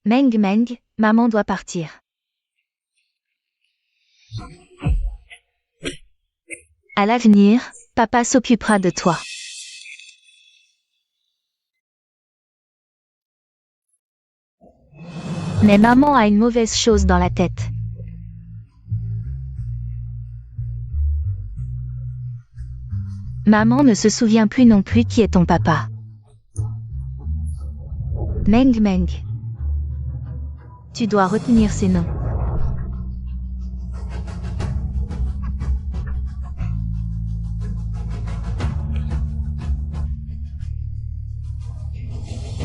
Meng Meng, maman doit partir. À l'avenir, papa s'occupera de toi. Mais maman a une mauvaise chose dans la tête. Maman ne se souvient plus non plus qui est ton papa. Meng Meng. Tu dois retenir ces noms.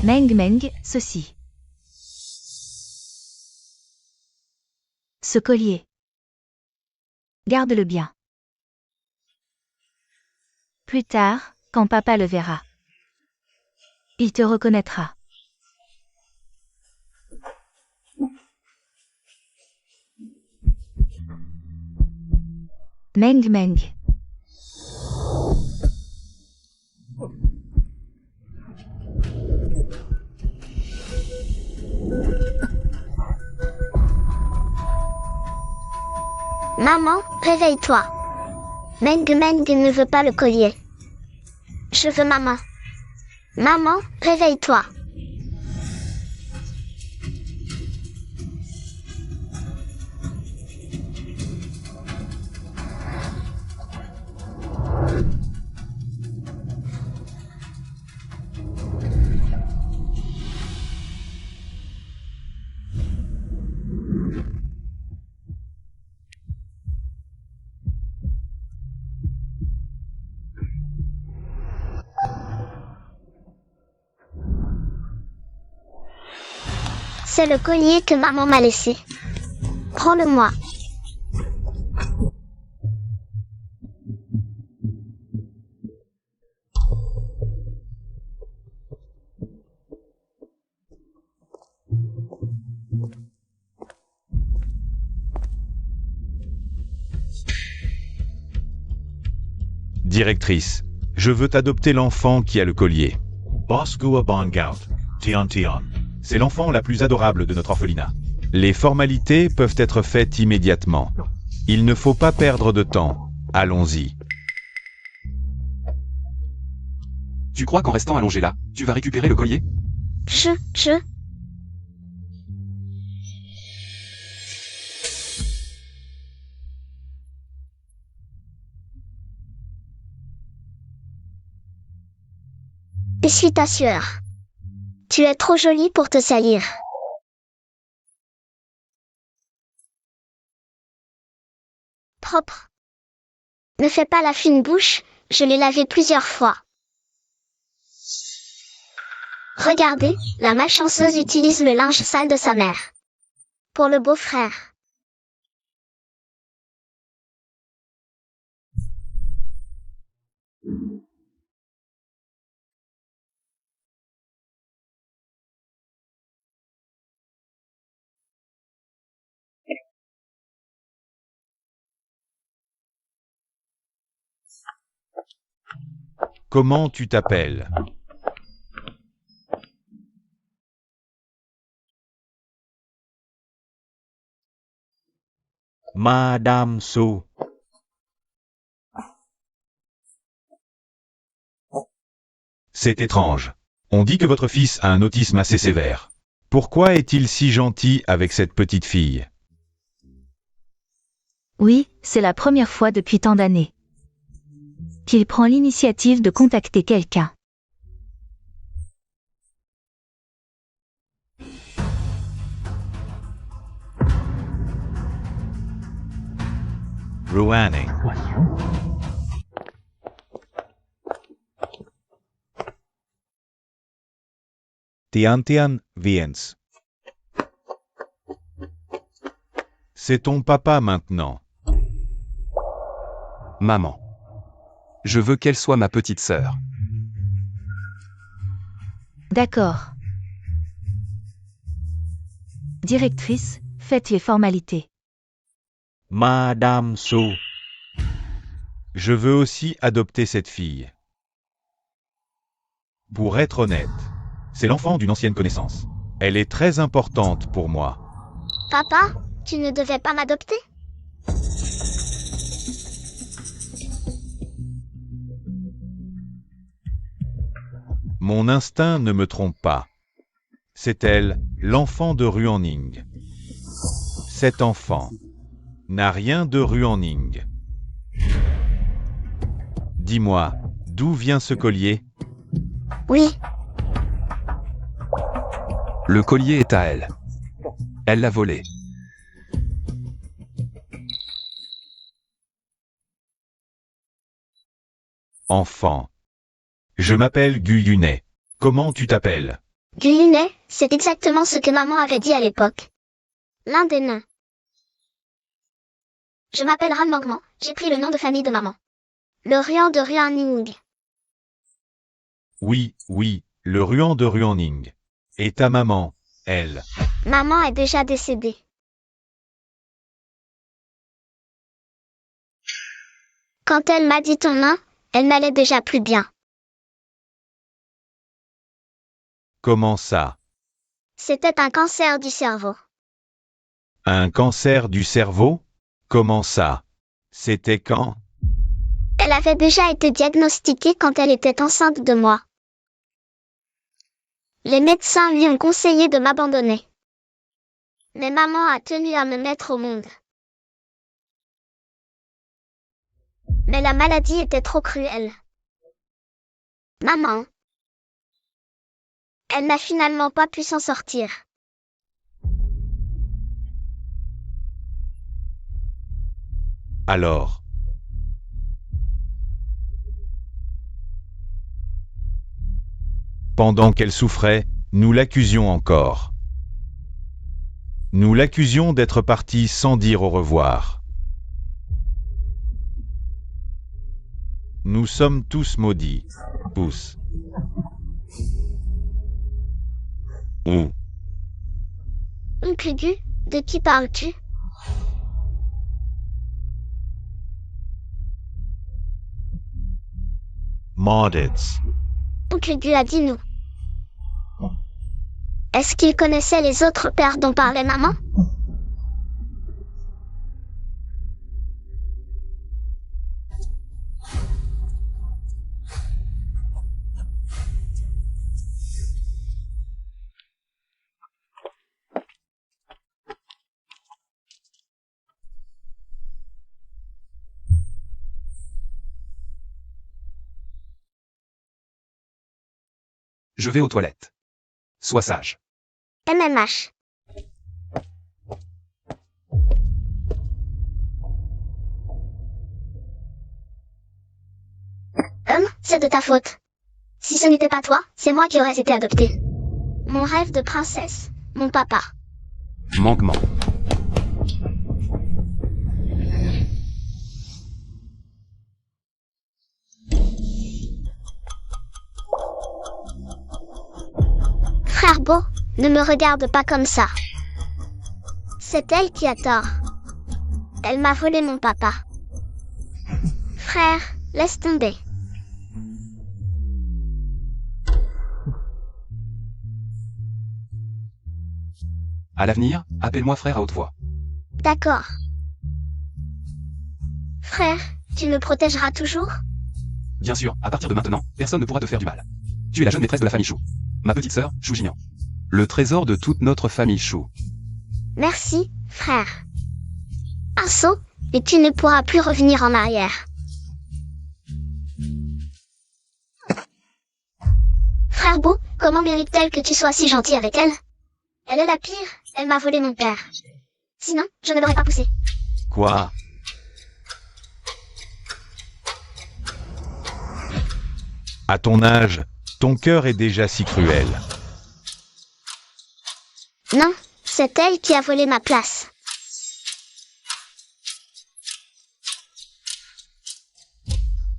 Meng Meng, ceci. Ce collier. Garde-le bien. Plus tard, quand papa le verra, il te reconnaîtra. Meng Meng. Maman, réveille-toi. Meng Meng ne veut pas le collier. Je veux maman. Maman, réveille-toi. C'est le collier que maman m'a laissé. Prends-le-moi. Directrice, je veux adopter l'enfant qui a le collier. Boss Gua Bongout, Tion Tion. C'est l'enfant la plus adorable de notre orphelinat. Les formalités peuvent être faites immédiatement. Il ne faut pas perdre de temps. Allons-y. Tu crois qu'en restant allongé là, tu vas récupérer le collier? Je. Essuie ta sueur. Tu es trop jolie pour te salir. Propre. Ne fais pas la fine bouche, je l'ai lavé plusieurs fois. Regardez, la malchanceuse utilise le linge sale de sa mère. Pour le beau-frère. Comment tu t'appelles? Madame Su. C'est étrange. On dit que votre fils a un autisme assez sévère. Pourquoi est-il si gentil avec cette petite fille? Oui, c'est la première fois depuis tant d'années qu'il prend l'initiative de contacter quelqu'un. Ruaning. Tiantian Viens. C'est ton papa maintenant. Maman. Je veux qu'elle soit ma petite sœur. D'accord. Directrice, faites les formalités. Madame Su. Je veux aussi adopter cette fille. Pour être honnête, c'est l'enfant d'une ancienne connaissance. Elle est très importante pour moi. Papa, tu ne devais pas m'adopter? Mon instinct ne me trompe pas. C'est elle, l'enfant de Ruanning. Cet enfant n'a rien de Ruanning. Dis-moi, d'où vient ce collier? Oui, Le collier est à elle. Elle l'a volé. Enfant. Je m'appelle Guyunet. Comment tu t'appelles? Guyunet, c'est exactement ce que maman avait dit à l'époque. L'un des nains. Je m'appelle Ramangman, j'ai pris le nom de famille de maman. Le Ruan de Ruanning. Oui, le Ruan de Ruanning. Et ta maman, elle? Maman est déjà décédée. Quand elle m'a dit ton nom, elle n'allait déjà plus bien. Comment ça? C'était un cancer du cerveau. Un cancer du cerveau? Comment ça? C'était quand? Elle avait déjà été diagnostiquée quand elle était enceinte de moi. Les médecins lui ont conseillé de m'abandonner. Mais maman a tenu à me mettre au monde. Mais la maladie était trop cruelle. Maman. Elle n'a finalement pas pu s'en sortir. Alors? Pendant qu'elle souffrait, nous l'accusions encore. Nous l'accusions d'être partie sans dire au revoir. Nous sommes tous maudits. Tous. Où? Oncle Gu, de qui parles-tu? Maudits. Oncle Gu a dit nous. Est-ce qu'il connaissait les autres pères dont parlait maman? Je vais aux toilettes. Sois sage. MMH. C'est de ta faute. Si ce n'était pas toi, c'est moi qui aurais été adoptée. Mon rêve de princesse, mon papa. Manquement. Frère Beau, ne me regarde pas comme ça. C'est elle qui a tort. Elle m'a volé mon papa. Frère, laisse tomber. À l'avenir, appelle-moi frère à haute voix. D'accord. Frère, tu me protégeras toujours? Bien sûr, à partir de maintenant, personne ne pourra te faire du mal. Tu es la jeune maîtresse de la famille Chou. Ma petite sœur, Chou Jignan. Le trésor de toute notre famille Chou. Merci, frère. Un saut, et tu ne pourras plus revenir en arrière. Frère Beau, comment mérite-t-elle que tu sois si gentil avec elle? Elle est la pire, elle m'a volé mon père. Sinon, je ne l'aurais pas poussée. Quoi? À ton âge, ton cœur est déjà si cruel. Non, c'est elle qui a volé ma place.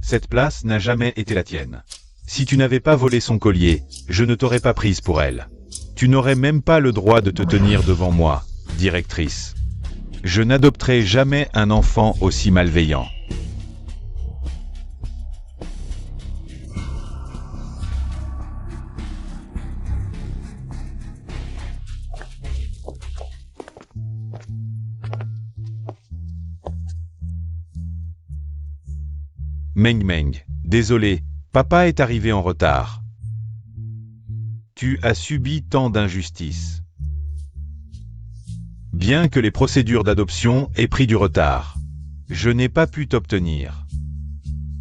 Cette place n'a jamais été la tienne. Si tu n'avais pas volé son collier, je ne t'aurais pas prise pour elle. Tu n'aurais même pas le droit de te tenir devant moi, directrice. Je n'adopterai jamais un enfant aussi malveillant. Meng Meng, désolé, papa est arrivé en retard. Tu as subi tant d'injustices. Bien que les procédures d'adoption aient pris du retard, je n'ai pas pu t'obtenir.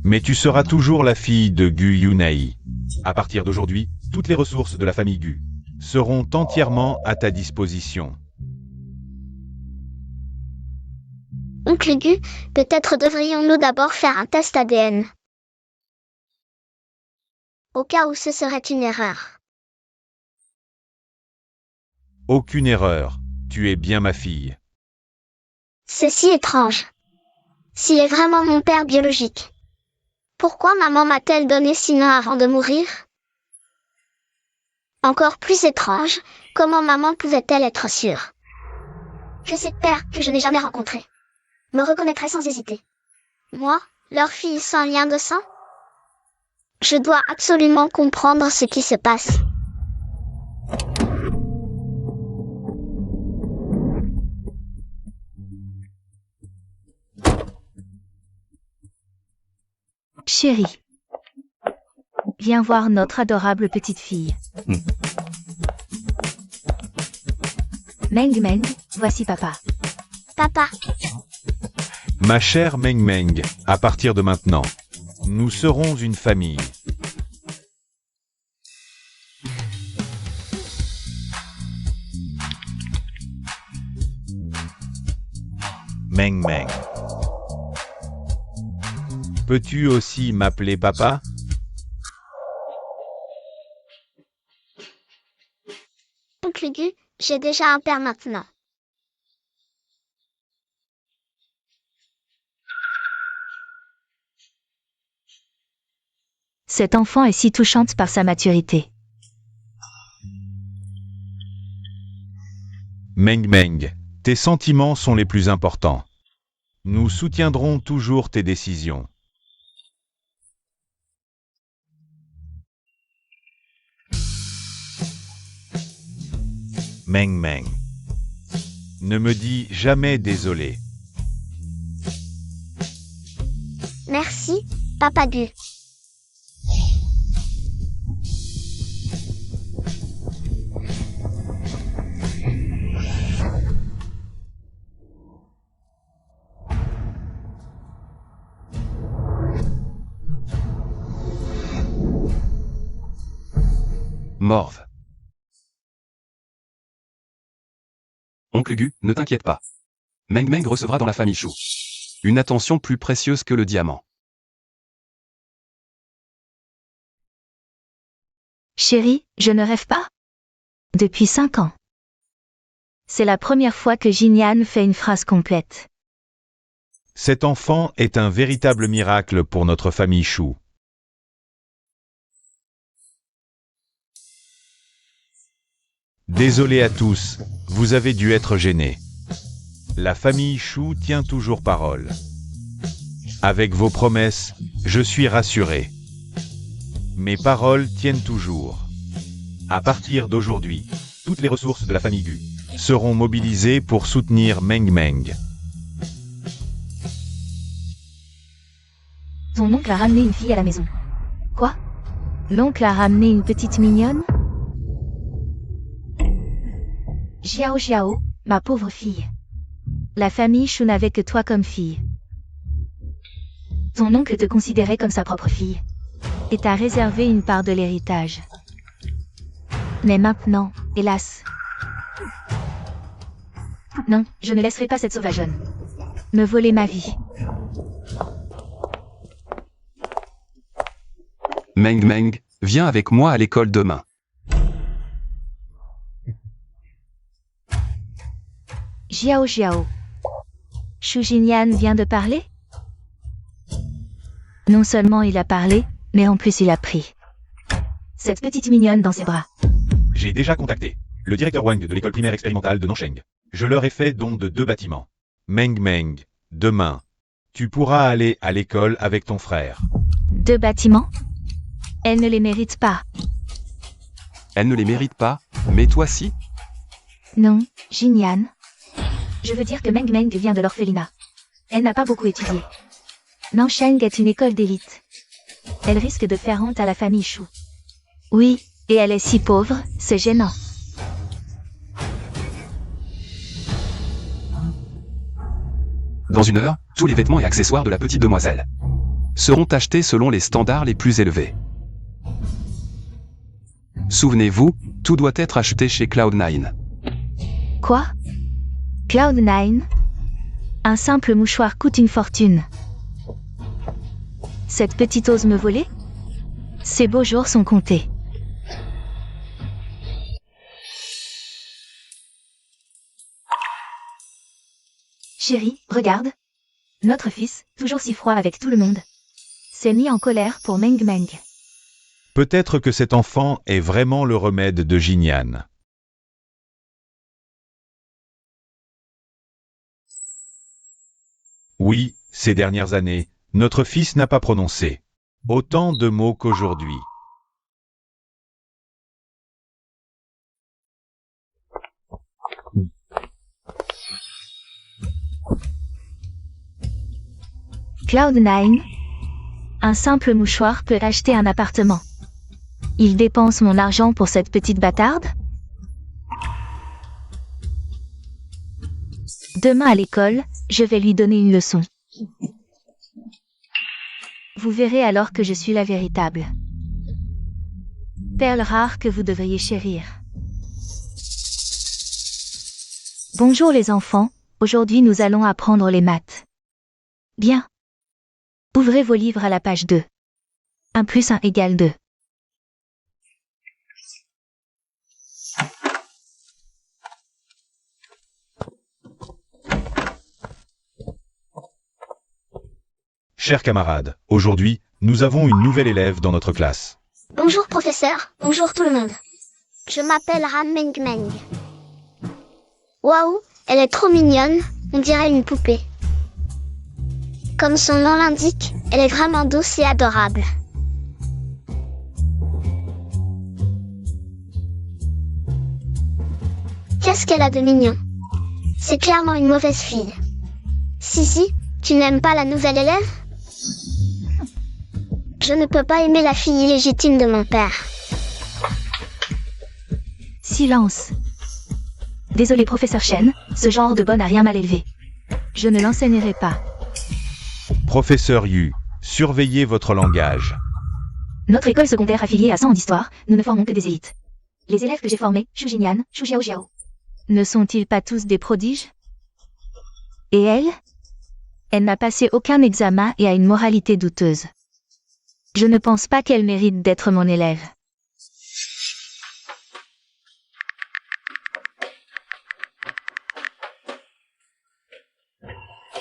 Mais tu seras toujours la fille de Gu Yunai. À partir d'aujourd'hui, toutes les ressources de la famille Gu seront entièrement à ta disposition. Oncle Gu, peut-être devrions-nous d'abord faire un test ADN. Au cas où ce serait une erreur. Aucune erreur, tu es bien ma fille. C'est si étrange. S'il est vraiment mon père biologique. Pourquoi maman m'a-t-elle donné si nom avant de mourir? Encore plus étrange, comment maman pouvait-elle être sûre que cette père que je n'ai jamais rencontré me reconnaîtrait sans hésiter? Moi, leur fille sans lien de sang? Je dois absolument comprendre ce qui se passe. Chérie, viens voir notre adorable petite fille. Meng Meng, voici papa. Papa, Ma chère Meng Meng, à partir de maintenant, nous serons une famille. Meng Meng. Peux-tu aussi m'appeler papa? oncle Gu, j'ai déjà un père maintenant. Cet enfant est si touchante par sa maturité. Meng Meng, tes sentiments sont les plus importants. Nous soutiendrons toujours tes décisions. Meng Meng. Ne me dis jamais désolé. Merci, Papa Gu. Morve. Oncle Gu, ne t'inquiète pas. Meng Meng recevra dans la famille Shu une attention plus précieuse que le diamant. Chérie, je ne rêve pas. Depuis 5 ans. C'est la première fois que Jinyan fait une phrase complète. Cet enfant est un véritable miracle pour notre famille Shu. Désolé à tous, vous avez dû être gênés. La famille Shu tient toujours parole. Avec vos promesses, je suis rassuré. Mes paroles tiennent toujours. À partir d'aujourd'hui, toutes les ressources de la famille Gu seront mobilisées pour soutenir Meng Meng. Ton oncle a ramené une fille à la maison. Quoi? L'oncle a ramené une petite mignonne? Xiao Xiao, ma pauvre fille. La famille Shu n'avait que toi comme fille. Ton oncle te considérait comme sa propre fille. Et t'a réservé une part de l'héritage. Mais maintenant, hélas. Non, je ne laisserai pas cette sauvageonne me voler ma vie. Meng Meng, viens avec moi à l'école demain. Xiao Xiao. Shu Jinyan vient de parler? Non seulement il a parlé, mais en plus il a pris cette petite mignonne dans ses bras. J'ai déjà contacté le directeur Wang de l'école primaire expérimentale de Nansheng. Je leur ai fait don de 2 bâtiments. Meng Meng, demain, tu pourras aller à l'école avec ton frère. 2 bâtiments? Elle ne les mérite pas. Elle ne les mérite pas, mais toi si? Non, Jinyan. Je veux dire que Meng Meng vient de l'orphelinat. Elle n'a pas beaucoup étudié. Nansheng est une école d'élite. Elle risque de faire honte à la famille Chou. Oui, et elle est si pauvre, c'est gênant. Dans 1 heure, tous les vêtements et accessoires de la petite demoiselle seront achetés selon les standards les plus élevés. Souvenez-vous, tout doit être acheté chez Cloud9. Quoi? Cloud9? Un simple mouchoir coûte une fortune. Cette petite ose me voler? Ses beaux jours sont comptés. Chérie, regarde. Notre fils, toujours si froid avec tout le monde, s'est mis en colère pour Meng Meng. Peut-être que cet enfant est vraiment le remède de Jinyan. Oui, ces dernières années, notre fils n'a pas prononcé autant de mots qu'aujourd'hui. Cloud9. Un simple mouchoir peut acheter un appartement. Il dépense mon argent pour cette petite bâtarde? Demain à l'école, je vais lui donner une leçon. Vous verrez alors que je suis la véritable perle rare que vous devriez chérir. Bonjour les enfants, aujourd'hui nous allons apprendre les maths. Bien. Ouvrez vos livres à la page 2. 1 plus 1 égale 2. Chers camarades, aujourd'hui, nous avons une nouvelle élève dans notre classe. Bonjour professeur, bonjour tout le monde. Je m'appelle Ran Meng Meng. Waouh, elle est trop mignonne, on dirait une poupée. Comme son nom l'indique, elle est vraiment douce et adorable. Qu'est-ce qu'elle a de mignon? C'est clairement une mauvaise fille. Si, tu n'aimes pas la nouvelle élève? Je ne peux pas aimer la fille illégitime de mon père. Silence. Désolé professeur Chen, ce genre de bonne a rien mal élevé. Je ne l'enseignerai pas. Professeur Yu, surveillez votre langage. Notre école secondaire affiliée à 100 ans d'histoire, nous ne formons que des élites. Les élèves que j'ai formés, Xu Jinyan, Xu Xiaoxiao, ne sont-ils pas tous des prodiges? Et elle? Elle n'a passé aucun examen et a une moralité douteuse. Je ne pense pas qu'elle mérite d'être mon élève.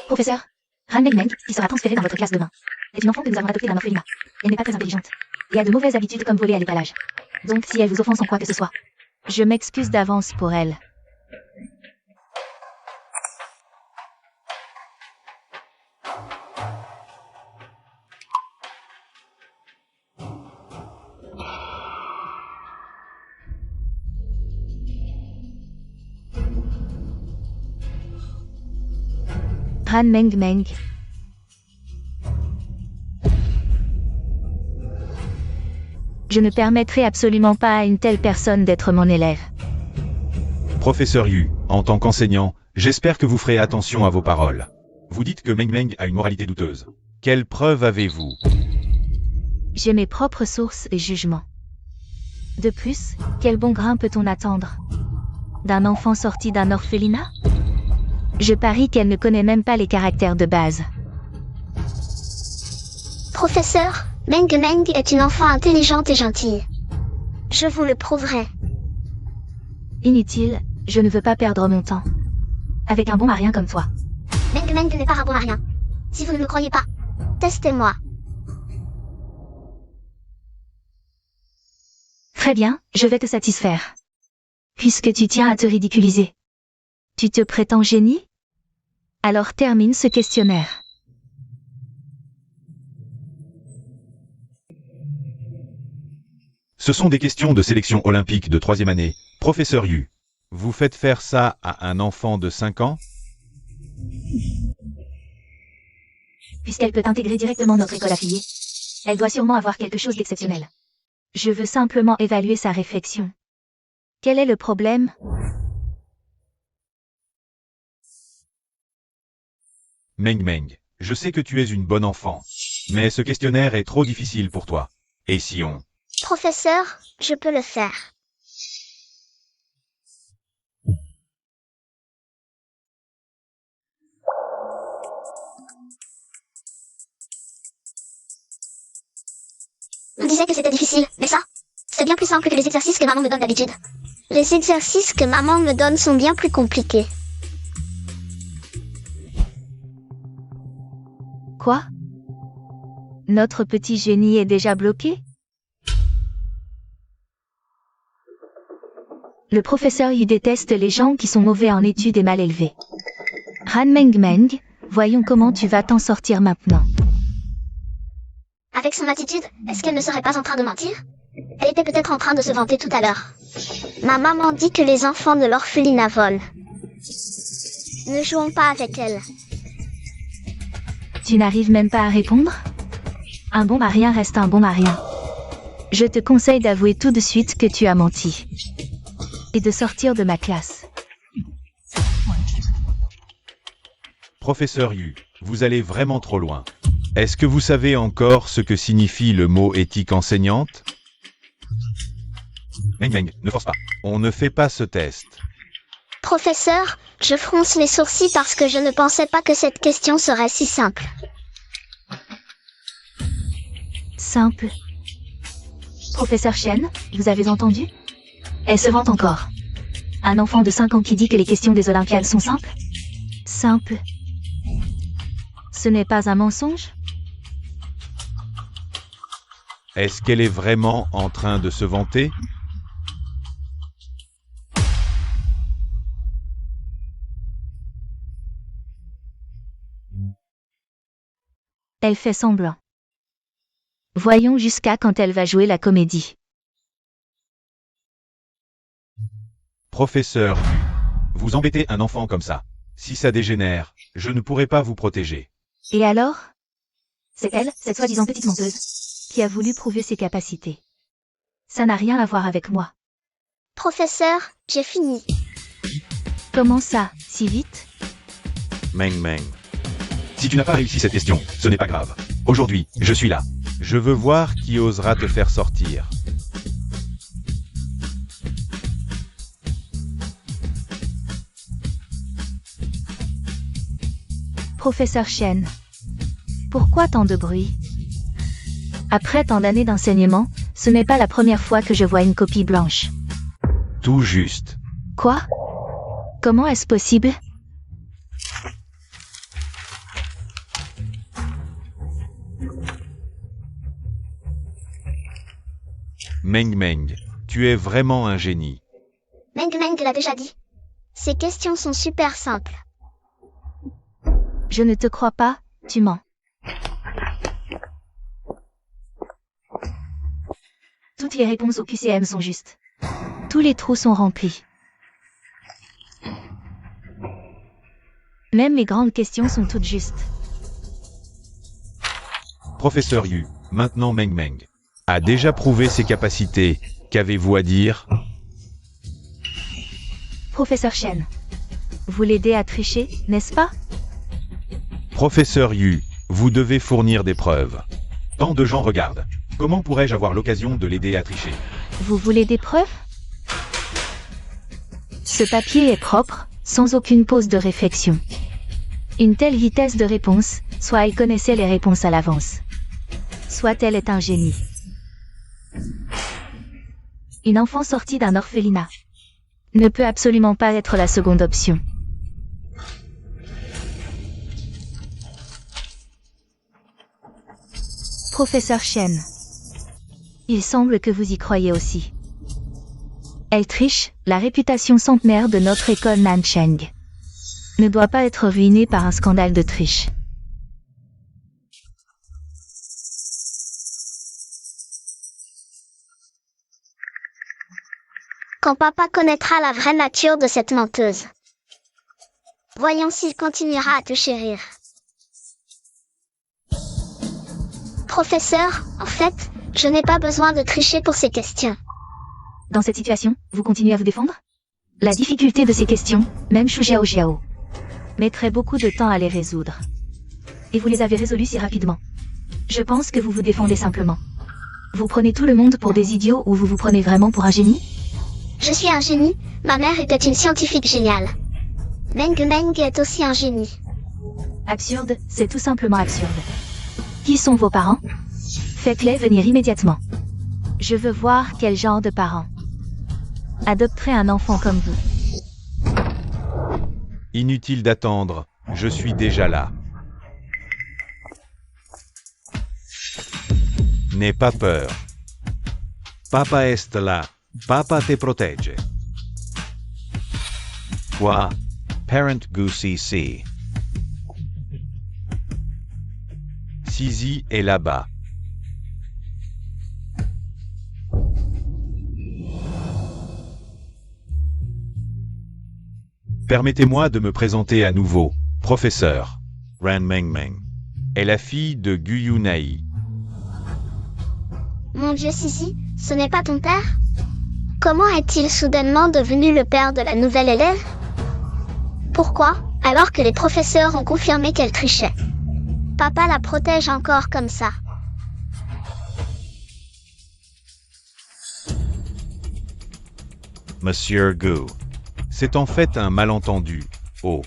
Professeur, Ran Meng Meng, qui sera transférée dans votre classe demain, est une enfant que nous avons adoptée d'un orphelinat. Elle n'est pas très intelligente et a de mauvaises habitudes comme voler à l'étalage. Donc si elle vous offense en quoi que ce soit, je m'excuse d'avance pour elle. Ran Meng Meng. Je ne permettrai absolument pas à une telle personne d'être mon élève. Professeur Yu, en tant qu'enseignant, j'espère que vous ferez attention à vos paroles. Vous dites que Meng Meng a une moralité douteuse. Quelles preuves avez-vous? J'ai mes propres sources et jugements. De plus, quel bon grain peut-on attendre d'un enfant sorti d'un orphelinat? Je parie qu'elle ne connaît même pas les caractères de base. Professeur, Meng Meng est une enfant intelligente et gentille. Je vous le prouverai. Inutile, je ne veux pas perdre mon temps. Avec un bon à rien comme toi. Meng Meng n'est pas un bon à rien. Si vous ne me croyez pas, testez-moi. Très bien, je vais te satisfaire. Puisque tu tiens à te ridiculiser. Tu te prétends génie? Alors termine ce questionnaire. Ce sont des questions de sélection olympique de 3e année. Professeur Yu, vous faites faire ça à un enfant de 5 ans? puisqu'elle peut intégrer directement notre école affiliée. Elle doit sûrement avoir quelque chose d'exceptionnel. Je veux simplement évaluer sa réflexion. Quel est le problème? Meng Meng, je sais que tu es une bonne enfant. Mais ce questionnaire est trop difficile pour toi. Et si on... Professeur, je peux le faire. On disait que c'était difficile, mais ça, c'est bien plus simple que les exercices que maman me donne d'habitude. Les exercices que maman me donne sont bien plus compliqués. Quoi? Notre petit génie est déjà bloqué? Le professeur Yu déteste les gens qui sont mauvais en études et mal élevés. Han Meng Meng, voyons comment tu vas t'en sortir maintenant. Avec son attitude, est-ce qu'elle ne serait pas en train de mentir? Elle était peut-être en train de se vanter tout à l'heure. Ma maman dit que les enfants de l'orphelinat volent. Ne jouons pas avec elle. Tu n'arrives même pas à répondre? Un bon marien reste un bon marien. Je te conseille d'avouer tout de suite que tu as menti. Et de sortir de ma classe. Professeur Yu, vous allez vraiment trop loin. Est-ce que vous savez encore ce que signifie le mot éthique enseignante? Meng Meng, ne force pas. On ne fait pas ce test. Professeur, je fronce les sourcils parce que je ne pensais pas que cette question serait si simple. Simple. Professeur Chen, vous avez entendu? Elle se vante encore. Un enfant de 5 ans qui dit que les questions des Olympiades sont simples? Simple. Ce n'est pas un mensonge? Est-ce qu'elle est vraiment en train de se vanter? Elle fait semblant. Voyons jusqu'à quand elle va jouer la comédie. Professeur Yu, vous embêtez un enfant comme ça. Si ça dégénère, je ne pourrai pas vous protéger. Et alors? C'est elle, cette soi-disant petite menteuse, qui a voulu prouver ses capacités. Ça n'a rien à voir avec moi. Professeur, j'ai fini. Comment ça, si vite? Meng Meng. Si tu n'as pas réussi cette question, ce n'est pas grave. Aujourd'hui, je suis là. Je veux voir qui osera te faire sortir. Professeur Chen. Pourquoi tant de bruit? Après tant d'années d'enseignement, ce n'est pas la première fois que je vois une copie blanche. Tout juste. Quoi? Comment est-ce possible? Meng Meng, tu es vraiment un génie. Meng Meng l'a déjà dit. Ces questions sont super simples. Je ne te crois pas, tu mens. Toutes les réponses au QCM sont justes. Tous les trous sont remplis. Même les grandes questions sont toutes justes. Professeur Yu, maintenant Meng Meng a déjà prouvé ses capacités. Qu'avez-vous à dire? Professeur Chen. Vous l'aidez à tricher, n'est-ce pas? Professeur Yu, vous devez fournir des preuves. Tant de gens regardent. Comment pourrais-je avoir l'occasion de l'aider à tricher? Vous voulez des preuves? Ce papier est propre, sans aucune pause de réflexion. Une telle vitesse de réponse, soit elle connaissait les réponses à l'avance. Soit elle est un génie. Une enfant sortie d'un orphelinat ne peut absolument pas être la seconde option. Professeur Chen. Il semble que vous y croyez aussi. Elle triche, la réputation centenaire de notre école Nancheng ne doit pas être ruinée par un scandale de triche. Quand papa connaîtra la vraie nature de cette menteuse. Voyons s'il continuera à te chérir. Professeur, en fait, je n'ai pas besoin de tricher pour ces questions. Dans cette situation, vous continuez à vous défendre? La difficulté de ces questions, même Shu Jiao Jiao, mettrait beaucoup de temps à les résoudre. Et vous les avez résolues si rapidement. Je pense que vous vous défendez simplement. Vous prenez tout le monde pour des idiots ou vous vous prenez vraiment pour un génie? Je suis un génie, ma mère était une scientifique géniale. Meng Meng est aussi un génie. Absurde, c'est tout simplement absurde. Qui sont vos parents? Faites-les venir immédiatement. Je veux voir quel genre de parents adopterait un enfant comme vous. Inutile d'attendre, je suis déjà là. N'aie pas peur. Papa est là. Papa te protege. Quoi? Parent Goosey ici. Sisi est là-bas. Permettez-moi de me présenter à nouveau, professeur. Ran Meng Meng. Est la fille de Guyu Nai. Mon Dieu, Sisi, ce n'est pas ton père? Comment est-il soudainement devenu le père de la nouvelle élève? Pourquoi, alors que les professeurs ont confirmé qu'elle trichait? Papa la protège encore comme ça. Monsieur Gu. C'est en fait un malentendu. Oh.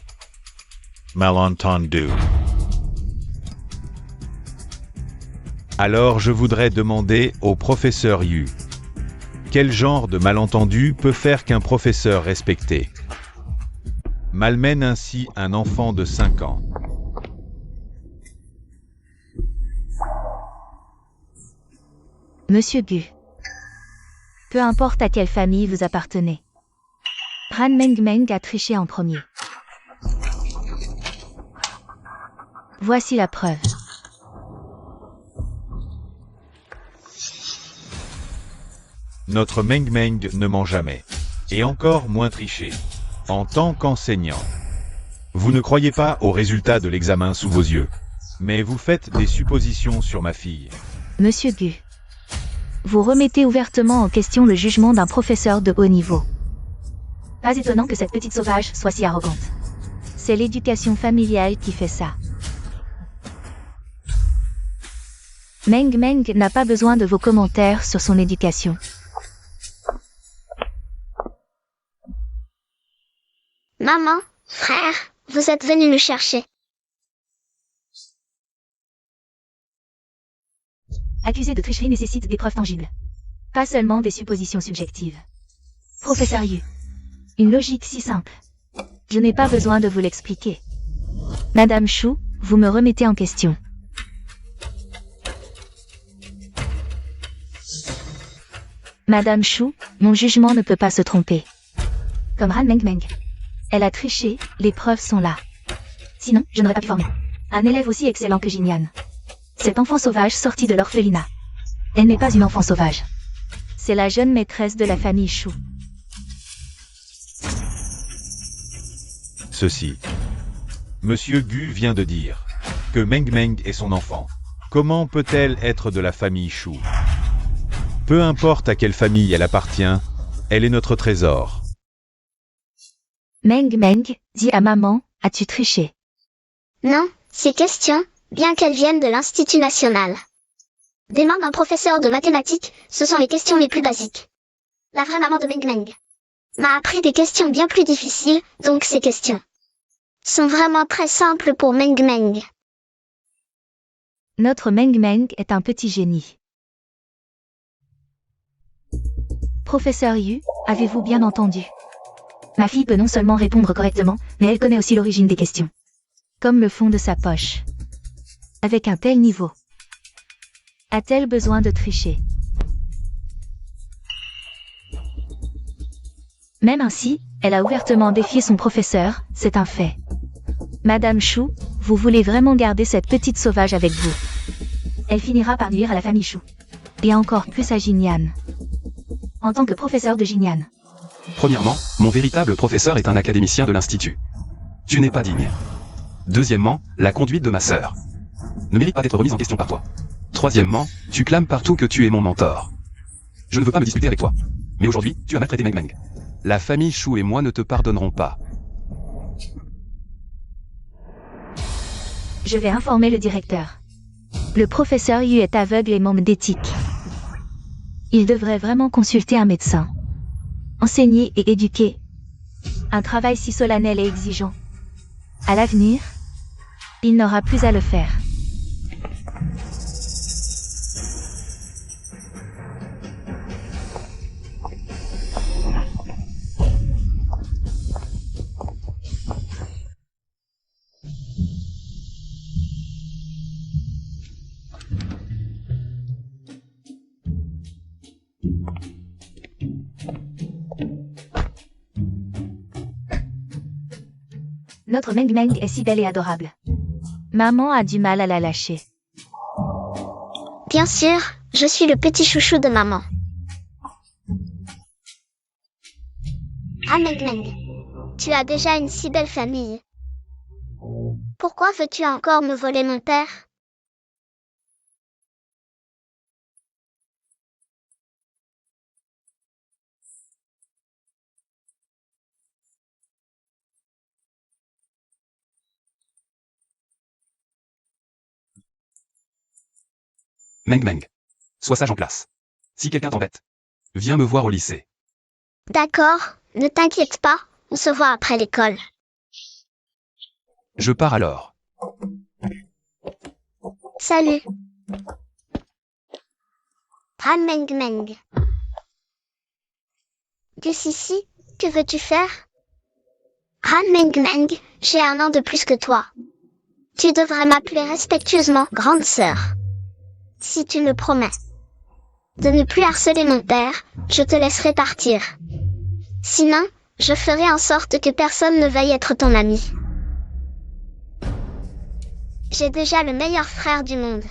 Malentendu. Alors je voudrais demander au professeur Yu. Quel genre de malentendu peut faire qu'un professeur respecté malmène ainsi un enfant de 5 ans? Monsieur Gu. Peu importe à quelle famille vous appartenez. Ran Meng Meng a triché en premier. Voici la preuve. Notre Meng Meng ne ment jamais. Et encore moins tricher. En tant qu'enseignant. Vous ne croyez pas aux résultats de l'examen sous vos yeux. Mais vous faites des suppositions sur ma fille. Monsieur Gu. Vous remettez ouvertement en question le jugement d'un professeur de haut niveau. Pas étonnant que cette petite sauvage soit si arrogante. C'est l'éducation familiale qui fait ça. Meng Meng n'a pas besoin de vos commentaires sur son éducation. Maman, frère, vous êtes venus nous chercher. Accuser de tricherie nécessite des preuves tangibles. Pas seulement des suppositions subjectives. Professeur Yu. Une logique si simple. Je n'ai pas besoin de vous l'expliquer. Madame Shu, vous me remettez en question. Madame Shu, mon jugement ne peut pas se tromper. Comme Ran Meng Meng. Elle a triché, les preuves sont là. Sinon, je n'aurais pas pu former un élève aussi excellent que Jinyan. Cet enfant sauvage sorti de l'orphelinat. Elle n'est pas une enfant sauvage. C'est la jeune maîtresse de la famille Shu. Ceci. Monsieur Gu vient de dire que Meng Meng est son enfant. Comment peut-elle être de la famille Shu? Peu importe à quelle famille elle appartient, elle est notre trésor. Meng Meng, dis à maman, as-tu triché? Non, ces questions, bien qu'elles viennent de l'Institut national des mains d'un professeur de mathématiques, ce sont les questions les plus basiques. La vraie maman de Meng Meng m'a appris des questions bien plus difficiles, donc ces questions sont vraiment très simples pour Meng Meng. Notre Meng Meng est un petit génie. Professeur Yu, avez-vous bien entendu? Ma fille peut non seulement répondre correctement, mais elle connaît aussi l'origine des questions. Comme le fond de sa poche. Avec un tel niveau. A-t-elle besoin de tricher? Même ainsi, elle a ouvertement défié son professeur, c'est un fait. Madame Shu, vous voulez vraiment garder cette petite sauvage avec vous. Elle finira par nuire à la famille Shu. Et encore plus à Jinyan. En tant que professeur de Jinyan. Premièrement, mon véritable professeur est un académicien de l'Institut. Tu n'es pas digne. Deuxièmement, la conduite de ma sœur ne mérite pas d'être remise en question par toi. Troisièmement, tu clames partout que tu es mon mentor. Je ne veux pas me disputer avec toi. Mais aujourd'hui, tu as maltraité Meng Meng. La famille Chou et moi ne te pardonnerons pas. Je vais informer le directeur. Le professeur Yu est aveugle et manque d'éthique. Il devrait vraiment consulter un médecin. Enseigner et éduquer. Un travail si solennel et exigeant. À l'avenir, il n'aura plus à le faire. Notre Meng Meng est si belle et adorable. Maman a du mal à la lâcher. Bien sûr, je suis le petit chouchou de maman. Ah Meng Meng, tu as déjà une si belle famille. Pourquoi veux-tu encore me voler mon père? Meng Meng. Sois sage en classe. Si quelqu'un t'embête, viens me voir au lycée. D'accord, ne t'inquiète pas, on se voit après l'école. Je pars alors. Salut. Ah Meng Meng. Sissi, que veux-tu faire? Ah Meng Meng, j'ai 1 an de plus que toi. Tu devrais m'appeler respectueusement grande sœur. Si tu me promets de ne plus harceler mon père, je te laisserai partir. Sinon, je ferai en sorte que personne ne veuille être ton ami. J'ai déjà le meilleur frère du monde.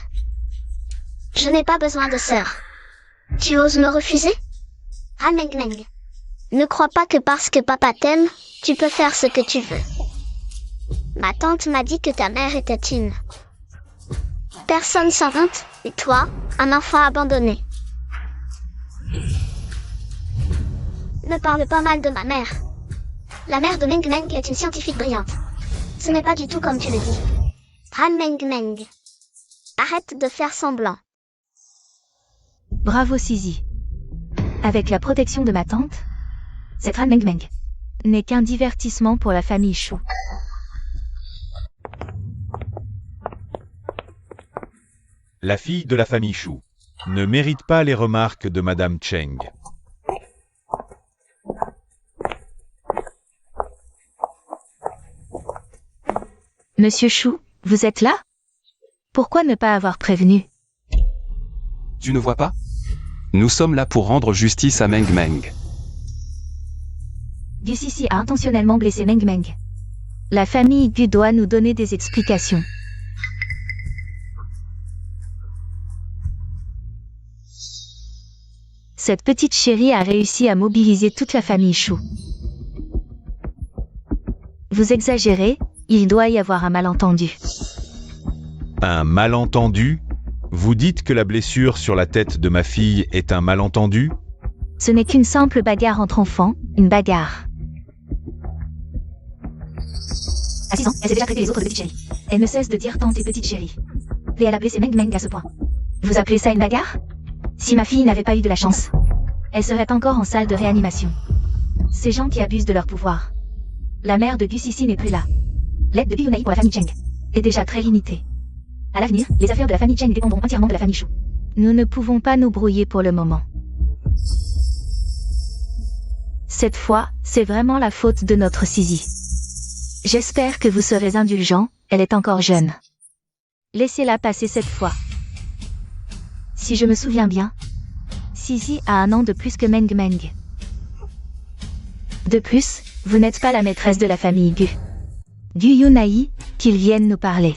Je n'ai pas besoin de sœur. Tu oses me refuser? Ah Meng Meng. Ne crois pas que parce que papa t'aime, tu peux faire ce que tu veux. Ma tante m'a dit que ta mère était une personne sans honte, et toi, un enfant abandonné. Ne parle pas mal de ma mère. La mère de Meng Meng est une scientifique brillante. Ce n'est pas du tout comme tu le dis. Ah Meng Meng. Arrête de faire semblant. Bravo Sisi. Avec la protection de ma tante, cette Han Meng Meng n'est qu'un divertissement pour la famille Chou. La fille de la famille Chou ne mérite pas les remarques de Madame Cheng. Monsieur Chou, vous êtes là? Pourquoi ne pas avoir prévenu? Tu ne vois pas? Nous sommes là pour rendre justice à Meng Meng. Gu Sisi a intentionnellement blessé Meng Meng. La famille Gu doit nous donner des explications. Cette petite chérie a réussi à mobiliser toute la famille Chou. Vous exagérez, il doit y avoir un malentendu. Un malentendu? Vous dites que la blessure sur la tête de ma fille est un malentendu? Ce n'est qu'une simple bagarre entre enfants, une bagarre. À 6 ans, elle s'est déjà traitée les autres de petites chéries. Elle ne cesse de dire tante et petite chérie. Et elle a blessé Meng Meng à ce point. Vous appelez ça une bagarre? Si ma fille n'avait pas eu de la chance, elle serait encore en salle de réanimation. Ces gens qui abusent de leur pouvoir. La mère de Gu Sisi n'est plus là. L'aide de Biyunai pour la famille Cheng est déjà très limitée. À l'avenir, les affaires de la famille Cheng dépendront entièrement de la famille Chou. Nous ne pouvons pas nous brouiller pour le moment. Cette fois, c'est vraiment la faute de notre Sisi. J'espère que vous serez indulgents, elle est encore jeune. Laissez-la passer cette fois. Si je me souviens bien, Sisi a 1 an de plus que Meng Meng. De plus, vous n'êtes pas la maîtresse de la famille Gu. Gu Yunai, qu'il vienne nous parler.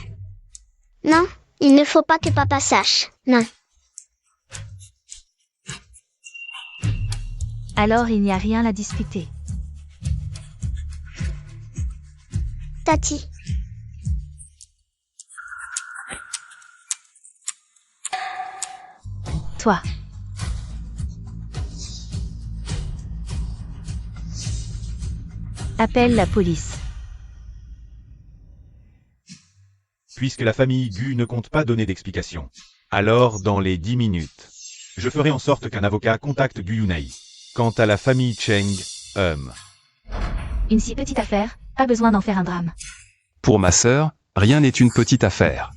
Non, il ne faut pas que papa sache. Non. Alors il n'y a rien à discuter. Tati. Toi. Appelle la police. Puisque la famille Gu ne compte pas donner d'explication. Alors, dans les 10 minutes, je ferai en sorte qu'un avocat contacte Gu Yunai. Quant à la famille Cheng, Une si petite affaire, pas besoin d'en faire un drame. Pour ma sœur, rien n'est une petite affaire.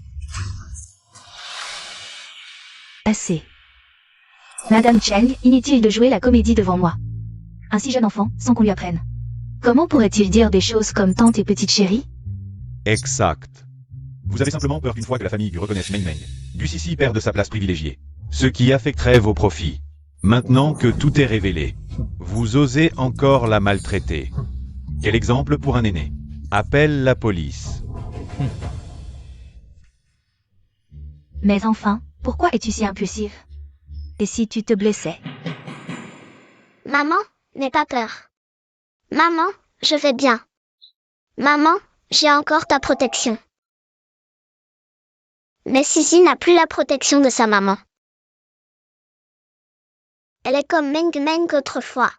Assez. Madame Cheng, inutile de jouer la comédie devant moi. Un si jeune enfant, sans qu'on lui apprenne. Comment pourrait-il dire des choses comme tante et petite chérie? Exact. Vous avez simplement peur qu'une fois que la famille Gu reconnaisse Meng Meng, Gu Sisi perde sa place privilégiée. Ce qui affecterait vos profits. Maintenant que tout est révélé, vous osez encore la maltraiter. Quel exemple pour un aîné. Appelle la police. Mais enfin, pourquoi es-tu si impulsive? Et si tu te blessais? Maman, n'aie pas peur. Maman, je vais bien. Maman, j'ai encore ta protection. Mais Sisi n'a plus la protection de sa maman. Elle est comme Meng Meng autrefois.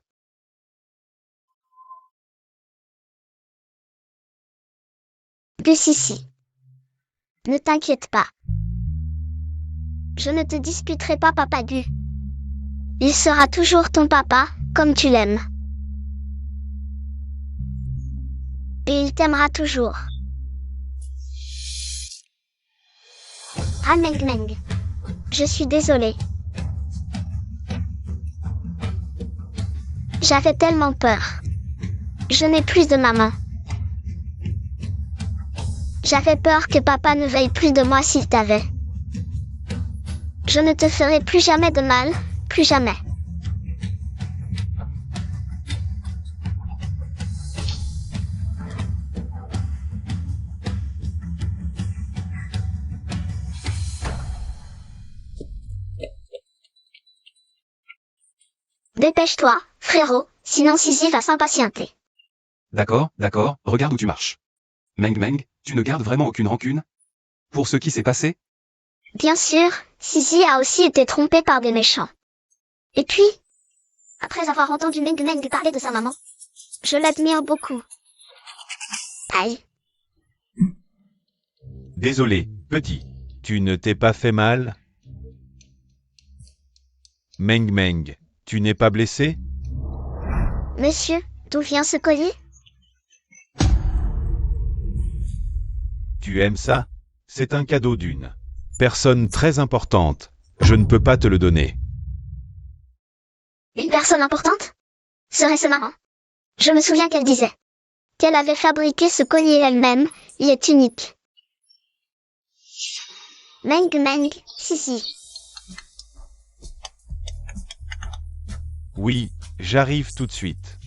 Gu Sisi. Ne t'inquiète pas. Je ne te disputerai pas, papa Gu. Il sera toujours ton papa, comme tu l'aimes. Et il t'aimera toujours. Ah Meng Meng. Je suis désolée. J'avais tellement peur. Je n'ai plus de maman. J'avais peur que papa ne veuille plus de moi s'il t'avait. Je ne te ferai plus jamais de mal, plus jamais. Dépêche-toi, frérot, sinon Sisi va s'impatienter. D'accord, regarde où tu marches. Meng Meng, tu ne gardes vraiment aucune rancune? Pour ce qui s'est passé? Bien sûr, Sisi a aussi été trompée par des méchants. Et puis, après avoir entendu Meng Meng parler de sa maman, je l'admire beaucoup. Aïe. Désolé, petit. Tu ne t'es pas fait mal? Meng Meng, tu n'es pas blessé? Monsieur, d'où vient ce collier? Tu aimes ça? C'est un cadeau d'une personne très importante. Je ne peux pas te le donner. Une personne importante? Serait-ce maman? Je me souviens qu'elle disait qu'elle avait fabriqué ce collier elle-même, il est unique. Meng Meng, Sisi. Oui, j'arrive tout de suite.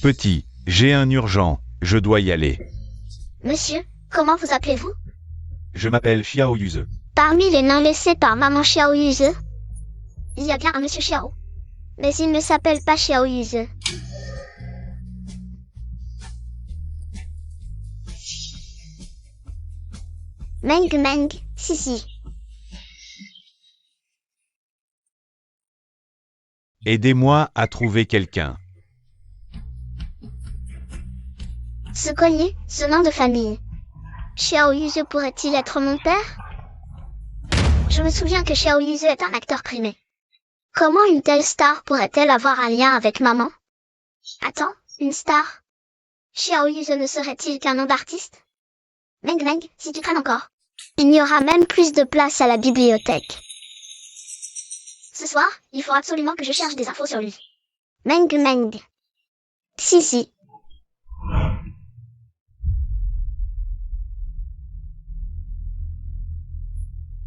Petit, j'ai un urgent, je dois y aller. Monsieur, comment vous appelez-vous? Je m'appelle Xiao Yuze. Parmi les noms laissés par maman Xiao Yuze, il y a bien un monsieur Xiao. Mais il ne s'appelle pas Xiao Yuze. Meng Meng, Sisi. Aidez-moi à trouver quelqu'un. Ce collier, ce nom de famille. Xiao Yuze pourrait-il être mon père? Je me souviens que Xiao Yuze est un acteur primé. Comment une telle star pourrait-elle avoir un lien avec maman? Attends, une star? Xiao Yuze ne serait-il qu'un nom d'artiste? Meng Meng, si tu traînes encore, il y aura même plus de place à la bibliothèque. Ce soir, il faut absolument que je cherche des infos sur lui. Meng Meng. Sisi.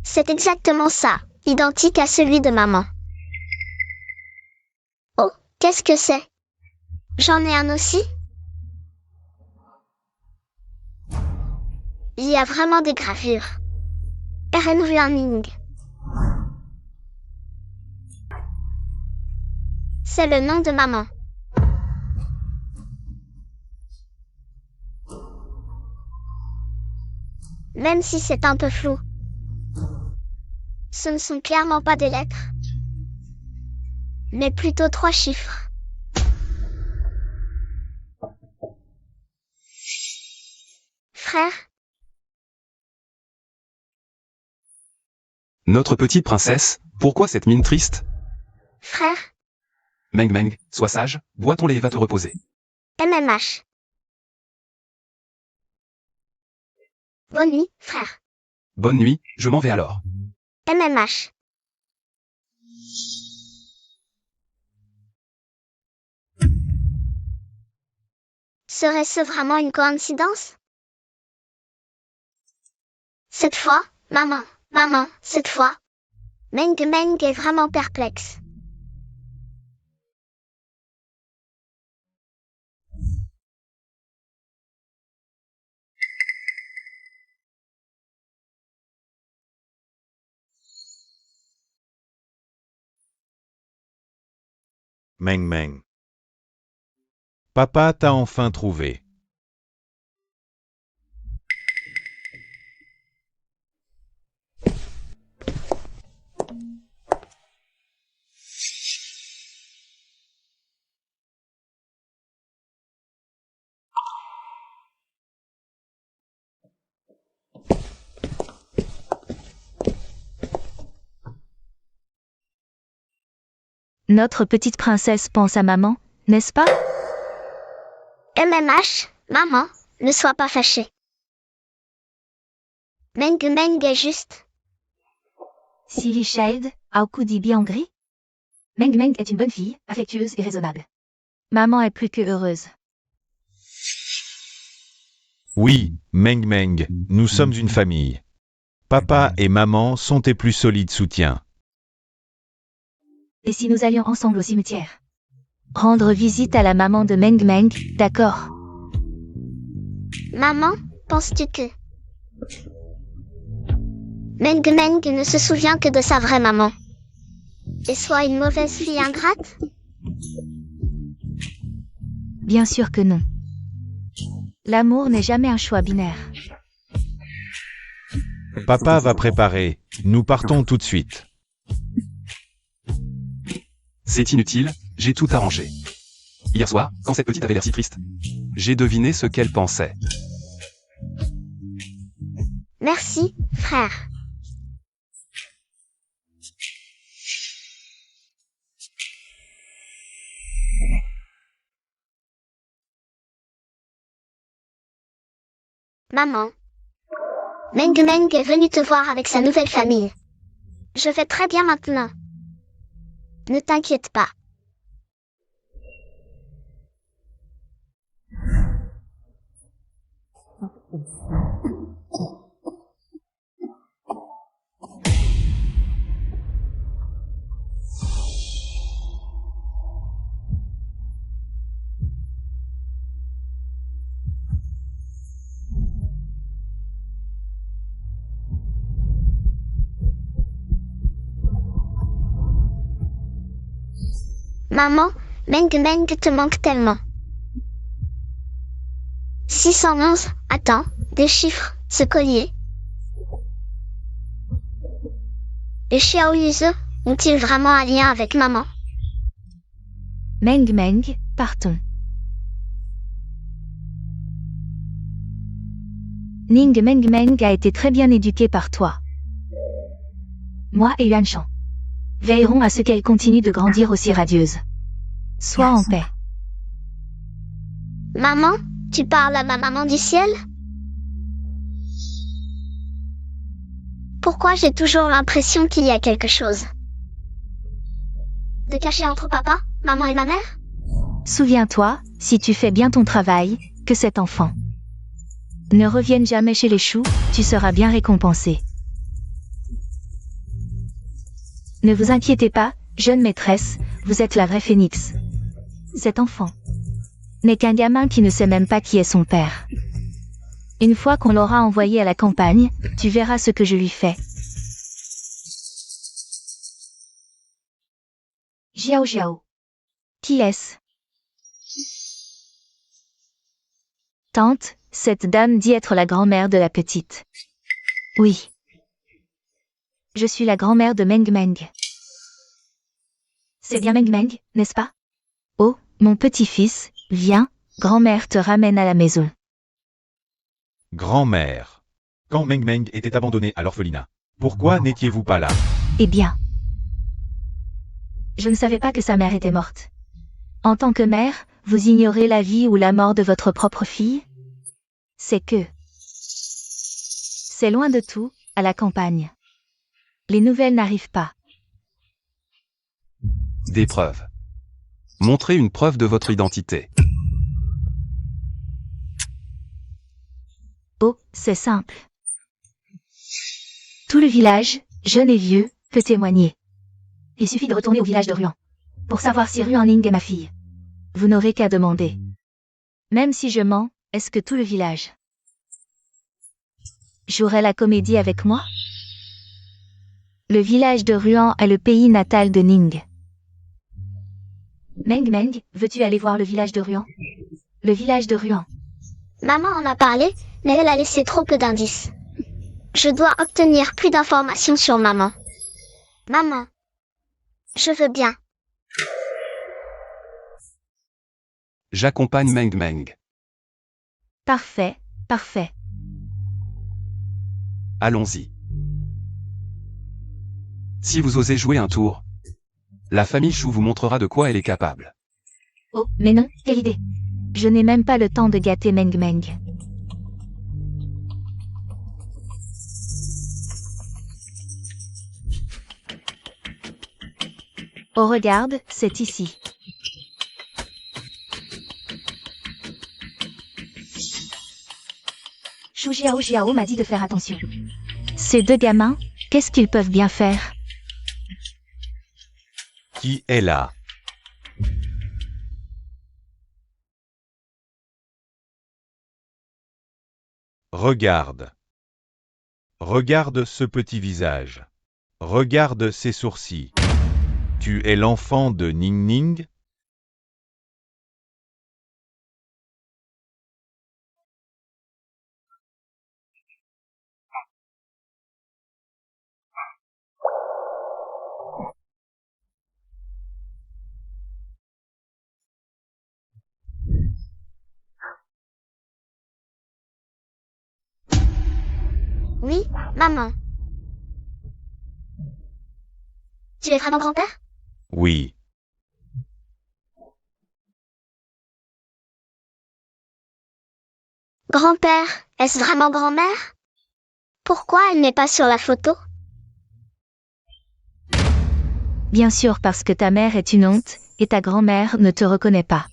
C'est exactement ça, identique à celui de maman. Oh, qu'est-ce que c'est? J'en ai un aussi? Il y a vraiment des gravures. Eren Ruaning. C'est le nom de maman. Même si c'est un peu flou. Ce ne sont clairement pas des lettres, mais plutôt 3 chiffres. Frère, Notre petite princesse, pourquoi cette mine triste? frère, Meng Meng, sois sage, bois ton lait et va te reposer. MMH. Bonne nuit, frère. Bonne nuit, je m'en vais alors. MMH. Serait-ce vraiment une coïncidence? Cette fois, maman, cette fois. Meng Meng est vraiment perplexe. Meng Meng. Papa t'a enfin trouvé. Notre petite princesse pense à maman, n'est-ce pas? MMH, maman, ne sois pas fâchée. Meng Meng est juste. Silly Child, how could he be angry? Meng Meng est une bonne fille, affectueuse et raisonnable. Maman est plus que heureuse. Oui, Meng Meng, nous sommes une famille. Papa et maman sont tes plus solides soutiens. Et si nous allions ensemble au cimetière? Rendre visite à la maman de Meng Meng, d'accord? Maman, penses-tu que Meng Meng ne se souvient que de sa vraie maman et soit une mauvaise fille ingrate? Bien sûr que non. L'amour n'est jamais un choix binaire. Papa va préparer, nous partons tout de suite. C'est inutile, j'ai tout arrangé. Hier soir, quand cette petite avait l'air si triste, j'ai deviné ce qu'elle pensait. Merci, frère. Maman. Meng Meng est venue te voir avec sa nouvelle famille. Je vais très bien maintenant. Ne t'inquiète pas. Maman, Meng Meng te manque tellement. 611, attends, des chiffres, ce collier. Les Xiaoyuze ont-ils vraiment un lien avec maman? Meng Meng, partons. Ning Meng Meng a été très bien éduquée par toi. Moi et Yuan Shan veillerons à ce qu'elle continue de grandir aussi radieuse. Sois en paix. Maman, tu parles à ma maman du ciel? Pourquoi j'ai toujours l'impression qu'il y a quelque chose de caché entre papa, maman et ma mère? Souviens-toi, si tu fais bien ton travail, que cet enfant ne revienne jamais chez les choux, tu seras bien récompensé. Ne vous inquiétez pas, jeune maîtresse, vous êtes la vraie phénix. Cet enfant n'est qu'un gamin qui ne sait même pas qui est son père. Une fois qu'on l'aura envoyé à la campagne, tu verras ce que je lui fais. Jiao Jiao. Qui est-ce? Tante, cette dame dit être la grand-mère de la petite. Oui. Je suis la grand-mère de Meng Meng. C'est bien Meng Meng, n'est-ce pas? Oh, mon petit-fils, viens, grand-mère te ramène à la maison. Grand-mère. Quand Meng Meng était abandonné à l'orphelinat, pourquoi n'étiez-vous pas là? Eh bien. Je ne savais pas que sa mère était morte. En tant que mère, vous ignorez la vie ou la mort de votre propre fille? C'est que... C'est loin de tout, à la campagne. Les nouvelles n'arrivent pas. Des preuves. Montrez une preuve de votre identité. Oh, c'est simple. Tout le village, jeune et vieux, peut témoigner. Il suffit de retourner au village de Ruan. Pour savoir si Ruan Ning est ma fille. Vous n'aurez qu'à demander. Même si je mens, est-ce que tout le village jouerait la comédie avec moi? Le village de Ruan est le pays natal de Ning. Meng Meng, veux-tu aller voir le village de Ruan? Le village de Ruan. Maman en a parlé, mais elle a laissé trop peu d'indices. Je dois obtenir plus d'informations sur maman. Maman. Je veux bien. J'accompagne Meng Meng. Parfait, parfait. Allons-y. Si vous osez jouer un tour, la famille Chou vous montrera de quoi elle est capable. Oh, mais non, quelle idée. Je n'ai même pas le temps de gâter Meng Meng. Oh regarde, c'est ici. Shu Jiao m'a dit de faire attention. Ces deux gamins, qu'est-ce qu'ils peuvent bien faire? Qui est là? Regarde. Regarde ce petit visage. Regarde ses sourcils. Tu es l'enfant de Ning Ning? Oui, maman. Tu es vraiment grand-père? Oui. Grand-père, est-ce vraiment grand-mère? Pourquoi elle n'est pas sur la photo? Bien sûr parce que ta mère est une honte, et ta grand-mère ne te reconnaît pas.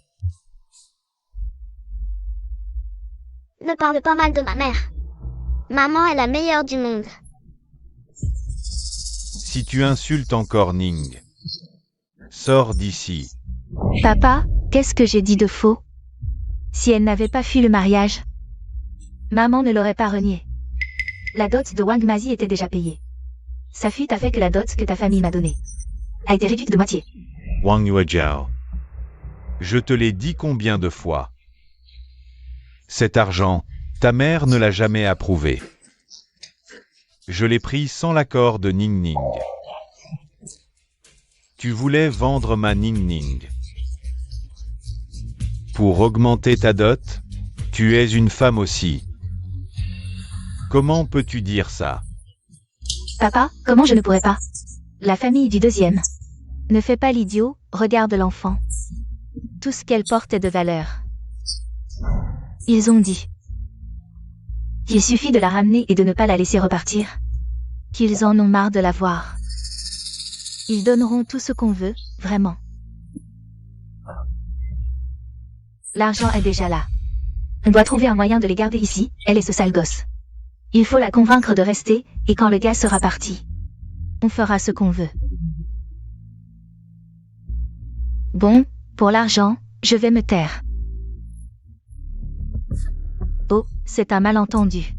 Ne parle pas mal de ma mère. Maman est la meilleure du monde. Si tu insultes encore Ning, sors d'ici. Papa, qu'est-ce que j'ai dit de faux? Si elle n'avait pas fui le mariage, maman ne l'aurait pas renié. La dot de Wang Mazi était déjà payée. Sa fuite a fait que la dot que ta famille m'a donnée a été réduite de moitié. Wang Yuejiao. Je te l'ai dit combien de fois? Cet argent, ta mère ne l'a jamais approuvé. Je l'ai pris sans l'accord de Ning Ning. Tu voulais vendre ma Ning Ning. Pour augmenter ta dot, tu es une femme aussi. Comment peux-tu dire ça? Papa, comment je ne pourrais pas? La famille du deuxième. Ne fais pas l'idiot, regarde l'enfant. Tout ce qu'elle porte est de valeur. Ils ont dit. Il suffit de la ramener et de ne pas la laisser repartir. Qu'ils en ont marre de la voir. Ils donneront tout ce qu'on veut, vraiment. L'argent est déjà là. On doit trouver un moyen de les garder ici, elle et ce sale gosse. Il faut la convaincre de rester, et quand le gars sera parti, on fera ce qu'on veut. Bon, pour l'argent, je vais me taire. Oh, c'est un malentendu.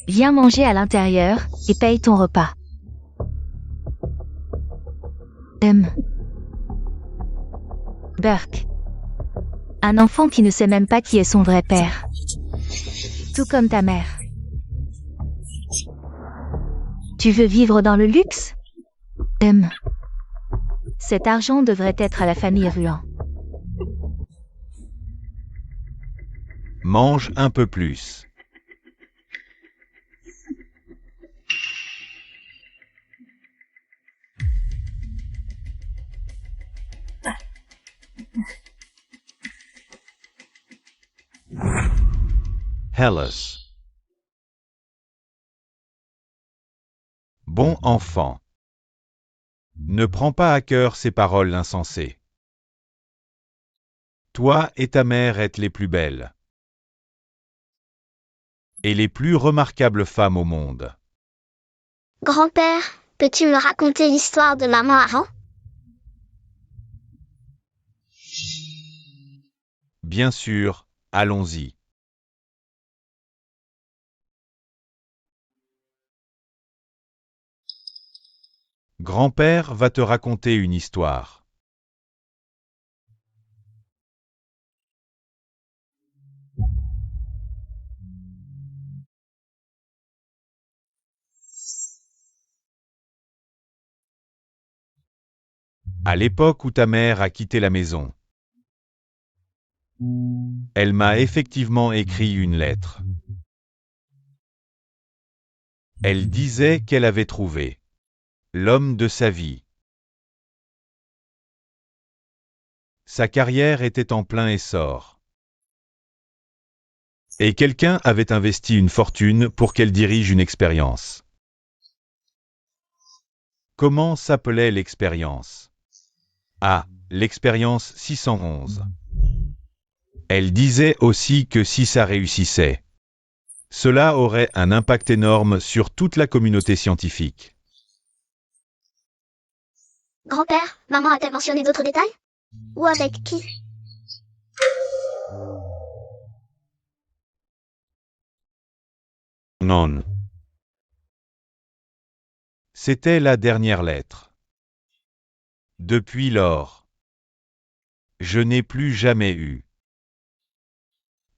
Viens manger à l'intérieur, et paye ton repas. Burke. Un enfant qui ne sait même pas qui est son vrai père. Tout comme ta mère. Tu veux vivre dans le luxe? Cet argent devrait être à la famille Ruan. Mange un peu plus. Hellas. Bon enfant. Ne prends pas à cœur ces paroles insensées. Toi et ta mère êtes les plus belles et les plus remarquables femmes au monde. Grand-père, peux-tu me raconter l'histoire de maman avant? Bien sûr, allons-y. Grand-père va te raconter une histoire. À l'époque où ta mère a quitté la maison, elle m'a effectivement écrit une lettre. Elle disait qu'elle avait trouvé l'homme de sa vie. Sa carrière était en plein essor. Et quelqu'un avait investi une fortune pour qu'elle dirige une expérience. Comment s'appelait l'expérience? Ah, l'expérience 611. Elle disait aussi que si ça réussissait, cela aurait un impact énorme sur toute la communauté scientifique. Grand-père, maman a-t-elle mentionné d'autres détails? Ou avec qui? Non. C'était la dernière lettre. Depuis lors, je n'ai plus jamais eu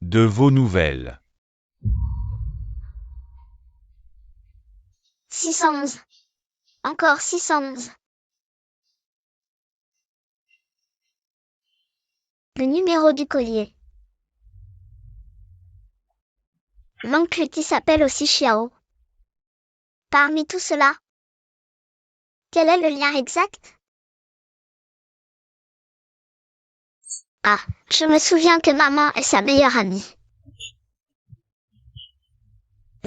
de vos nouvelles. 611. Encore 611. Le numéro du collier. L'oncle qui s'appelle aussi Xiao. Parmi tout cela, quel est le lien exact? Ah, je me souviens que maman est sa meilleure amie.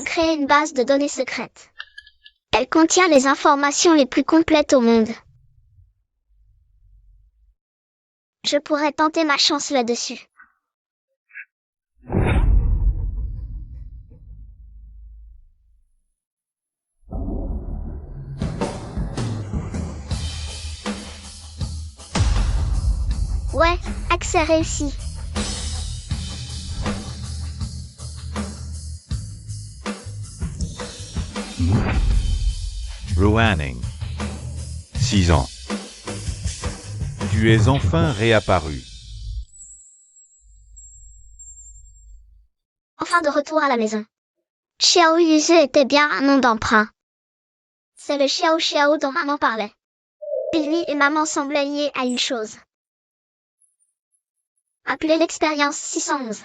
Créer une base de données secrète. Elle contient les informations les plus complètes au monde. Je pourrais tenter ma chance là-dessus. Ouais, accès réussi. Ruaning. 6 ans. Tu es enfin réapparu. Enfin de retour à la maison. Xiao Yuzu était bien un nom d'emprunt. C'est le Xiao Xiao dont maman parlait. Lui et maman semblaient liés à une chose. Appelée l'expérience 611.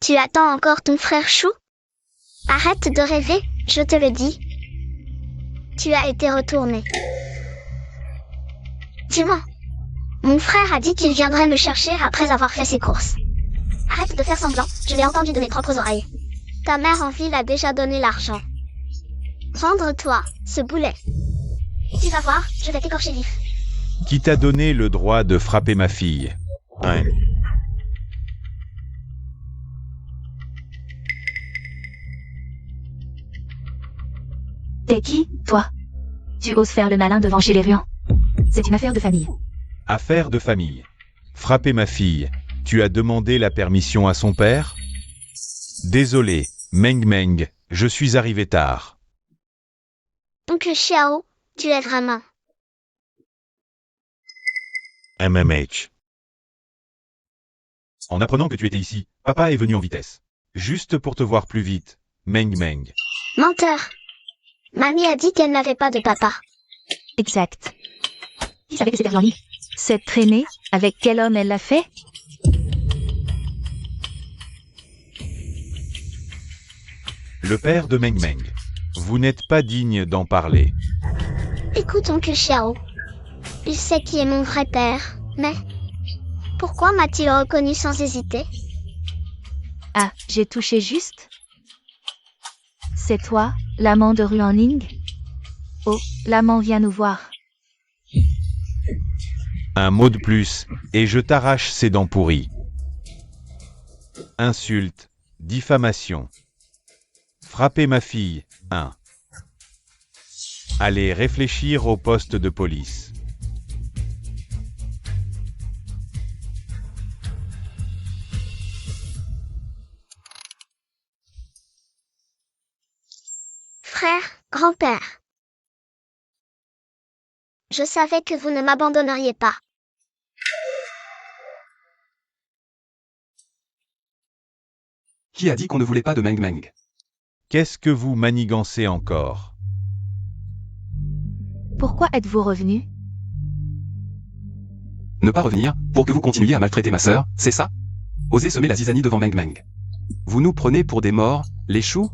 Tu attends encore ton frère Chou? Arrête de rêver, je te le dis. Tu as été retourné. Dis-moi. Mon frère a dit qu'il viendrait me chercher après avoir fait ses courses. Arrête de faire semblant, je l'ai entendu de mes propres oreilles. Ta mère en ville a déjà donné l'argent. Rendre-toi, ce boulet. Tu vas voir, je vais t'écorcher vif. Qui t'a donné le droit de frapper ma fille? Hein? T'es qui, toi? Tu oses faire le malin devant chez les Ruan? C'est une affaire de famille. Affaire de famille. Frapper ma fille. Tu as demandé la permission à son père? Désolé, Meng Meng, je suis arrivé tard. Oncle Xiao, tu es vraiment... MMH. En apprenant que tu étais ici, papa est venu en vitesse. Juste pour te voir plus vite, Meng Meng. Menteur. Mamie a dit qu'elle n'avait pas de papa. Exact. Qui savait que c'était Ryan Ning? Cette traînée, avec quel homme elle l'a fait? Le père de Meng Meng. Vous n'êtes pas digne d'en parler. Écoute, oncle Xiao. Il sait qui est mon vrai père, mais... Pourquoi m'a-t-il reconnu sans hésiter? Ah, j'ai touché juste? C'est toi, l'amant de Ryan Ning? Oh, l'amant vient nous voir. Un mot de plus, et je t'arrache ses dents pourries. Insulte, diffamation. Frapper ma fille, 1. Allez réfléchir au poste de police. Frère, grand-père. Je savais que vous ne m'abandonneriez pas. Qui a dit qu'on ne voulait pas de Meng Meng? Qu'est-ce que vous manigancez encore? Pourquoi êtes-vous revenu? Ne pas revenir, pour que vous continuiez à maltraiter ma sœur, c'est ça? Osez semer la zizanie devant Meng Meng. Vous nous prenez pour des morts, les choux?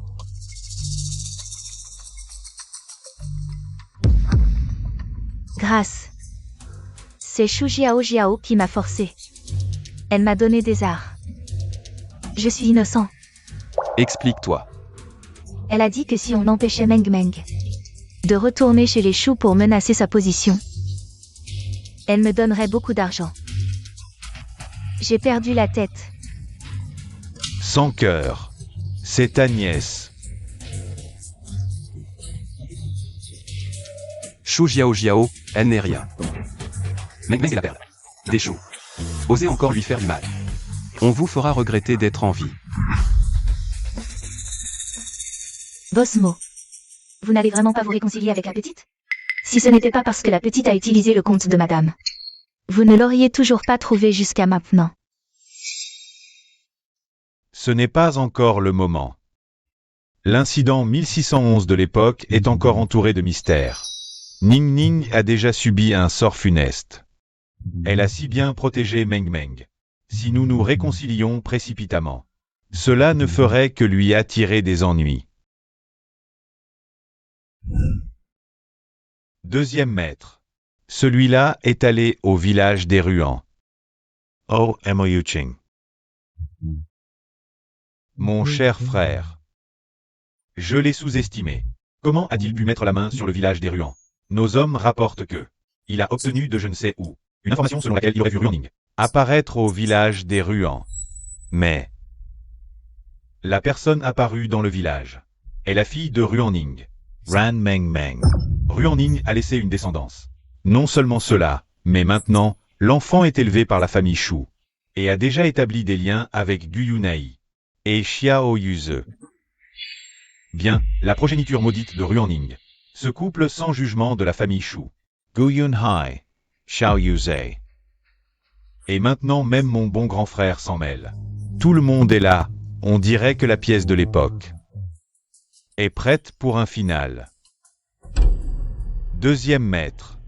Grâce. C'est Shu Jiao Jiao qui m'a forcé. Elle m'a donné des arts. Je suis innocent. Explique-toi. Elle a dit que si on empêchait Meng Meng de retourner chez les choux pour menacer sa position, elle me donnerait beaucoup d'argent. J'ai perdu la tête. Sans cœur. C'est ta nièce. Shu Jiao Jiao, elle n'est rien. Meng Meng est la perle. Des choux. Osez encore lui faire du mal. On vous fera regretter d'être en vie. Bosmo. Vous n'allez vraiment pas vous réconcilier avec la petite? Si ce n'était pas parce que la petite a utilisé le compte de madame, vous ne l'auriez toujours pas trouvé jusqu'à maintenant. Ce n'est pas encore le moment. L'incident 1611 de l'époque est encore entouré de mystères. Ning Ning a déjà subi un sort funeste. Elle a si bien protégé Meng Meng. Si nous nous réconcilions précipitamment, cela ne ferait que lui attirer des ennuis. Deuxième maître. Celui-là est allé au village des Ruans. Oh, Mo Yuching. Mon cher frère. Je l'ai sous-estimé. Comment a-t-il pu mettre la main sur le village des Ruans? Nos hommes rapportent que il a obtenu de je ne sais où une information selon laquelle il aurait vu Ryan Ning apparaître au village des Ruans. Mais la personne apparue dans le village est la fille de Ryan Ning, Ran Meng Meng. Ryan Ning a laissé une descendance. Non seulement cela, mais maintenant, l'enfant est élevé par la famille Shu et a déjà établi des liens avec Gu Yunai et Xiao Yuze. Bien, la progéniture maudite de Ryan Ning. Ce couple sans jugement de la famille Shu. Gu Yunhai, Xiao Yuze. Et maintenant même mon bon grand frère s'en mêle. Tout le monde est là, on dirait que la pièce de l'époque est prête pour un final. Deuxième maître.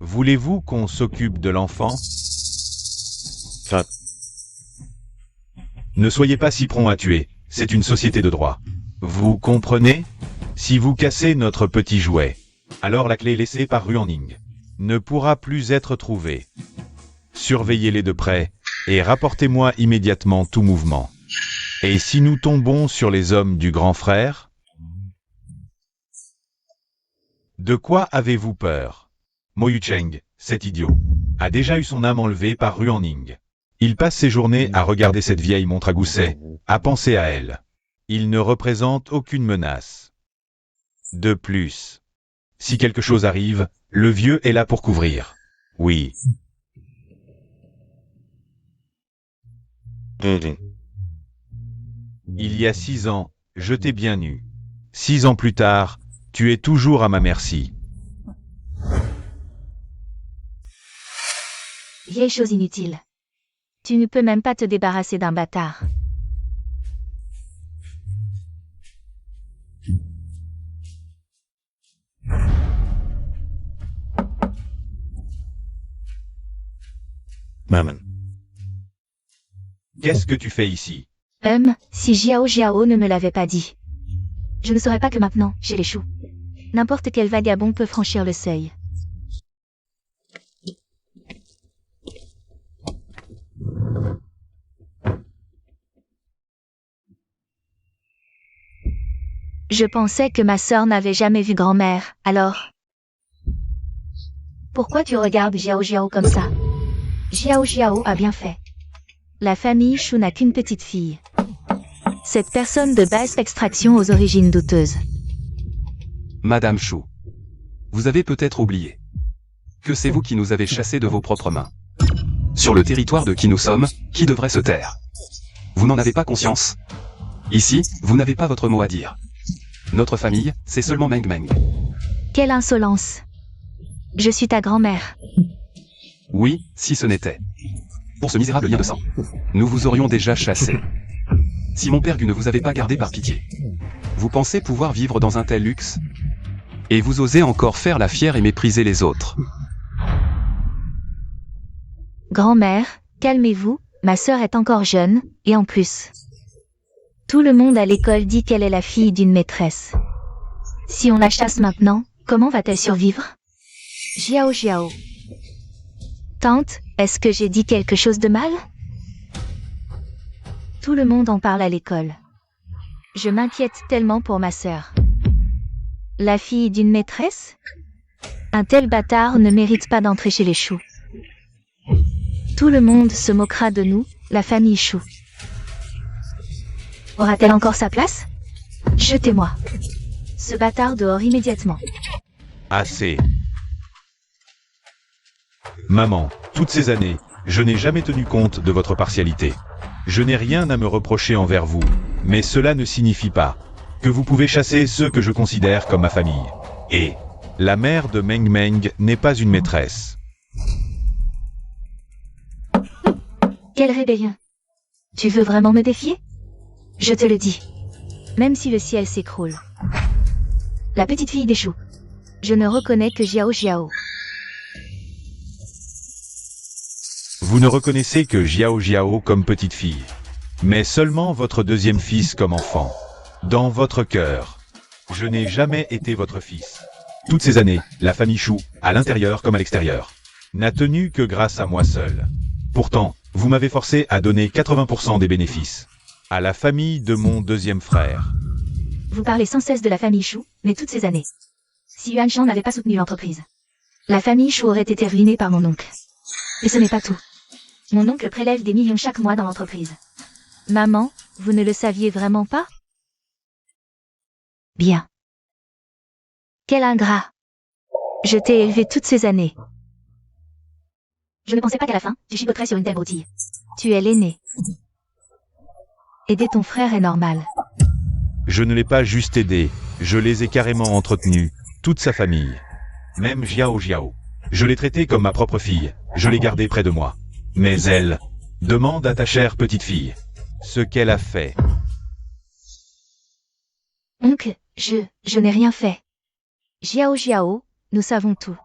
Voulez-vous qu'on s'occupe de l'enfant? Ne soyez pas si prompt à tuer, c'est une société de droit. Vous comprenez? Si vous cassez notre petit jouet, alors la clé laissée par Ryan Ning ne pourra plus être trouvée. Surveillez-les de près et rapportez-moi immédiatement tout mouvement. Et si nous tombons sur les hommes du grand frère? De quoi avez-vous peur? Mo Yucheng, cet idiot, a déjà eu son âme enlevée par Ryan Ning. Il passe ses journées à regarder cette vieille montre à gousset, à penser à elle. Il ne représente aucune menace. De plus, si quelque chose arrive, le vieux est là pour couvrir. Oui. Il y a 6 ans, je t'ai bien eu. 6 ans plus tard, tu es toujours à ma merci. Vieille chose inutile. Tu ne peux même pas te débarrasser d'un bâtard. Maman. Qu'est-ce que tu fais ici? Si Jiao Jiao ne me l'avait pas dit. Je ne saurais pas que maintenant, chez les choux, n'importe quel vagabond peut franchir le seuil. Je pensais que ma sœur n'avait jamais vu grand-mère, alors... Pourquoi tu regardes Jiao Jiao comme ça? Jiao Jiao a bien fait. La famille Chou n'a qu'une petite fille. Cette personne de basse extraction aux origines douteuses. Madame Chou. Vous avez peut-être oublié que c'est vous qui nous avez chassés de vos propres mains. Sur le territoire de qui nous sommes, qui devrait se taire? Vous n'en avez pas conscience? Ici, vous n'avez pas votre mot à dire. Notre famille, c'est seulement Meng Meng. Quelle insolence! Je suis ta grand-mère. Oui, si ce n'était pour ce misérable lien de sang, nous vous aurions déjà chassé. Si mon père Gu ne vous avait pas gardé par pitié, vous pensez pouvoir vivre dans un tel luxe? Et vous osez encore faire la fière et mépriser les autres? Grand-mère, calmez-vous, ma sœur est encore jeune, et en plus... Tout le monde à l'école dit qu'elle est la fille d'une maîtresse. Si on la chasse maintenant, comment va-t-elle survivre? Jiao Jiao. Tante, est-ce que j'ai dit quelque chose de mal? Tout le monde en parle à l'école. Je m'inquiète tellement pour ma sœur. La fille d'une maîtresse? Un tel bâtard ne mérite pas d'entrer chez les choux. Tout le monde se moquera de nous, la famille Chou. Aura-t-elle encore sa place? Jetez-moi. Ce bâtard dehors immédiatement. Assez. Maman, toutes ces années, je n'ai jamais tenu compte de votre partialité. Je n'ai rien à me reprocher envers vous, mais cela ne signifie pas que vous pouvez chasser ceux que je considère comme ma famille. Et la mère de Meng Meng n'est pas une maîtresse. Quelle rébellion! Tu veux vraiment me défier? Je te le dis. Même si le ciel s'écroule. La petite fille des choux. Je ne reconnais que Jiao Jiao. Vous ne reconnaissez que Jiao Jiao comme petite fille, mais seulement votre deuxième fils comme enfant. Dans votre cœur, je n'ai jamais été votre fils. Toutes ces années, la famille Chou, à l'intérieur comme à l'extérieur, n'a tenu que grâce à moi seul. Pourtant, vous m'avez forcé à donner 80% des bénéfices à la famille de mon deuxième frère. Vous parlez sans cesse de la famille Chou, mais toutes ces années. Si Yuan Shan n'avait pas soutenu l'entreprise, la famille Chou aurait été ruinée par mon oncle. Et ce n'est pas tout. Mon oncle prélève des millions chaque mois dans l'entreprise. Maman, vous ne le saviez vraiment pas? Bien. Quel ingrat. Je t'ai élevé toutes ces années. Je ne pensais pas qu'à la fin, tu chipoterais sur une telle broutille. Tu es l'aîné. Aider ton frère est normal. Je ne l'ai pas juste aidé, je les ai carrément entretenus, toute sa famille. Même Jiao Jiao. Je l'ai traitée comme ma propre fille, je l'ai gardée près de moi. Mais elle, demande à ta chère petite fille ce qu'elle a fait. Oncle, je n'ai rien fait. Jiao Jiao, nous savons tout.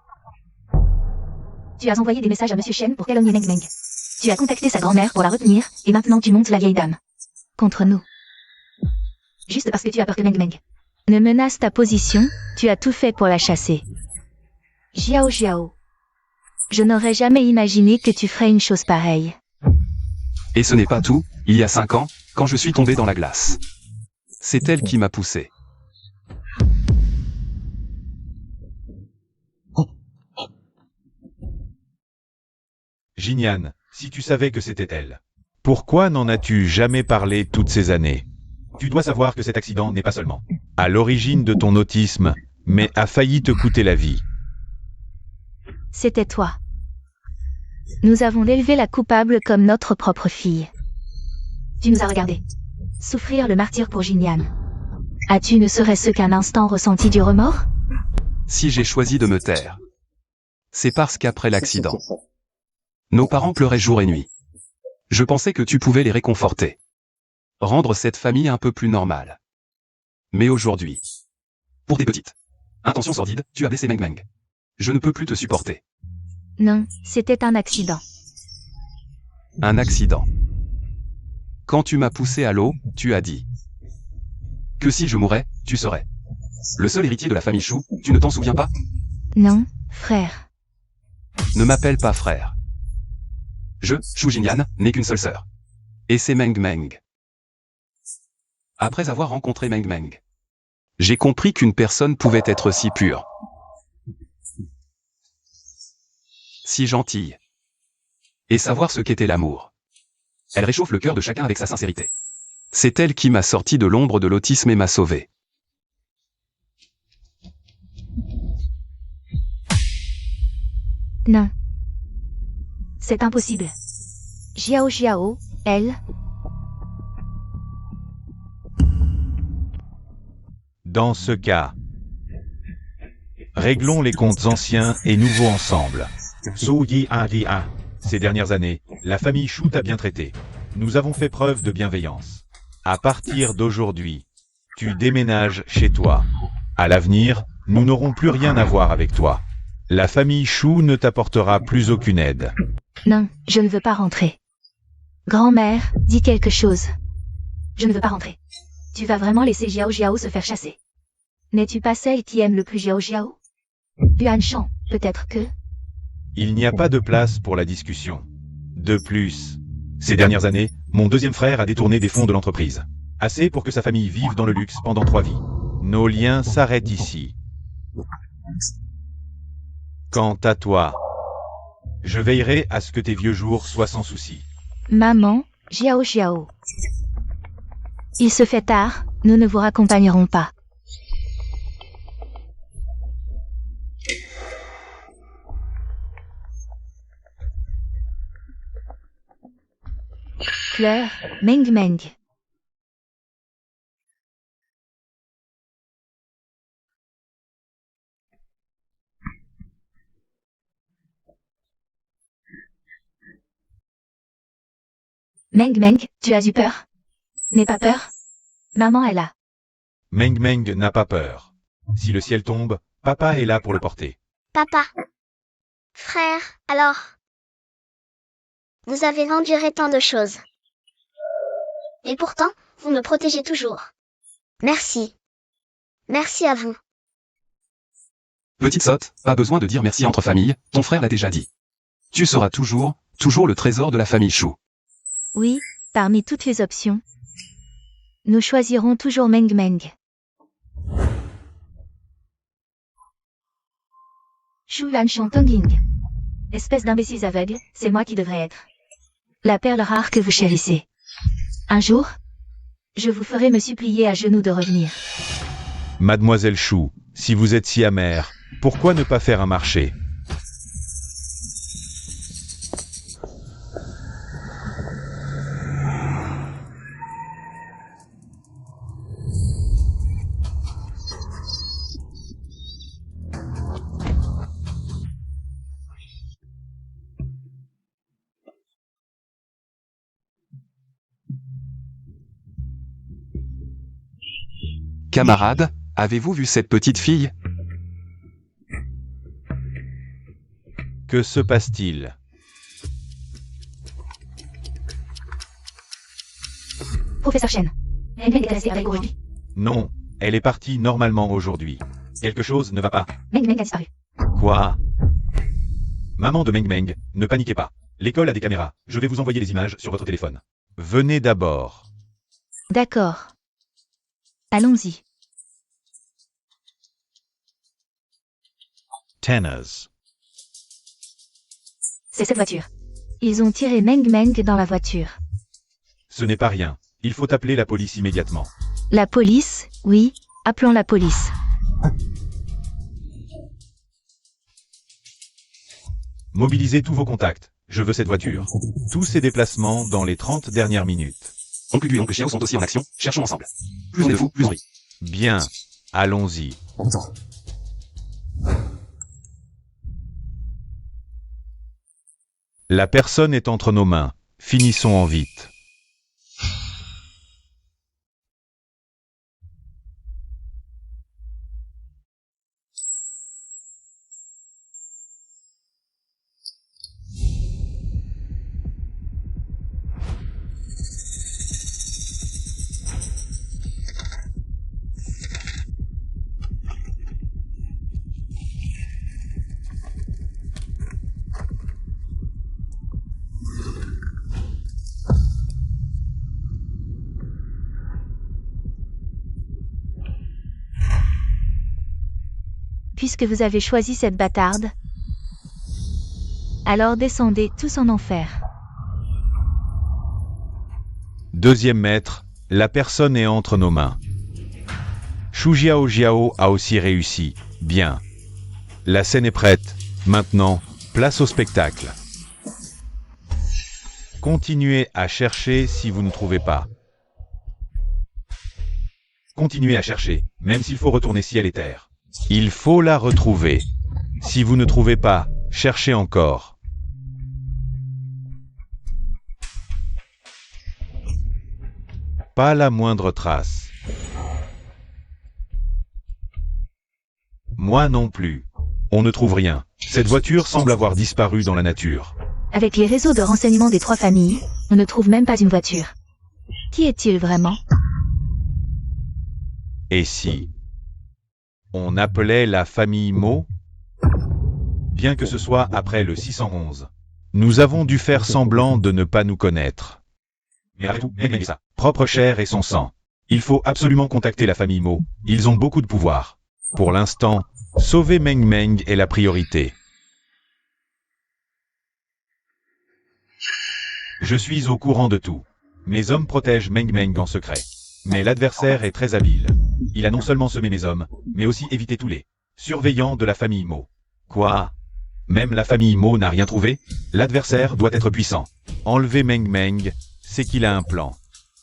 Tu as envoyé des messages à Monsieur Shen pour calomnier Meng Meng. Tu as contacté sa grand-mère pour la retenir, et maintenant tu montes la vieille dame. Contre nous. Juste parce que tu as peur que Meng Meng ne menace ta position, tu as tout fait pour la chasser. Jiao Jiao. Je n'aurais jamais imaginé que tu ferais une chose pareille. Et ce n'est pas tout, il y a 5 ans, quand je suis tombé dans la glace. C'est elle qui m'a poussé. Jinyan, si tu savais que c'était elle, pourquoi n'en as-tu jamais parlé toutes ces années? Tu dois savoir que cet accident n'est pas seulement à l'origine de ton autisme, mais a failli te coûter la vie. C'était toi. Nous avons élevé la coupable comme notre propre fille. Tu nous as regardés souffrir le martyre pour Jinyan. As-tu ne serait-ce qu'un instant ressenti du remords? Si j'ai choisi de me taire, c'est parce qu'après l'accident, nos parents pleuraient jour et nuit. Je pensais que tu pouvais les réconforter. Rendre cette famille un peu plus normale. Mais aujourd'hui, pour des petites intentions sordides, tu as blessé Meng Meng. Je ne peux plus te supporter. Non, c'était un accident. Un accident. Quand tu m'as poussé à l'eau, tu as dit que si je mourais, tu serais le seul héritier de la famille Chou, tu ne t'en souviens pas? Non, frère. Ne m'appelle pas frère. Je, Shu Jingyan, n'ai qu'une seule sœur. Et c'est Meng Meng. Après avoir rencontré Meng Meng, j'ai compris qu'une personne pouvait être si pure, si gentille, et savoir ce qu'était l'amour. Elle réchauffe le cœur de chacun avec sa sincérité. C'est elle qui m'a sorti de l'ombre de l'autisme et m'a sauvé. Non. C'est impossible. Xiao Xiao, elle. Dans ce cas, réglons les comptes anciens et nouveaux ensemble. Souyi Dia. Ces dernières années, la famille Chou t'a bien traité. Nous avons fait preuve de bienveillance. À partir d'aujourd'hui, tu déménages chez toi. À l'avenir, nous n'aurons plus rien à voir avec toi. La famille Chou ne t'apportera plus aucune aide. Non, je ne veux pas rentrer. Grand-mère, dis quelque chose. Je ne veux pas rentrer. Tu vas vraiment laisser Xiao Xiao se faire chasser? N'es-tu pas celle qui aime le plus Xiao Xiao? Yuan Shan, peut-être que... Il n'y a pas de place pour la discussion. De plus, ces dernières années, mon deuxième frère a détourné des fonds de l'entreprise. Assez pour que sa famille vive dans le luxe pendant 3 vies. Nos liens s'arrêtent ici. Quant à toi, je veillerai à ce que tes vieux jours soient sans souci. Maman, Xiao Xiao. Il se fait tard, nous ne vous raccompagnerons pas. Fleur, Meng Meng. Meng Meng, tu as eu peur? N'aie pas peur. Maman est là. Meng Meng n'a pas peur. Si le ciel tombe, papa est là pour le porter. Papa. Frère, alors. Vous avez enduré tant de choses. Et pourtant, vous me protégez toujours. Merci. Merci à vous. Petite sotte, pas besoin de dire merci entre familles, ton frère l'a déjà dit. Tu seras toujours le trésor de la famille Chou. Oui, parmi toutes les options. Nous choisirons toujours Meng Meng. Shu Yuan Shan Tongying. Espèce d'imbéciles aveugles, c'est moi qui devrais être la perle rare que vous chérissez. Un jour, je vous ferai me supplier à genoux de revenir. Mademoiselle Chou, si vous êtes si amère, pourquoi ne pas faire un marché? Camarade, avez-vous vu cette petite fille? Que se passe-t-il? Professeur Chen. Meng Meng est restée avec aujourd'hui. Non, elle est partie normalement aujourd'hui. Quelque chose ne va pas. Meng Meng a disparu. Quoi? Maman de Meng Meng, ne paniquez pas. L'école a des caméras. Je vais vous envoyer les images sur votre téléphone. Venez d'abord. D'accord. Allons-y. Tanners. C'est cette voiture. Ils ont tiré Meng Meng dans la voiture. Ce n'est pas rien. Il faut appeler la police immédiatement. La police, oui, appelons la police. Mobilisez tous vos contacts. Je veux cette voiture. Tous ses déplacements dans les 30 dernières minutes. Oncle Gu et Oncle Xiao sont aussi en action, cherchons ensemble. Plus on est de fous, plus on rit. Bien. Allons-y. La personne est entre nos mains. Finissons en vite. Puisque vous avez choisi cette bâtarde, alors descendez tous en enfer. Deuxième maître, la personne est entre nos mains. Shu Jiao a aussi réussi. Bien. La scène est prête. Maintenant, place au spectacle. Continuez à chercher si vous ne trouvez pas. Continuez à chercher, même s'il faut retourner ciel et terre. Il faut la retrouver. Si vous ne trouvez pas, cherchez encore. Pas la moindre trace. Moi non plus. On ne trouve rien. Cette voiture semble avoir disparu dans la nature. Avec les réseaux de renseignement des 3 familles, on ne trouve même pas une voiture. Qui est-il vraiment? Et si on appelait la famille Mo? Bien que ce soit après le 611. Nous avons dû faire semblant de ne pas nous connaître. Mais après tout, Meng Meng est sa propre chair et son sang. Il faut absolument contacter la famille Mo. Ils ont beaucoup de pouvoir. Pour l'instant, sauver Meng Meng est la priorité. Je suis au courant de tout. Mes hommes protègent Meng Meng en secret. Mais l'adversaire est très habile. Il a non seulement semé mes hommes, mais aussi évité tous les surveillants de la famille Mo. Quoi? Même la famille Mo n'a rien trouvé? L'adversaire doit être puissant. Enlever Meng Meng, c'est qu'il a un plan.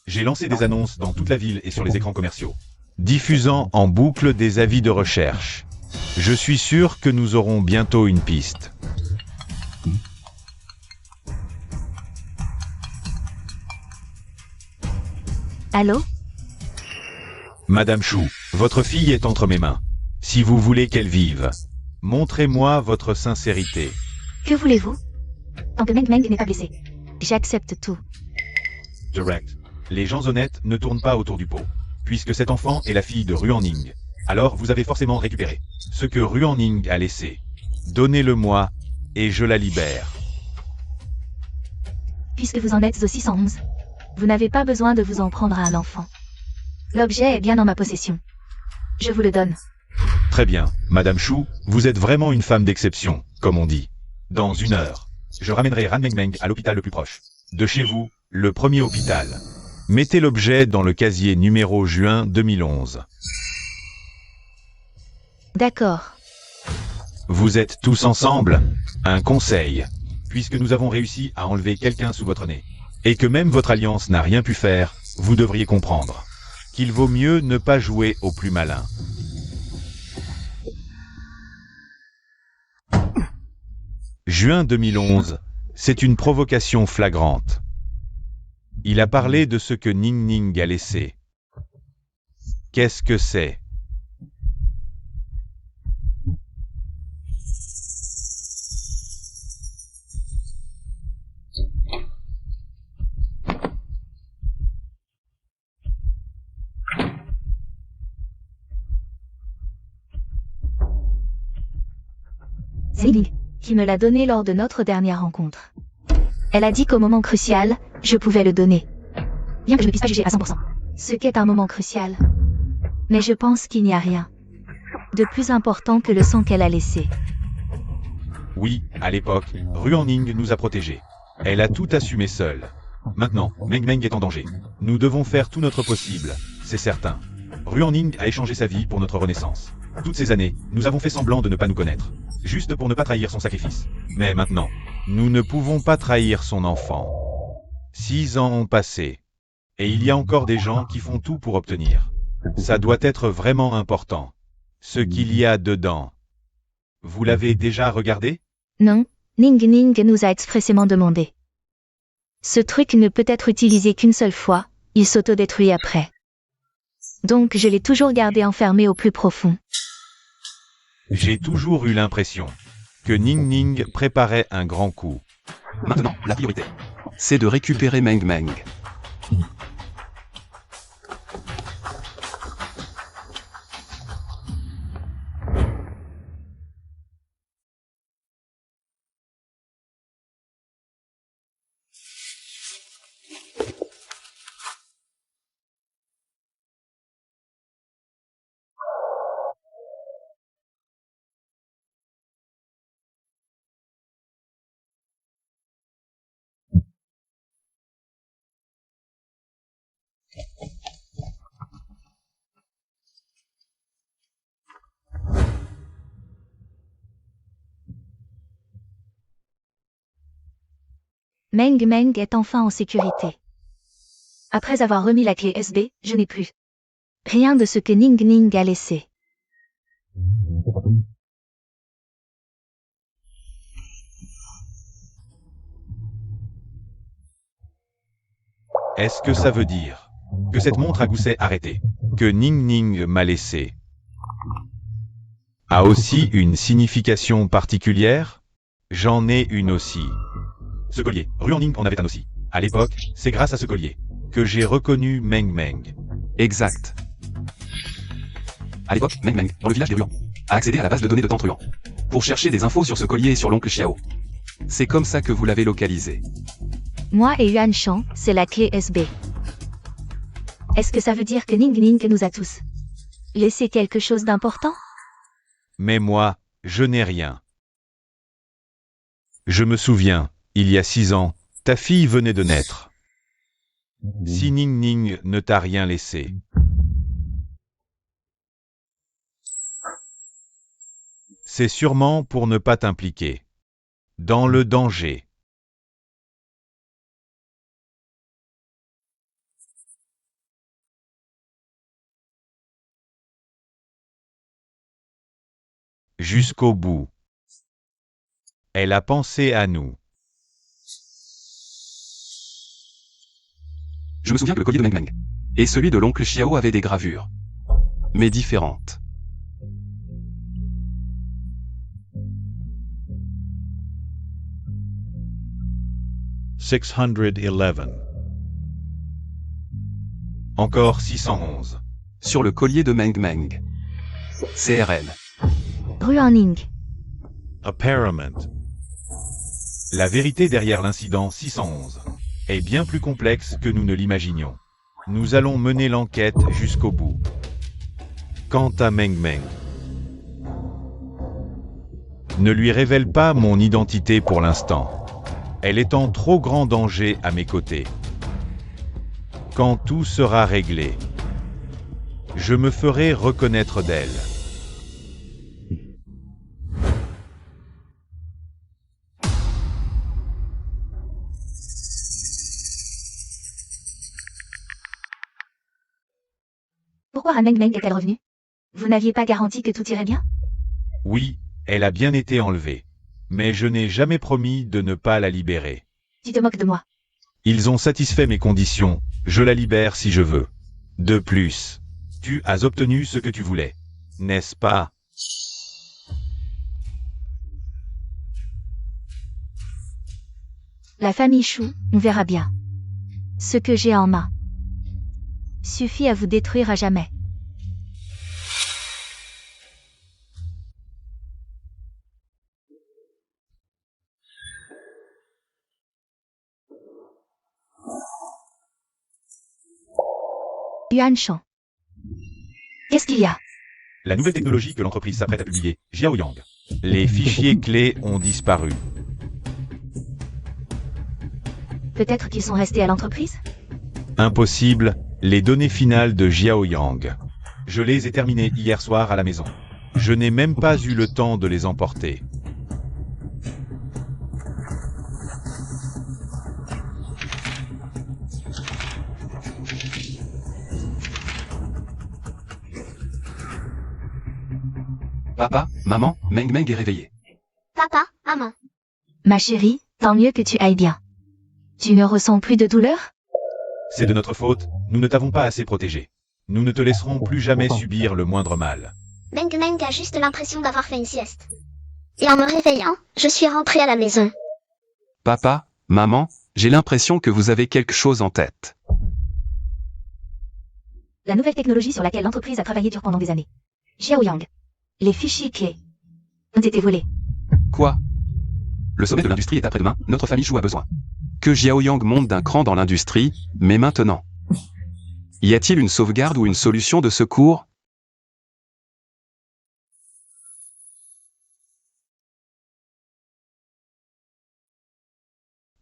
J'ai lancé des annonces dans toute la ville et sur les écrans commerciaux, diffusant en boucle des avis de recherche. Je suis sûr que nous aurons bientôt une piste. Allô? Madame Shu, votre fille est entre mes mains. Si vous voulez qu'elle vive, montrez-moi votre sincérité. Que voulez-vous? Tant que Meng Meng n'est pas blessé, j'accepte tout. Direct. Les gens honnêtes ne tournent pas autour du pot. Puisque cet enfant est la fille de Ruan-Ning, alors vous avez forcément récupéré ce que Ruan-Ning a laissé. Donnez-le-moi, et je la libère. Puisque vous en êtes au 611, vous n'avez pas besoin de vous en prendre à un enfant. L'objet est bien dans ma possession. Je vous le donne. Très bien, Madame Shu, vous êtes vraiment une femme d'exception, comme on dit. Dans 1 heure, je ramènerai Ran Meng Meng à l'hôpital le plus proche. De chez vous, le premier hôpital. Mettez l'objet dans le casier numéro juin 2011. D'accord. Vous êtes tous ensemble? Un conseil. Puisque nous avons réussi à enlever quelqu'un sous votre nez, et que même votre alliance n'a rien pu faire, vous devriez comprendre qu'il vaut mieux ne pas jouer au plus malin. Juin 2011, c'est une provocation flagrante. Il a parlé de ce que Ning Ning a laissé. Qu'est-ce que c'est? C'est Ling qui me l'a donné lors de notre dernière rencontre. Elle a dit qu'au moment crucial, je pouvais le donner. Bien que je ne puisse pas juger à 100% ce qu'est un moment crucial. Mais je pense qu'il n'y a rien de plus important que le sang qu'elle a laissé. Oui, à l'époque, Ruan-Ning nous a protégés. Elle a tout assumé seule. Maintenant, Meng Meng est en danger. Nous devons faire tout notre possible, c'est certain. Ruan-Ning a échangé sa vie pour notre renaissance. Toutes ces années, nous avons fait semblant de ne pas nous connaître, juste pour ne pas trahir son sacrifice. Mais maintenant, nous ne pouvons pas trahir son enfant. 6 ans ont passé. Et il y a encore des gens qui font tout pour obtenir. Ça doit être vraiment important. Ce qu'il y a dedans. Vous l'avez déjà regardé? Non, Ning Ning nous a expressément demandé. Ce truc ne peut être utilisé qu'une seule fois, il s'autodétruit après. Donc je l'ai toujours gardé enfermé au plus profond. J'ai toujours eu l'impression que Ning Ning préparait un grand coup. Maintenant, la priorité, c'est de récupérer Meng Meng. Meng Meng est enfin en sécurité. Après avoir remis la clé USB, je n'ai plus rien de ce que Ning Ning a laissé. Est-ce que ça veut dire que cette montre à gousset arrêtée, que Ning Ning m'a laissé, a aussi une signification particulière? J'en ai une aussi. Ce collier, Ruan Ning en avait un aussi. À l'époque, c'est grâce à ce collier que j'ai reconnu Meng Meng. Exact. À l'époque, Meng Meng, dans le village des Ruans, a accédé à la base de données de Tante Ruan pour chercher des infos sur ce collier et sur l'oncle Xiao. C'est comme ça que vous l'avez localisé. Moi et Yuan Shan, c'est la clé USB. Est-ce que ça veut dire que Ning Ning nous a tous laissé quelque chose d'important? Mais moi, je n'ai rien. Je me souviens, il y a 6 ans, ta fille venait de naître. Si Ning Ning ne t'a rien laissé, c'est sûrement pour ne pas t'impliquer dans le danger. Jusqu'au bout. Elle a pensé à nous. Je me souviens que le collier de Meng Meng et celui de l'oncle Xiao avaient des gravures, mais différentes. Encore 611. Sur le collier de Meng Meng. CRL. Ruan Ning. Apparement. La vérité derrière l'incident 611 est bien plus complexe que nous ne l'imaginions. Nous allons mener l'enquête jusqu'au bout. Quant à Meng Meng, ne lui révèle pas mon identité pour l'instant. Elle est en trop grand danger à mes côtés. Quand tout sera réglé, je me ferai reconnaître d'elle. Pourquoi Meng Meng est-elle revenue? Vous n'aviez pas garanti que tout irait bien? Oui, elle a bien été enlevée. Mais je n'ai jamais promis de ne pas la libérer. Tu te moques de moi. Ils ont satisfait mes conditions, je la libère si je veux. De plus, tu as obtenu ce que tu voulais, n'est-ce pas? La famille Shu, on verra bien. Ce que j'ai en main suffit à vous détruire à jamais. Yuan Shan. Qu'est-ce qu'il y a? La nouvelle technologie que l'entreprise s'apprête à publier, Jiaoyang. Les fichiers clés ont disparu. Peut-être qu'ils sont restés à l'entreprise? Impossible, les données finales de Jiaoyang. Je les ai terminées hier soir à la maison. Je n'ai même pas eu le temps de les emporter. Papa, maman, Meng Meng est réveillée. Papa, maman. Ma chérie, tant mieux que tu ailles bien. Tu ne ressens plus de douleur? C'est de notre faute, nous ne t'avons pas assez protégé. Nous ne te laisserons plus jamais subir le moindre mal. Meng Meng a juste l'impression d'avoir fait une sieste. Et en me réveillant, je suis rentrée à la maison. Papa, maman, j'ai l'impression que vous avez quelque chose en tête. La nouvelle technologie sur laquelle l'entreprise a travaillé dur pendant des années. Jiaoyang. Les fichiers clés ont été volés. Quoi? Le sommet de l'industrie est après-demain, notre famille Shu a besoin que Jiaoyang monte d'un cran dans l'industrie, mais maintenant. Y a-t-il une sauvegarde ou une solution de secours?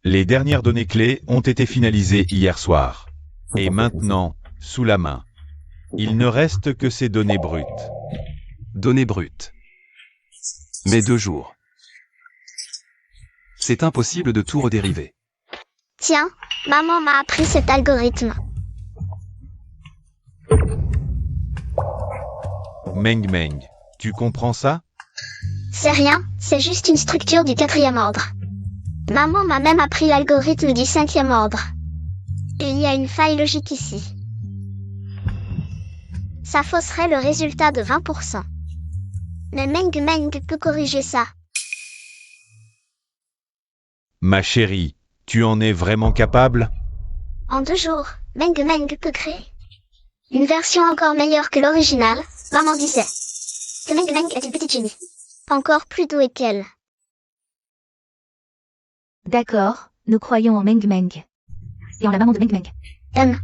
Les dernières données clés ont été finalisées hier soir. Et maintenant, sous la main. Il ne reste que ces données brutes. Données brutes. Mais 2 jours. C'est impossible de tout redériver. Tiens, maman m'a appris cet algorithme. Meng Meng, tu comprends ça? C'est rien, c'est juste une structure du 4e ordre. Maman m'a même appris l'algorithme du 5e ordre. Il y a une faille logique ici. Ça fausserait le résultat de 20%. Mais Meng Meng peut corriger ça. Ma chérie, tu en es vraiment capable? En 2 jours, Meng Meng peut créer une version encore meilleure que l'original. Maman disait que Meng Meng est une petite génie. Encore plus douée qu'elle. D'accord, nous croyons en Meng Meng. Et en la maman de Meng Meng.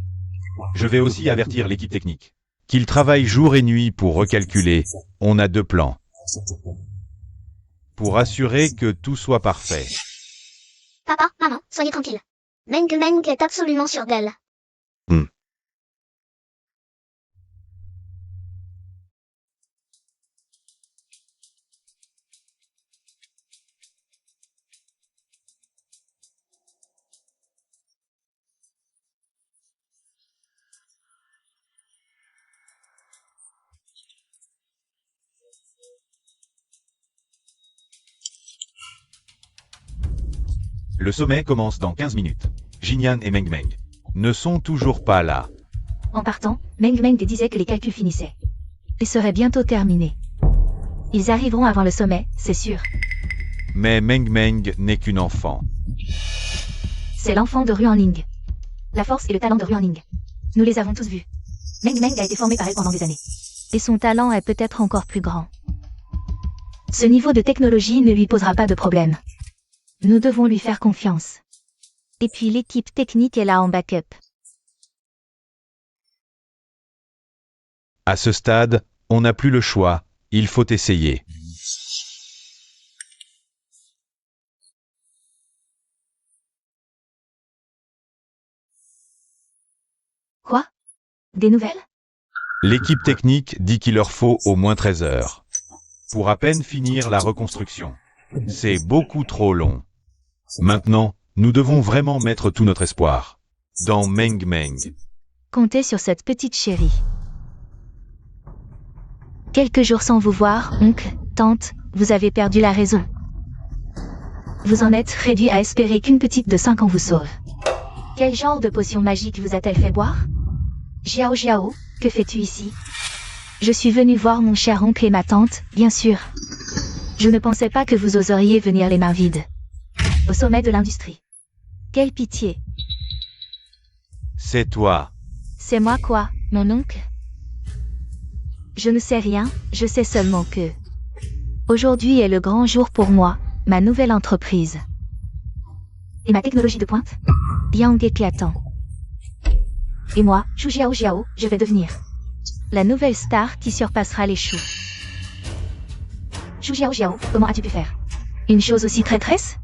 Je vais aussi avertir l'équipe technique qu'ils travaillent jour et nuit pour recalculer. On a 2 plans. Pour assurer que tout soit parfait. Papa, maman, soyez tranquilles. Meng Meng est absolument sûre d'elle. Le sommet commence dans 15 minutes. Jinyan et Meng Meng ne sont toujours pas là. En partant, Meng Meng disait que les calculs finissaient. Ils seraient bientôt terminés. Ils arriveront avant le sommet, c'est sûr. Mais Meng Meng n'est qu'une enfant. C'est l'enfant de Ruanling. La force et le talent de Ruanling. Nous les avons tous vus. Meng Meng a été formé par elle pendant des années. Et son talent est peut-être encore plus grand. Ce niveau de technologie ne lui posera pas de problème. Nous devons lui faire confiance. Et puis l'équipe technique est là en backup. À ce stade, on n'a plus le choix, il faut essayer. Quoi? Des nouvelles? L'équipe technique dit qu'il leur faut au moins 13 heures. Pour à peine finir la reconstruction. C'est beaucoup trop long. Maintenant, nous devons vraiment mettre tout notre espoir dans Meng Meng. Comptez sur cette petite chérie. Quelques jours sans vous voir, oncle, tante, vous avez perdu la raison. Vous en êtes réduit à espérer qu'une petite de 5 ans vous sauve. Quel genre de potion magique vous a-t-elle fait boire? Jiao Jiao, que fais-tu ici? Je suis venu voir mon cher oncle et ma tante, bien sûr. Je ne pensais pas que vous oseriez venir les mains vides. Au sommet de l'industrie. Quelle pitié. C'est toi. C'est moi quoi, mon oncle? Je ne sais rien, je sais seulement que... Aujourd'hui est le grand jour pour moi, ma nouvelle entreprise. Et ma technologie de pointe? Yang éclatant. Et moi, Zhu Jiao Jiao, je vais devenir la nouvelle star qui surpassera les choux. Zhu Jiao Jiao, comment as-tu pu faire une chose aussi traîtresse?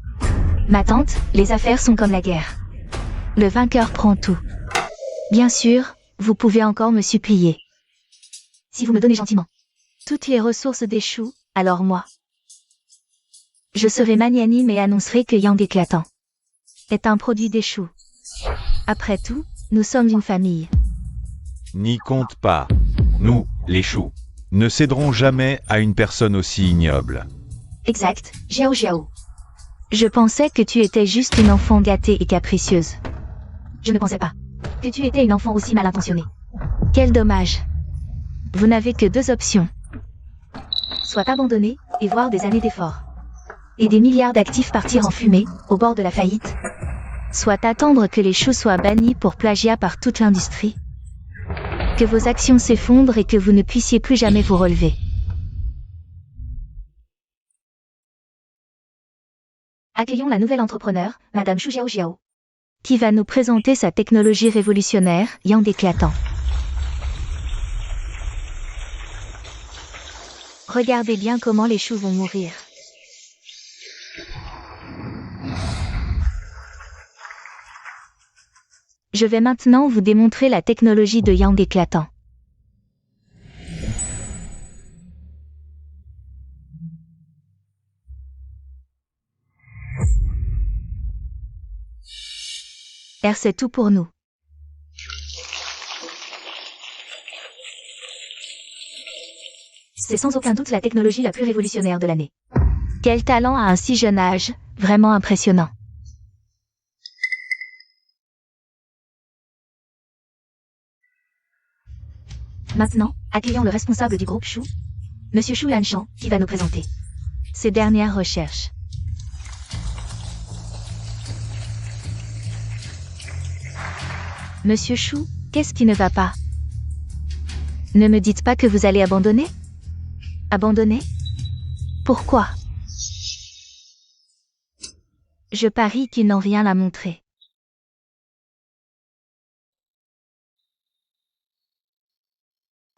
Ma tante, les affaires sont comme la guerre. Le vainqueur prend tout. Bien sûr, vous pouvez encore me supplier. Si vous me donnez gentiment toutes les ressources des choux, alors moi, je serai magnanime et annoncerai que Yang éclatant est un produit des choux. Après tout, nous sommes une famille. N'y compte pas. Nous, les choux, ne céderons jamais à une personne aussi ignoble. Exact, Jiao Jiao. Je pensais que tu étais juste une enfant gâtée et capricieuse. Je ne pensais pas que tu étais une enfant aussi mal intentionnée. Quel dommage. Vous n'avez que 2 options. Soit abandonner, et voir des années d'efforts. Et des milliards d'actifs partir en fumée, au bord de la faillite. Soit attendre que les choux soient bannis pour plagiat par toute l'industrie. Que vos actions s'effondrent et que vous ne puissiez plus jamais vous relever. Accueillons la nouvelle entrepreneur, Madame Zhu Jiao Jiao, qui va nous présenter sa technologie révolutionnaire, Yang éclatant. Regardez bien comment les choux vont mourir. Je vais maintenant vous démontrer la technologie de Yang éclatant. R, c'est tout pour nous. C'est sans aucun doute la technologie la plus révolutionnaire de l'année. Quel talent à un si jeune âge, vraiment impressionnant. Maintenant, accueillons le responsable du groupe Shu, Monsieur Shu Yanshan, qui va nous présenter ses dernières recherches. Monsieur Shu, qu'est-ce qui ne va pas? Ne me dites pas que vous allez abandonner? Abandonner? Pourquoi? Je parie qu'ils n'ont rien à montrer.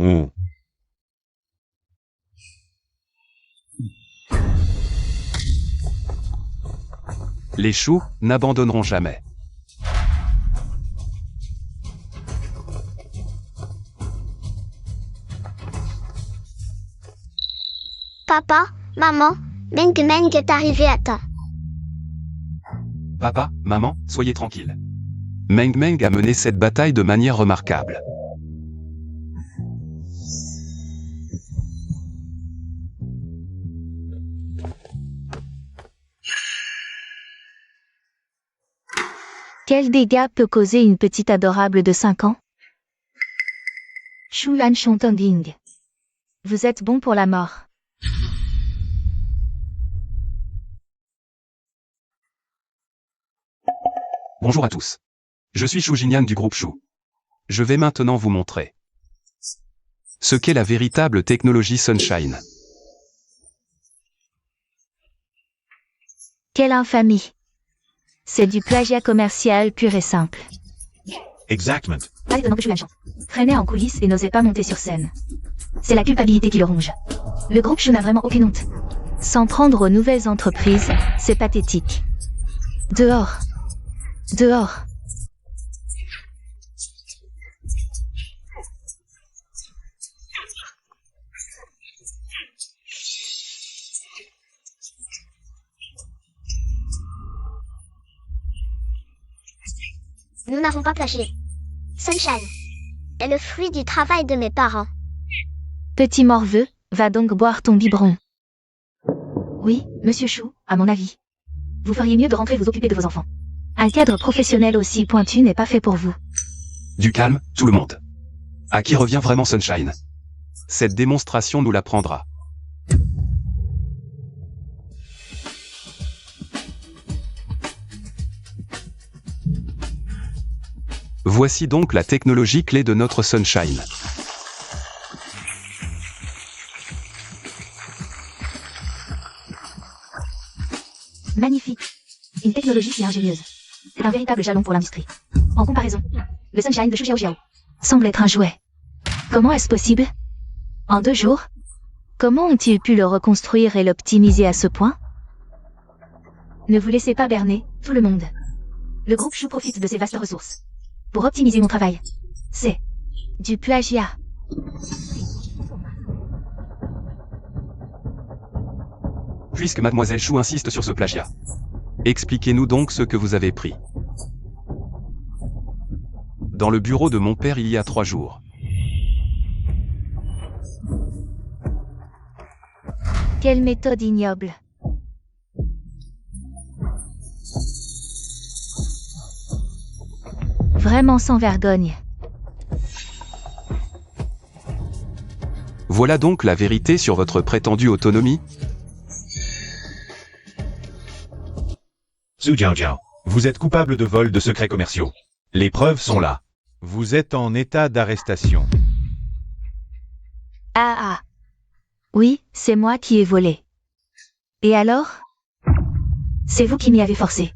Oh. Les choux n'abandonneront jamais. Papa, maman, Meng Meng est arrivé à temps. Papa, maman, soyez tranquilles. Meng Meng a mené cette bataille de manière remarquable. Quel dégât peut causer une petite adorable de 5 ans? Shu Yanshan Tonging. Vous êtes bon pour la mort. Bonjour à tous. Je suis Shu Jinyan du groupe Shu. Je vais maintenant vous montrer ce qu'est la véritable technologie Sunshine. Quelle infamie. C'est du plagiat commercial pur et simple. Exactement. Pas étonnant que Shu Yanshan traînait en coulisses et n'osait pas monter sur scène. C'est la culpabilité qui le ronge. Le groupe Shu n'a vraiment aucune honte. S'en prendre aux nouvelles entreprises, c'est pathétique. Dehors. Dehors. Nous n'avons pas plagié. Sunshine est le fruit du travail de mes parents. Petit morveux, va donc boire ton biberon. Oui, monsieur Shu, à mon avis. Vous feriez mieux de rentrer vous occuper de vos enfants. Un cadre professionnel aussi pointu n'est pas fait pour vous. Du calme, tout le monde. À qui revient vraiment Sunshine? Cette démonstration nous l'apprendra. Voici donc la technologie clé de notre Sunshine. Magnifique. Une technologie si ingénieuse. C'est un véritable jalon pour l'industrie. En comparaison, le Sunshine de Shu Xiao semble être un jouet. Comment est-ce possible? En 2 jours? Comment ont-ils pu le reconstruire et l'optimiser à ce point? Ne vous laissez pas berner, tout le monde. Le groupe Shu profite de ses vastes ressources pour optimiser mon travail. C'est du plagiat. Puisque Mademoiselle Chou insiste sur ce plagiat, expliquez-nous donc ce que vous avez pris. Dans le bureau de mon père il y a 3 jours. Quelle méthode ignoble. Vraiment sans vergogne. Voilà donc la vérité sur votre prétendue autonomie. Zhu Jiaojiao, vous êtes coupable de vol de secrets commerciaux. Les preuves sont là. Vous êtes en état d'arrestation. Ah. Oui, c'est moi qui ai volé. Et alors? C'est vous qui m'y avez forcé.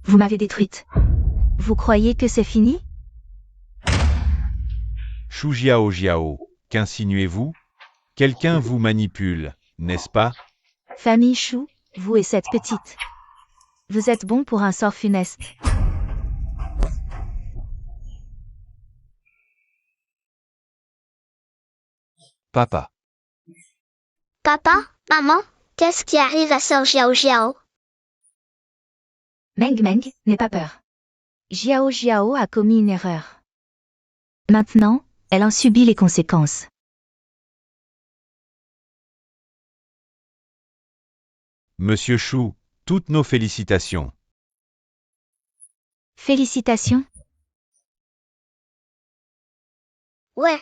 Vous m'avez détruite. Vous croyez que c'est fini? Shu Jiao, qu'insinuez-vous? Quelqu'un vous manipule, n'est-ce pas? Famille Shu, vous et cette petite. Vous êtes bon pour un sort funeste. Papa. Papa, maman, qu'est-ce qui arrive à Sœur Xiao Xiao? Meng Meng, n'aie pas peur. Xiao Xiao a commis une erreur. Maintenant, elle en subit les conséquences. Monsieur Chou, toutes nos félicitations. Félicitations. Ouais.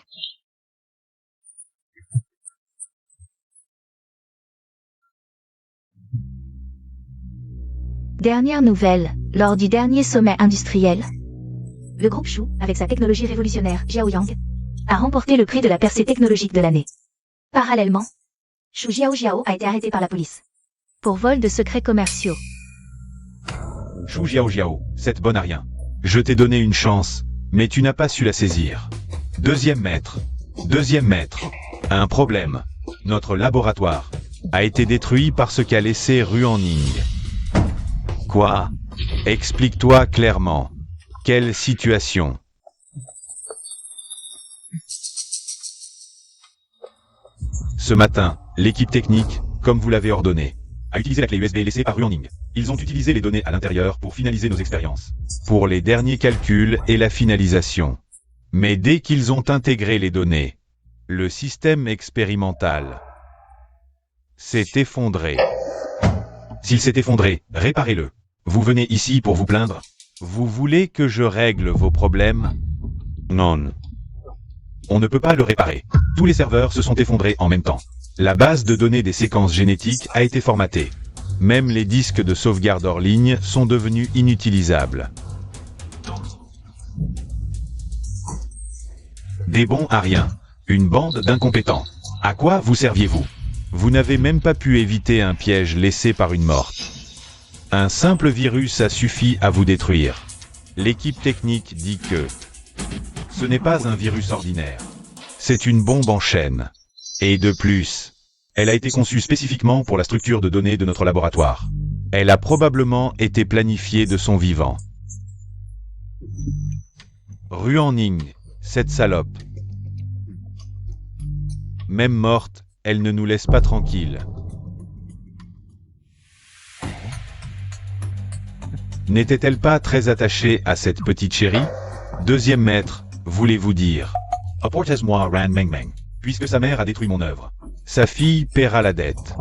Dernière nouvelle, lors du dernier sommet industriel, le groupe Chou, avec sa technologie révolutionnaire Xiaoyang, a remporté le prix de la percée technologique de l'année. Parallèlement, Chou Xiao a été arrêté par la police pour vol de secrets commerciaux. Chou Xiao, cette bonne à rien. Je t'ai donné une chance, mais tu n'as pas su la saisir. Deuxième maître. Un problème. Notre laboratoire a été détruit par ce qu'a laissé Ruanning. Quoi? Explique-toi clairement. Quelle situation? Ce matin, l'équipe technique, comme vous l'avez ordonné, a utilisé la clé USB laissée par Ruanning. Ils ont utilisé les données à l'intérieur pour finaliser nos expériences. Pour les derniers calculs et la finalisation. Mais dès qu'ils ont intégré les données, le système expérimental s'est effondré. S'il s'est effondré, réparez-le. Vous venez ici pour vous plaindre? Vous voulez que je règle vos problèmes? Non. On ne peut pas le réparer. Tous les serveurs se sont effondrés en même temps. La base de données des séquences génétiques a été formatée. Même les disques de sauvegarde hors ligne sont devenus inutilisables. Des bons à rien. Une bande d'incompétents. À quoi vous serviez-vous? Vous n'avez même pas pu éviter un piège laissé par une morte. Un simple virus a suffi à vous détruire. L'équipe technique dit que ce n'est pas un virus ordinaire. C'est une bombe en chaîne. Et de plus, elle a été conçue spécifiquement pour la structure de données de notre laboratoire. Elle a probablement été planifiée de son vivant. Ruanning, cette salope. Même morte, elle ne nous laisse pas tranquilles. N'était-elle pas très attachée à cette petite chérie? Deuxième maître, voulez-vous dire? Apportez-moi Ran Meng Meng, puisque sa mère a détruit mon œuvre. Sa fille paiera la dette.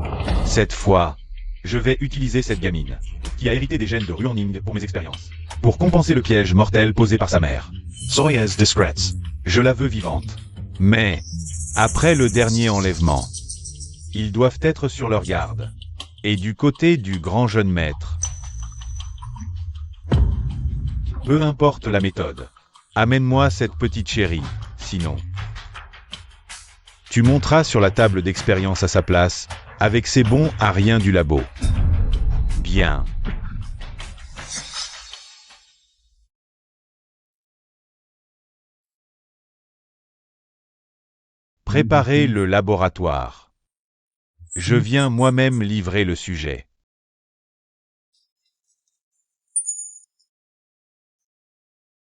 Cette fois, je vais utiliser cette gamine, qui a hérité des gènes de Ruanning pour mes expériences, pour compenser le piège mortel posé par sa mère. Soyez discrète. Je la veux vivante. Mais, après le dernier enlèvement, ils doivent être sur leur garde. Et du côté du grand jeune maître, peu importe la méthode, amène-moi cette petite chérie, sinon tu monteras sur la table d'expérience à sa place, avec ses bons à rien du labo. Bien. Préparez le laboratoire. Je viens moi-même livrer le sujet.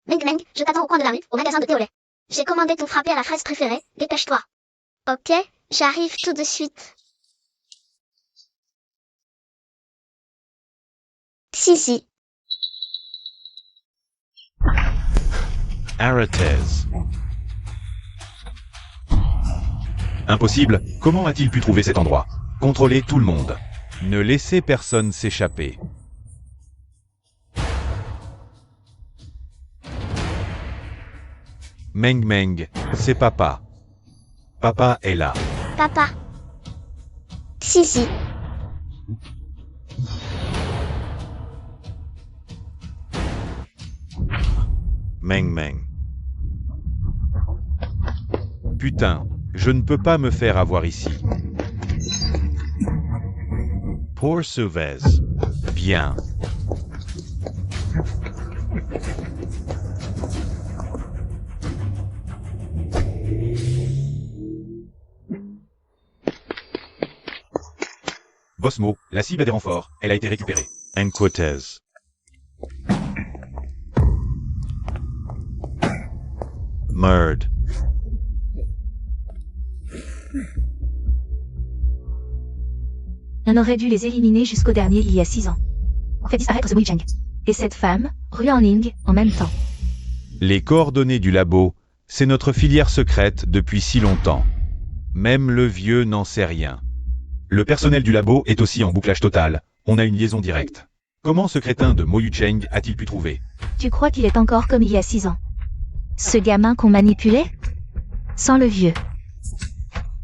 Meng Meng, je t'attends au coin de la rue, au magasin de thé au lait. J'ai commandé ton frappé à la fraise préférée, dépêche-toi. Ok, j'arrive tout de suite. Si. Arrêtez. Impossible, comment a-t-il pu trouver cet endroit? Contrôlez tout le monde. Ne laissez personne s'échapper. Meng Meng, c'est papa. Papa est là. Papa. Si. Meng Meng. Putain, je ne peux pas me faire avoir ici. Pour Sauvez. Bien. Bosmo, la cible a des renforts, elle a été récupérée. Enquêtez. Merde. On aurait dû les éliminer jusqu'au dernier il y a 6 ans. Fait disparaître ce Mo Yucheng. Et cette femme, Ruanling, en même temps. Les coordonnées du labo, c'est notre filière secrète depuis si longtemps. Même le vieux n'en sait rien. Le personnel du labo est aussi en bouclage total, on a une liaison directe. Comment ce crétin de Mo Yucheng a-t-il pu trouver? Tu crois qu'il est encore comme il y a 6 ans? Ce gamin qu'on manipulait? Sans le vieux.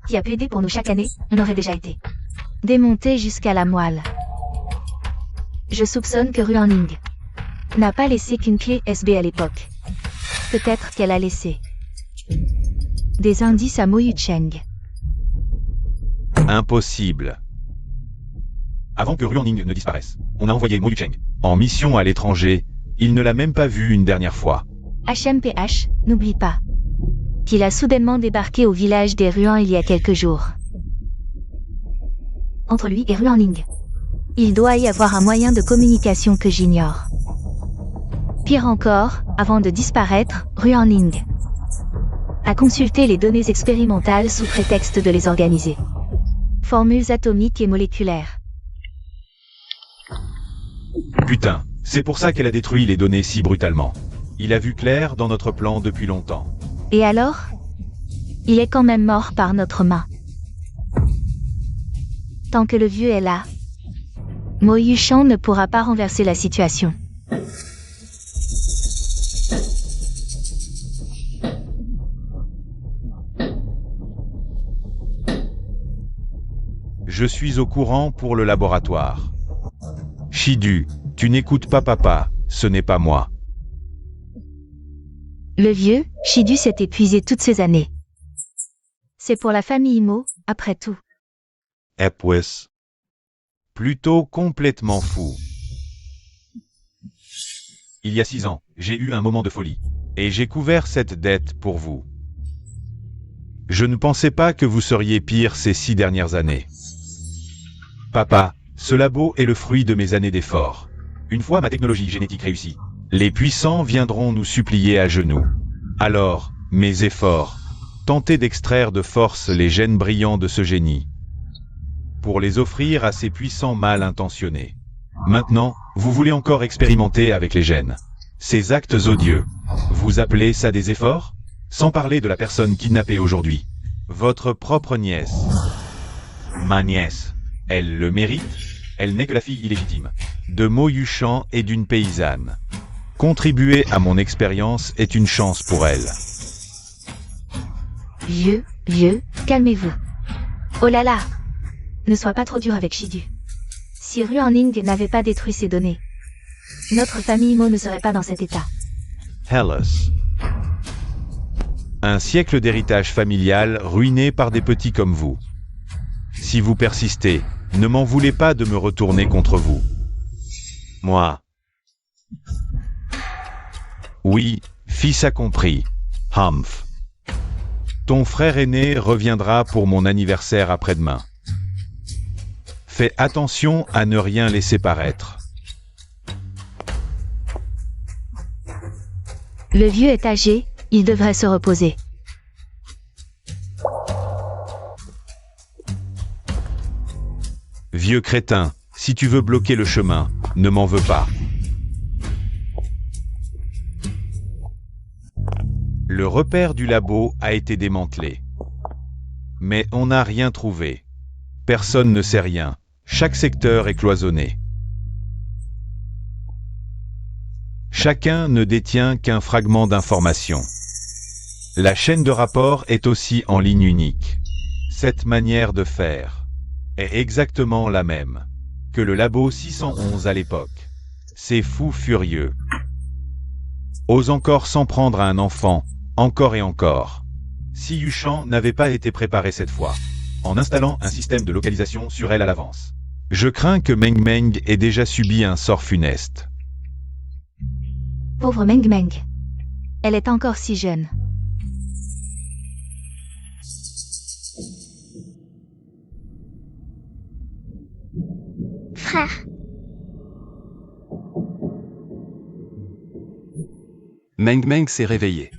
Qui a plaidé pour nous chaque année, on aurait déjà été démonté jusqu'à la moelle. Je soupçonne que Ruanling n'a pas laissé qu'une clé SB à l'époque. Peut-être qu'elle a laissé des indices à Mo Yucheng. Impossible. Avant que Ruanling ne disparaisse, on a envoyé Mo Yucheng en mission à l'étranger, il ne l'a même pas vu une dernière fois. HMPH, n'oublie pas qu'il a soudainement débarqué au village des Ruans il y a quelques jours. Entre lui et Ruanling, il doit y avoir un moyen de communication que j'ignore. Pire encore, avant de disparaître, Ruanling a consulté les données expérimentales sous prétexte de les organiser. Formules atomiques et moléculaires. Putain, c'est pour ça qu'elle a détruit les données si brutalement. Il a vu clair dans notre plan depuis longtemps. Et alors? Il est quand même mort par notre main. Tant que le vieux est là, Mo Yucheng ne pourra pas renverser la situation. Je suis au courant pour le laboratoire. Shidu, tu n'écoutes pas papa, ce n'est pas moi. Le vieux, Shidu s'est épuisé toutes ces années. C'est pour la famille Mo, après tout. Epwis. Plutôt complètement fou. Il y a 6 ans, j'ai eu un moment de folie. Et j'ai couvert cette dette pour vous. Je ne pensais pas que vous seriez pire ces 6 dernières années. Papa, ce labo est le fruit de mes années d'efforts. Une fois ma technologie génétique réussie, les puissants viendront nous supplier à genoux. Alors, mes efforts, tenter d'extraire de force les gènes brillants de ce génie, pour les offrir à ces puissants mal intentionnés. Maintenant, vous voulez encore expérimenter avec les gènes. Ces actes odieux, vous appelez ça des efforts? Sans parler de la personne kidnappée aujourd'hui. Votre propre nièce. Ma nièce. Elle le mérite? Elle n'est que la fille illégitime de Mo Yucheng et d'une paysanne. Contribuer à mon expérience est une chance pour elle. Vieux, calmez-vous. Oh là là! Ne sois pas trop dur avec Shidu. Si Ruanling n'avait pas détruit ces données, notre famille Mo ne serait pas dans cet état. Hellas. Un siècle d'héritage familial ruiné par des petits comme vous. Si vous persistez, ne m'en voulez pas de me retourner contre vous. Moi. Oui, fils a compris. Humph. Ton frère aîné reviendra pour mon anniversaire après-demain. Fais attention à ne rien laisser paraître. Le vieux est âgé, il devrait se reposer. Vieux crétin, si tu veux bloquer le chemin, ne m'en veux pas. Le repère du labo a été démantelé. Mais on n'a rien trouvé. Personne ne sait rien. Chaque secteur est cloisonné. Chacun ne détient qu'un fragment d'information. La chaîne de rapport est aussi en ligne unique. Cette manière de faire est exactement la même que le labo 611 à l'époque. C'est fou furieux. Ose encore s'en prendre à un enfant, encore et encore. Si Yucheng n'avait pas été préparé cette fois, en installant un système de localisation sur elle à l'avance. Je crains que Meng Meng ait déjà subi un sort funeste. Pauvre Meng Meng. Elle est encore si jeune. Frère, Meng Meng s'est réveillé.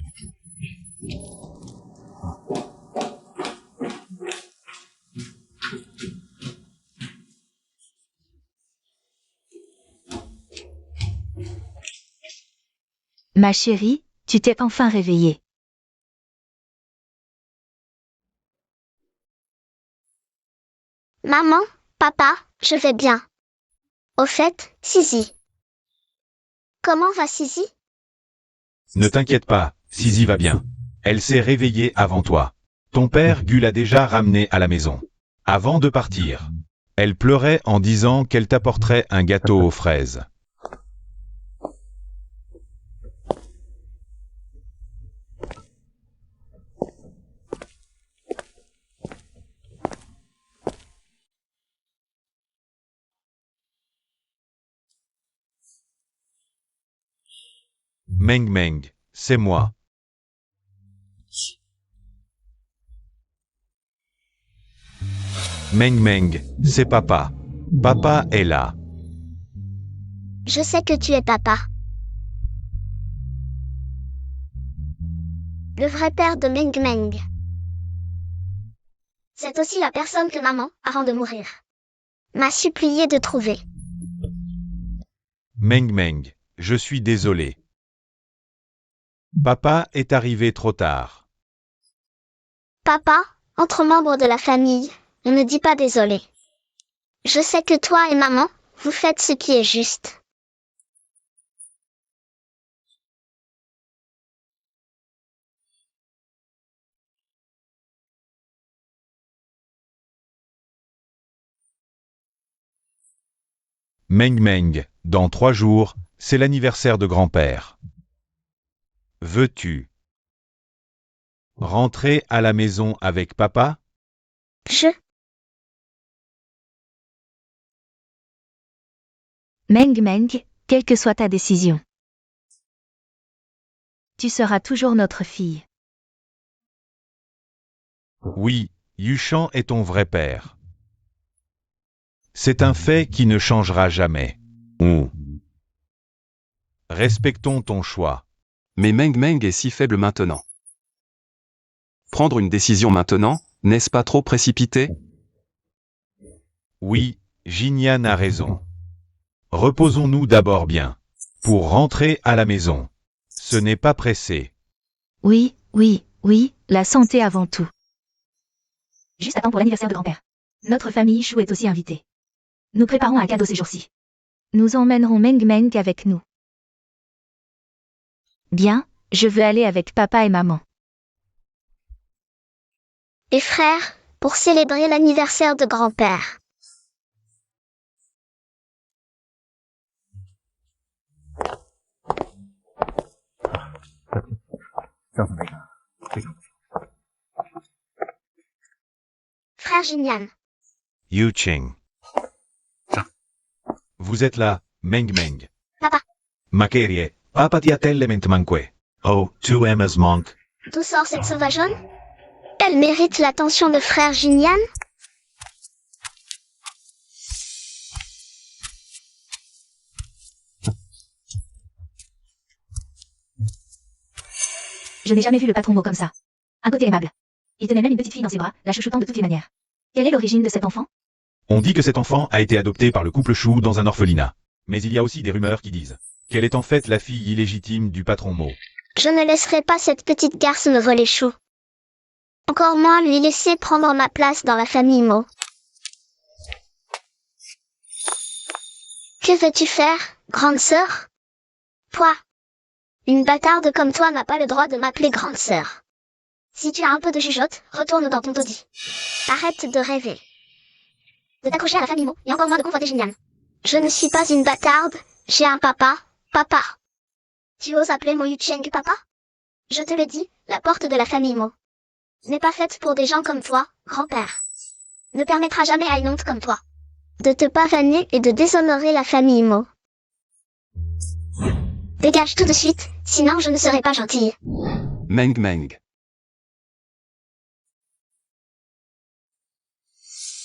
Ma chérie, tu t'es enfin réveillée. Maman, papa, je vais bien. Au fait, Sisi. Comment va Sisi? Ne t'inquiète pas, Sisi va bien. Elle s'est réveillée avant toi. Ton père Gu l'a déjà ramenée à la maison. Avant de partir, elle pleurait en disant qu'elle t'apporterait un gâteau aux fraises. Meng Meng, c'est moi. Meng Meng, c'est papa. Papa est là. Je sais que tu es papa. Le vrai père de Meng Meng. C'est aussi la personne que maman, avant de mourir, m'a supplié de trouver. Meng Meng, je suis désolé. Papa est arrivé trop tard. Papa, entre membres de la famille, on ne dit pas désolé. Je sais que toi et maman, vous faites ce qui est juste. Meng Meng, dans 3 jours, c'est l'anniversaire de grand-père. Veux-tu rentrer à la maison avec papa? Meng Meng, quelle que soit ta décision. Tu seras toujours notre fille. Oui, Yushan est ton vrai père. C'est un fait qui ne changera jamais. Respectons ton choix. Mais Meng Meng est si faible maintenant. Prendre une décision maintenant, n'est-ce pas trop précipité? Oui, Jinyan a raison. Reposons-nous d'abord bien. Pour rentrer à la maison. Ce n'est pas pressé. Oui, la santé avant tout. Juste à temps pour l'anniversaire de grand-père. Notre famille Chou est aussi invitée. Nous préparons un cadeau ces jours-ci. Nous emmènerons Meng Meng avec nous. Bien, je veux aller avec papa et maman. Et frère, pour célébrer l'anniversaire de grand-père. Frère Jinyan. Yu Ching. Vous êtes là, Meng Meng. Papa. Makerie, papa ti atellement manque. Oh, tu aimes manque. D'où sort cette sauvageonne? Elle mérite l'attention de frère Jinyan? Je n'ai jamais vu le patron Mo comme ça. Un côté aimable. Il tenait même une petite fille dans ses bras, la chouchoutant de toutes les manières. Quelle est l'origine de cet enfant? On dit que cet enfant a été adopté par le couple Chou dans un orphelinat. Mais il y a aussi des rumeurs qui disent qu'elle est en fait la fille illégitime du patron Mo. Je ne laisserai pas cette petite garce me voler Chou. Encore moins lui laisser prendre ma place dans la famille Mo. Que veux-tu faire, grande sœur? Toi. Une bâtarde comme toi n'a pas le droit de m'appeler grande sœur. Si tu as un peu de jugeote, retourne dans ton taudis. Arrête de rêver. De t'accrocher à la famille Mo, et encore moins de convoiter Jinyan. Je ne suis pas une bâtarde, j'ai un papa, papa. Tu oses appeler Mo Yucheng papa? Je te le dis, la porte de la famille Mo n'est pas faite pour des gens comme toi, grand-père. Ne permettra jamais à une honte comme toi de te pavaner et de déshonorer la famille Mo. Dégage tout de suite, sinon je ne serai pas gentille. Meng Meng.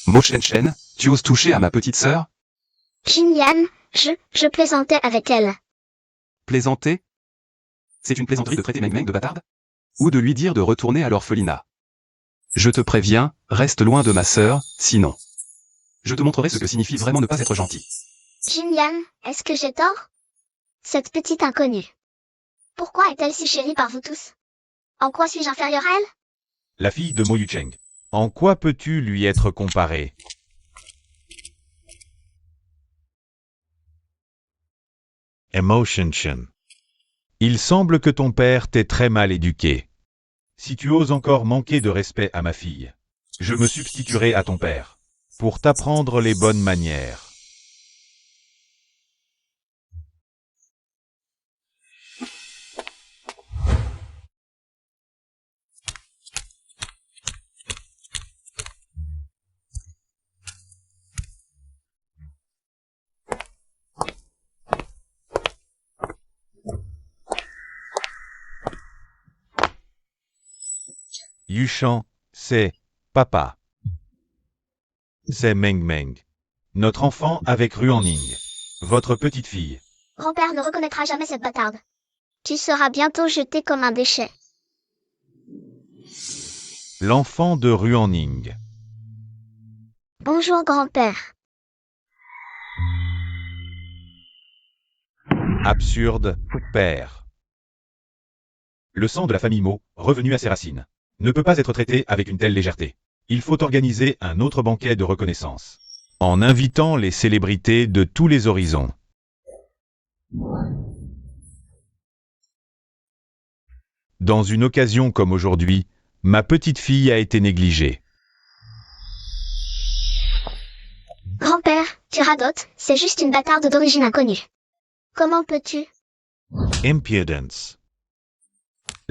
Mo Shen Shen, tu oses toucher à ma petite sœur? Jinyan, je plaisantais avec elle. Plaisanter? C'est une plaisanterie de traiter Meng Meng de bâtarde? Ou de lui dire de retourner à l'orphelinat? Je te préviens, reste loin de ma sœur, sinon. Je te montrerai ce que signifie vraiment ne pas être gentil. Jinyan, est-ce que j'ai tort? Cette petite inconnue Pourquoi est-elle si chérie par vous tous? En quoi suis-je inférieure à elle? La fille de Mo Yucheng. En quoi peux-tu lui être comparé? Emotion. Il semble que ton père t'ait très mal éduqué. Si tu oses encore manquer de respect à ma fille, je me substituerai à ton père, pour t'apprendre les bonnes manières. Yushan, c'est papa. C'est Meng Meng. Notre enfant avec Ruanning. Votre petite fille. Grand-père ne reconnaîtra jamais cette bâtarde. Tu seras bientôt jeté comme un déchet. L'enfant de Ruanning. Bonjour grand-père. Absurde, père. Le sang de la famille Mo, revenu à ses racines, ne peut pas être traité avec une telle légèreté. Il faut organiser un autre banquet de reconnaissance, en invitant les célébrités de tous les horizons. Dans une occasion comme aujourd'hui, ma petite fille a été négligée. Grand-père, tu radotes, c'est juste une bâtarde d'origine inconnue. Comment peux-tu? Impudence.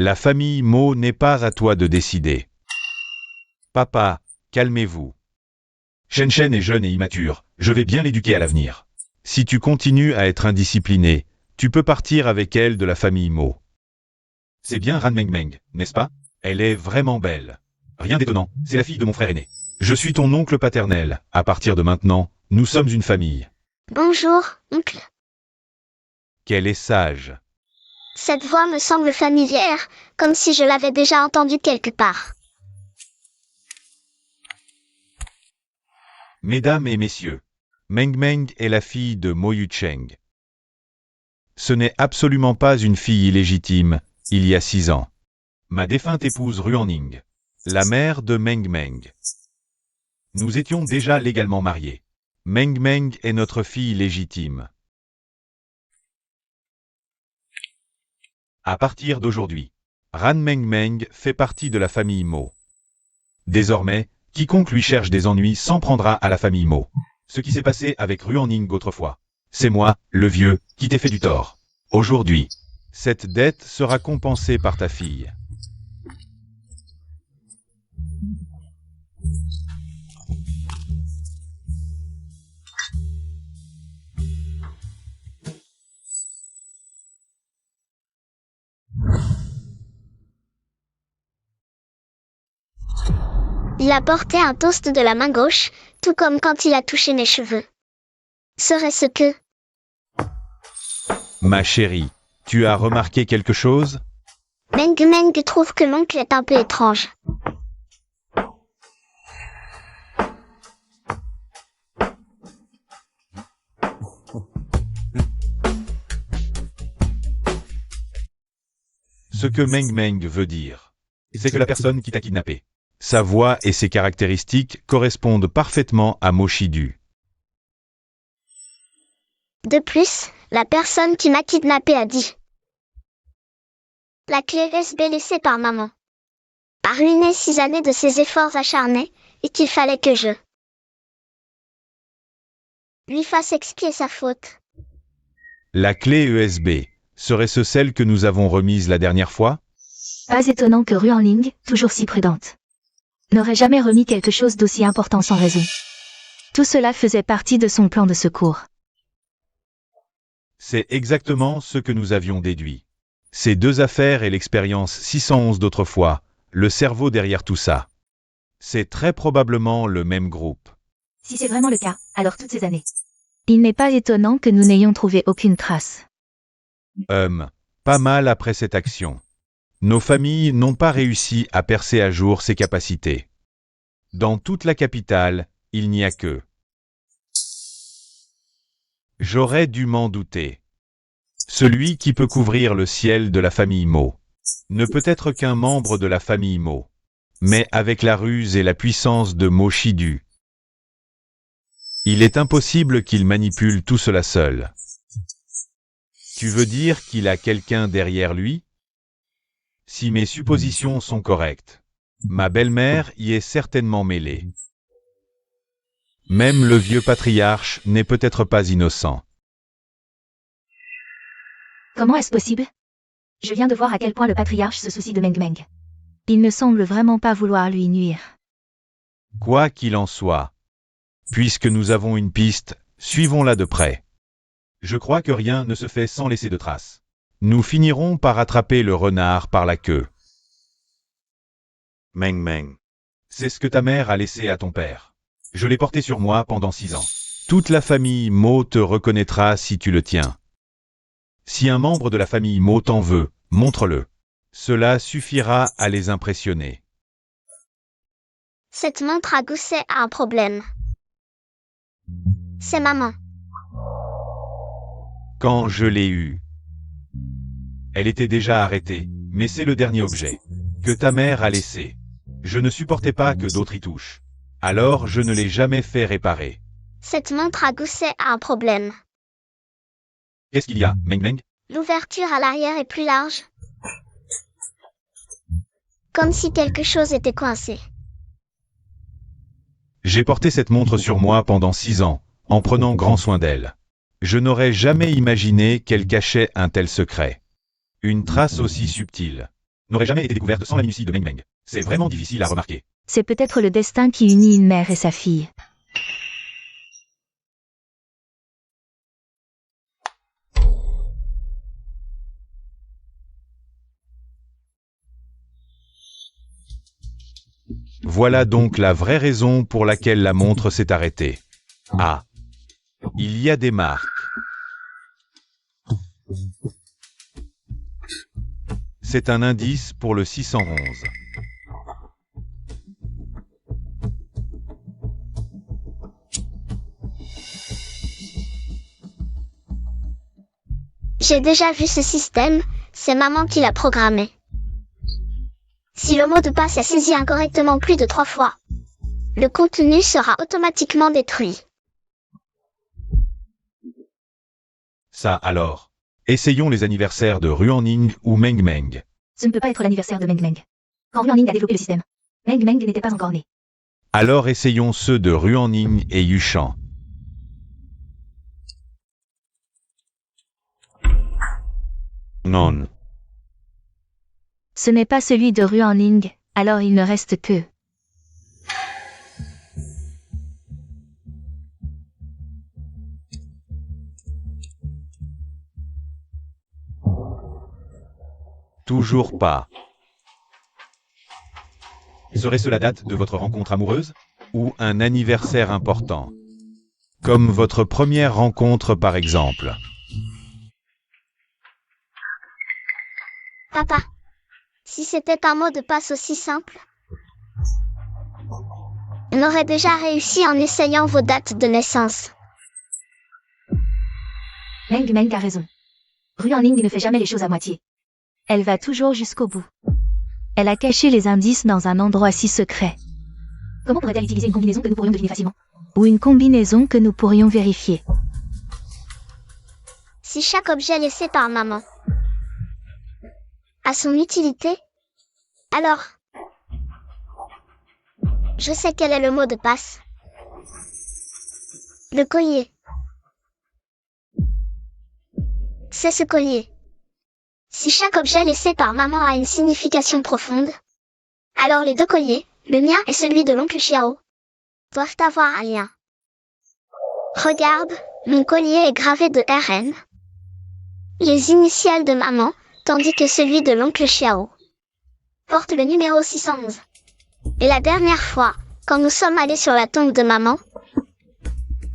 La famille Mo n'est pas à toi de décider. Papa, calmez-vous. Shen Shen est jeune et immature, je vais bien l'éduquer à l'avenir. Si tu continues à être indiscipliné, tu peux partir avec elle de la famille Mo. C'est bien Ran Meng Meng, n'est-ce pas? Elle est vraiment belle. Rien d'étonnant, c'est la fille de mon frère aîné. Je suis ton oncle paternel, à partir de maintenant, nous sommes une famille. Bonjour, oncle. Qu'elle est sage. Cette voix me semble familière, comme si je l'avais déjà entendue quelque part. Mesdames et messieurs, Meng Meng est la fille de Mo Yucheng. Ce n'est absolument pas une fille illégitime, il y a 6 ans. Ma défunte épouse Ruanning, la mère de Meng Meng. Nous étions déjà légalement mariés. Meng Meng est notre fille légitime. À partir d'aujourd'hui, Ran Meng Meng fait partie de la famille Mo. Désormais, quiconque lui cherche des ennuis s'en prendra à la famille Mo. Ce qui s'est passé avec Ruanning autrefois. C'est moi, le vieux, qui t'ai fait du tort. Aujourd'hui, cette dette sera compensée par ta fille. Il a porté un toast de la main gauche, tout comme quand il a touché mes cheveux. Serait-ce que... Ma chérie, tu as remarqué quelque chose? Meng Meng trouve que l'oncle est un peu étrange. Ce que Meng Meng veut dire, c'est que la personne qui t'a kidnappé, sa voix et ses caractéristiques correspondent parfaitement à Mo Shidu. De plus, la personne qui m'a kidnappé a dit la clé USB laissée par maman a ruiné 6 années de ses efforts acharnés, et qu'il fallait que je lui fasse expier sa faute. La clé USB, serait-ce celle que nous avons remise la dernière fois? Pas étonnant que Ruanling, toujours si prudente, n'aurait jamais remis quelque chose d'aussi important sans raison. Tout cela faisait partie de son plan de secours. C'est exactement ce que nous avions déduit. Ces 2 affaires et l'expérience 611 d'autrefois, le cerveau derrière tout ça. C'est très probablement le même groupe. Si c'est vraiment le cas, alors toutes ces années. Il n'est pas étonnant que nous n'ayons trouvé aucune trace. Pas mal après cette action. Nos familles n'ont pas réussi à percer à jour ces capacités. Dans toute la capitale, il n'y a que... J'aurais dû m'en douter. Celui qui peut couvrir le ciel de la famille Mo ne peut être qu'un membre de la famille Mo, mais avec la ruse et la puissance de Mo Shidu, il est impossible qu'il manipule tout cela seul. Tu veux dire qu'il a quelqu'un derrière lui? Si mes suppositions sont correctes, ma belle-mère y est certainement mêlée. Même le vieux patriarche n'est peut-être pas innocent. Comment est-ce possible? Je viens de voir à quel point le patriarche se soucie de Meng Meng. Il ne semble vraiment pas vouloir lui nuire. Quoi qu'il en soit, puisque nous avons une piste, suivons-la de près. Je crois que rien ne se fait sans laisser de traces. Nous finirons par attraper le renard par la queue. Meng Meng. C'est ce que ta mère a laissé à ton père. Je l'ai porté sur moi pendant 6 ans. Toute la famille Mo te reconnaîtra si tu le tiens. Si un membre de la famille Mo t'en veut, montre-le. Cela suffira à les impressionner. Cette montre à gousset a un problème. C'est maman. Quand je l'ai eue, elle était déjà arrêtée, mais c'est le dernier objet que ta mère a laissé. Je ne supportais pas que d'autres y touchent. Alors je ne l'ai jamais fait réparer. Cette montre à gousset a un problème. Qu'est-ce qu'il y a, Meng Meng? L'ouverture à l'arrière est plus large. Comme si quelque chose était coincé. J'ai porté cette montre sur moi pendant 6 ans, en prenant grand soin d'elle. Je n'aurais jamais imaginé qu'elle cachait un tel secret. Une trace aussi subtile n'aurait jamais été découverte sans la minutie de Meng Meng. C'est vraiment difficile à remarquer. C'est peut-être le destin qui unit une mère et sa fille. Voilà donc la vraie raison pour laquelle la montre s'est arrêtée. Ah, il y a des marques. C'est un indice pour le 611. J'ai déjà vu ce système, c'est maman qui l'a programmé. Si le mot de passe est saisi incorrectement plus de 3 fois, le contenu sera automatiquement détruit. Ça alors. Essayons les anniversaires de Ruaning ou Meng Meng. Ce ne peut pas être l'anniversaire de Meng Meng. Quand Ruaning a développé le système, Meng Meng n'était pas encore né. Alors essayons ceux de Ruaning et Yushan. Non. Ce n'est pas celui de Ruaning, alors il ne reste que... Toujours pas. Serait-ce la date de votre rencontre amoureuse? Ou un anniversaire important? Comme votre première rencontre par exemple. Papa, si c'était un mot de passe aussi simple, on aurait déjà réussi en essayant vos dates de naissance. Meng Meng a raison. Ruaning ne fait jamais les choses à moitié. Elle va toujours jusqu'au bout. Elle a caché les indices dans un endroit si secret. Comment pourrait-elle utiliser une combinaison que nous pourrions deviner facilement? Ou une combinaison que nous pourrions vérifier. Si chaque objet laissé par maman a son utilité, alors je sais quel est le mot de passe. Le collier. C'est ce collier. Si chaque objet laissé par maman a une signification profonde, alors les deux colliers, le mien et celui de l'oncle Xiao, doivent avoir un lien. Regarde, mon collier est gravé de RN, les initiales de maman, tandis que celui de l'oncle Xiao porte le numéro 611. Et la dernière fois, quand nous sommes allés sur la tombe de maman,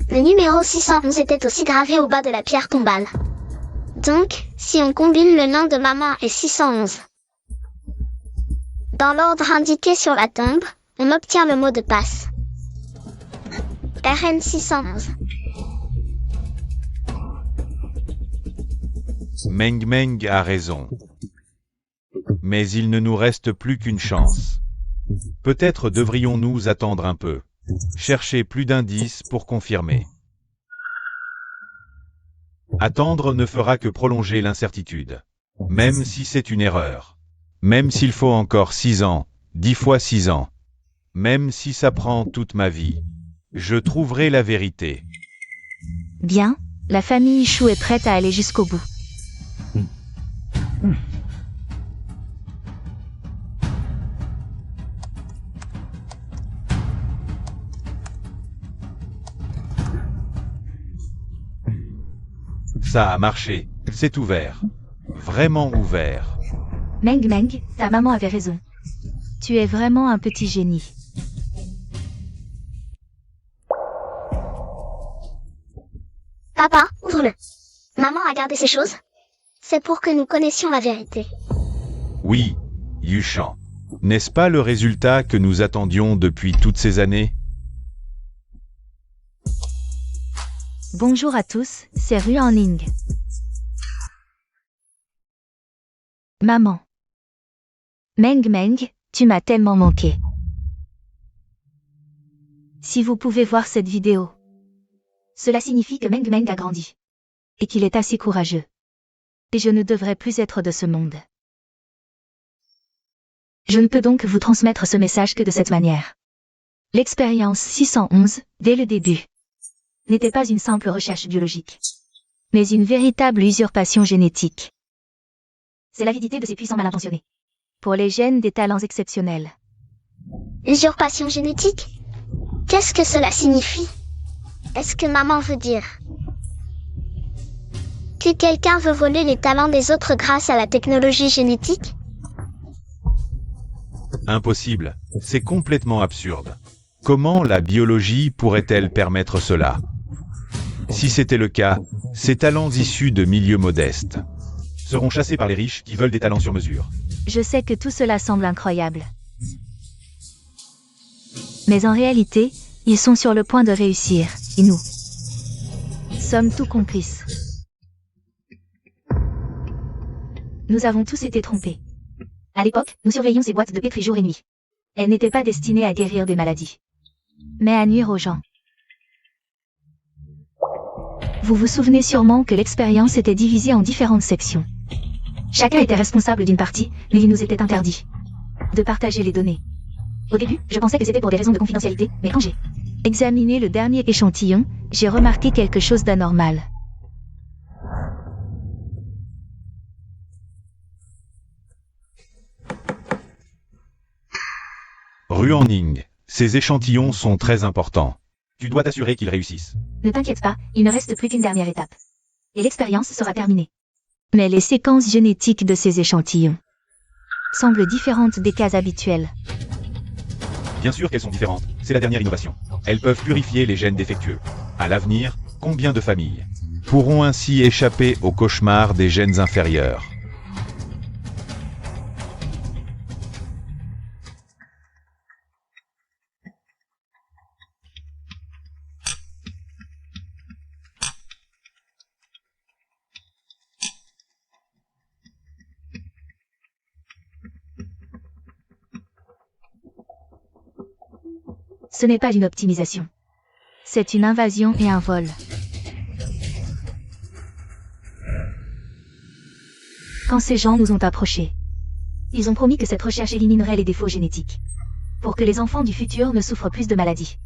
le numéro 611 était aussi gravé au bas de la pierre tombale. Donc, si on combine le nom de maman et 611 dans l'ordre indiqué sur la tombe, on obtient le mot de passe. RN 611. Meng Meng a raison. Mais il ne nous reste plus qu'une chance. Peut-être devrions-nous attendre un peu. Chercher plus d'indices pour confirmer. Attendre ne fera que prolonger l'incertitude. Même si c'est une erreur. Même s'il faut encore 6 ans, 10 fois 6 ans. Même si ça prend toute ma vie. Je trouverai la vérité. Bien, la famille Chou est prête à aller jusqu'au bout. Ça a marché. C'est ouvert. Vraiment ouvert. Meng Meng, ta maman avait raison. Tu es vraiment un petit génie. Papa, ouvre-le. Maman a gardé ces choses. C'est pour que nous connaissions la vérité. Oui, Yushan. N'est-ce pas le résultat que nous attendions depuis toutes ces années? Bonjour à tous, c'est Ruanling. Maman. Meng Meng, tu m'as tellement manqué. Si vous pouvez voir cette vidéo. Cela signifie que Meng Meng a grandi. Et qu'il est assez courageux. Et je ne devrais plus être de ce monde. Je ne peux donc vous transmettre ce message que de cette manière. L'expérience 611, dès le début, n'était pas une simple recherche biologique, mais une véritable usurpation génétique. C'est l'avidité de ces puissants mal intentionnés. Pour les gènes des talents exceptionnels. Usurpation génétique? Qu'est-ce que cela signifie? Est-ce que maman veut dire que quelqu'un veut voler les talents des autres grâce à la technologie génétique? Impossible. C'est complètement absurde. Comment la biologie pourrait-elle permettre cela? Si c'était le cas, ces talents issus de milieux modestes seront chassés par les riches qui veulent des talents sur mesure. Je sais que tout cela semble incroyable. Mais en réalité, ils sont sur le point de réussir, et nous sommes tout complices. Nous avons tous été trompés. À l'époque, nous surveillions ces boîtes de pétri jour et nuit. Elles n'étaient pas destinées à guérir des maladies, mais à nuire aux gens. Vous vous souvenez sûrement que l'expérience était divisée en différentes sections. Chacun était responsable d'une partie, mais il nous était interdit de partager les données. Au début, je pensais que c'était pour des raisons de confidentialité, mais quand j'ai examiné le dernier échantillon, j'ai remarqué quelque chose d'anormal. Ruanling, ces échantillons sont très importants. Tu dois t'assurer qu'ils réussissent. Ne t'inquiète pas, il ne reste plus qu'une dernière étape. Et l'expérience sera terminée. Mais les séquences génétiques de ces échantillons semblent différentes des cas habituels. Bien sûr qu'elles sont différentes, c'est la dernière innovation. Elles peuvent purifier les gènes défectueux. À l'avenir, combien de familles pourront ainsi échapper au cauchemar des gènes inférieurs? Ce n'est pas une optimisation. C'est une invasion et un vol. Quand ces gens nous ont approchés, ils ont promis que cette recherche éliminerait les défauts génétiques, pour que les enfants du futur ne souffrent plus de maladies.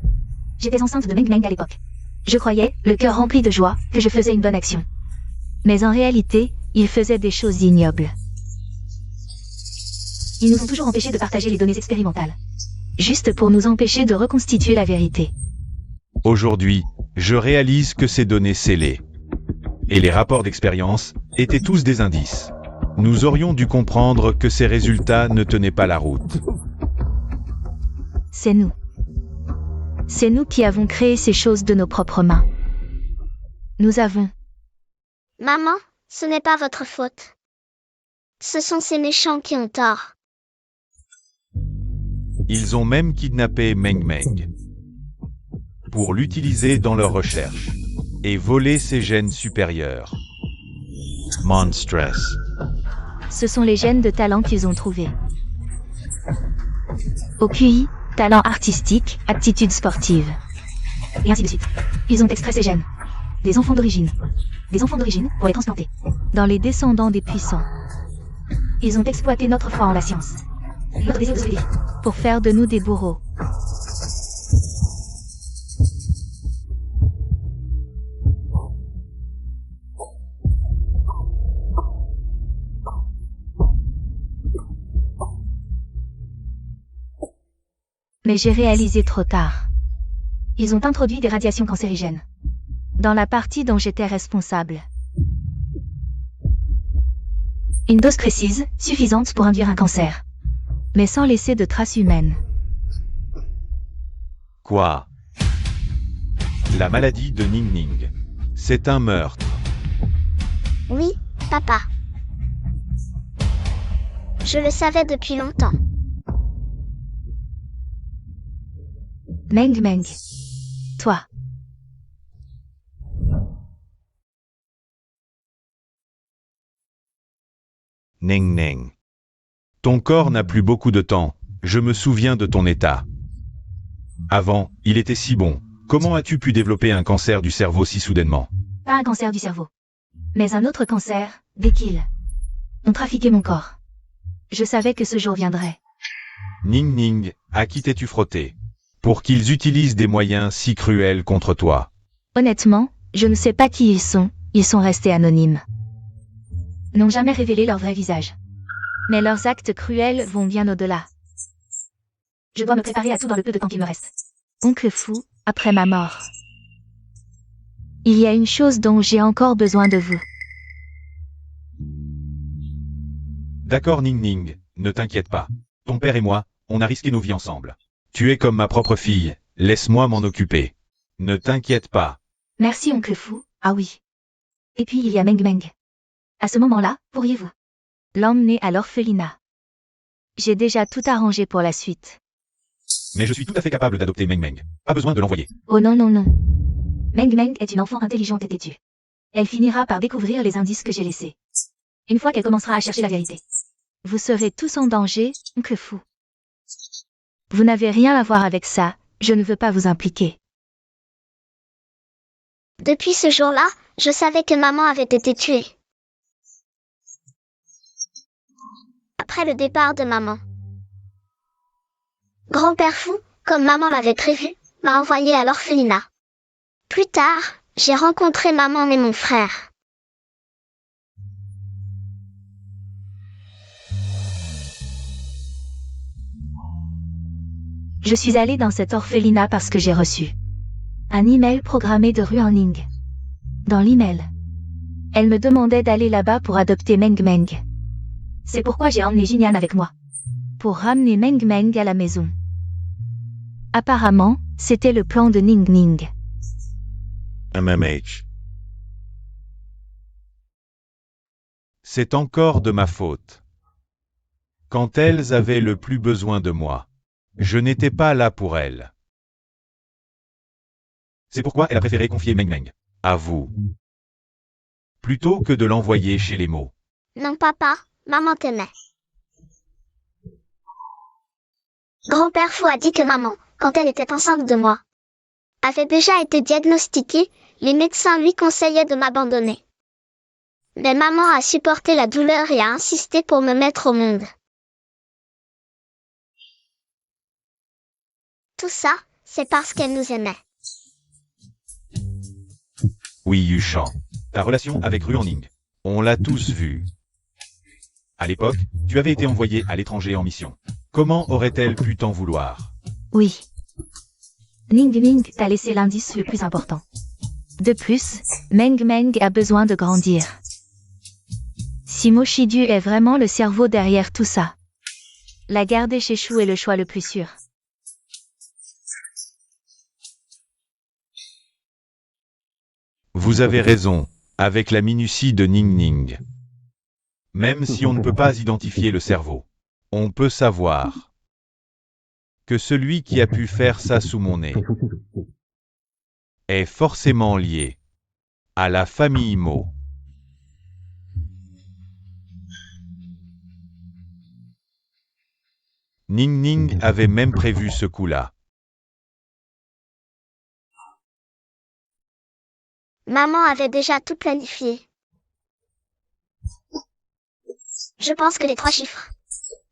J'étais enceinte de Meng Meng à l'époque. Je croyais, le cœur rempli de joie, que je faisais une bonne action. Mais en réalité, ils faisaient des choses ignobles. Ils nous ont toujours empêchés de partager les données expérimentales. Juste pour nous empêcher de reconstituer la vérité. Aujourd'hui, je réalise que ces données scellées et les rapports d'expérience étaient tous des indices. Nous aurions dû comprendre que ces résultats ne tenaient pas la route. C'est nous. C'est nous qui avons créé ces choses de nos propres mains. Nous avons... Maman, ce n'est pas votre faute. Ce sont ces méchants qui ont tort. Ils ont même kidnappé Meng Meng pour l'utiliser dans leurs recherches et voler ses gènes supérieurs. Monstrous. Ce sont les gènes de talent qu'ils ont trouvés. Au QI, talent artistique, aptitude sportive. Et ainsi de suite. Ils ont extrait ces gènes. Des enfants d'origine. Des enfants d'origine pour les transplanter. Dans les descendants des puissants. Ils ont exploité notre foi en la science. Notre désir de se vivre. Pour faire de nous des bourreaux. Mais j'ai réalisé trop tard. Ils ont introduit des radiations cancérigènes. Dans la partie dont j'étais responsable. Une dose précise, suffisante pour induire un cancer. Mais sans laisser de traces humaines. Quoi? La maladie de Ning Ning. C'est un meurtre. Oui, papa. Je le savais depuis longtemps. Meng Meng. Toi. Ning Ning. Ton corps n'a plus beaucoup de temps. Je me souviens de ton état. Avant, il était si bon. Comment as-tu pu développer un cancer du cerveau si soudainement? Pas un cancer du cerveau. Mais un autre cancer, dès qu'ils ont trafiqué mon corps. Je savais que ce jour viendrait. Ning Ning, à qui t'es-tu frotté? Pour qu'ils utilisent des moyens si cruels contre toi. Honnêtement, je ne sais pas qui ils sont restés anonymes. N'ont jamais révélé leur vrai visage. Mais leurs actes cruels vont bien au-delà. Je dois me préparer à tout dans le peu de temps qu'il me reste. Oncle Fou, après ma mort. Il y a une chose dont j'ai encore besoin de vous. D'accord Ning Ning, ne t'inquiète pas. Ton père et moi, on a risqué nos vies ensemble. Tu es comme ma propre fille, laisse-moi m'en occuper. Ne t'inquiète pas. Merci Oncle Fou, ah oui. Et puis il y a Meng Meng. À ce moment-là, pourriez-vous l'emmener à l'orphelinat? J'ai déjà tout arrangé pour la suite. Mais je suis tout à fait capable d'adopter Meng Meng. Pas besoin de l'envoyer. Oh non non non. Meng Meng est une enfant intelligente et têtue. Elle finira par découvrir les indices que j'ai laissés. Une fois qu'elle commencera à chercher la vérité. Vous serez tous en danger, Oncle Fou. Vous n'avez rien à voir avec ça, je ne veux pas vous impliquer. Depuis ce jour-là, je savais que maman avait été tuée. Après le départ de maman. Grand-père Fou, comme maman l'avait prévu, m'a envoyé à l'orphelinat. Plus tard, j'ai rencontré maman et mon frère. Je suis allée dans cet orphelinat parce que j'ai reçu un email programmé de Ruaning. Dans l'email, elle me demandait d'aller là-bas pour adopter Meng Meng. C'est pourquoi j'ai emmené Jinyan avec moi. Pour ramener Meng Meng à la maison. Apparemment, c'était le plan de Ning Ning. MMH. C'est encore de ma faute. Quand elles avaient le plus besoin de moi, je n'étais pas là pour elles. C'est pourquoi elle a préféré confier Meng Meng à vous, plutôt que de l'envoyer chez les mots. Non papa, maman t'aimait. Grand-père Fou a dit que maman, quand elle était enceinte de moi, avait déjà été diagnostiquée, les médecins lui conseillaient de m'abandonner. Mais maman a supporté la douleur et a insisté pour me mettre au monde. Tout ça, c'est parce qu'elle nous aimait. Oui Yushan, ta relation avec Ruaning, on l'a tous vu. À l'époque, tu avais été envoyé à l'étranger en mission. Comment aurait-elle pu t'en vouloir? Oui. Ning Ning t'a laissé l'indice le plus important. De plus, Meng Meng a besoin de grandir. Si Moshidu est vraiment le cerveau derrière tout ça, la garder chez Chou est le choix le plus sûr. Vous avez raison, avec la minutie de Ning Ning. Même si on ne peut pas identifier le cerveau, on peut savoir que celui qui a pu faire ça sous mon nez est forcément lié à la famille Mo. Ning Ning avait même prévu ce coup-là. Maman avait déjà tout planifié. Je pense que les 3 chiffres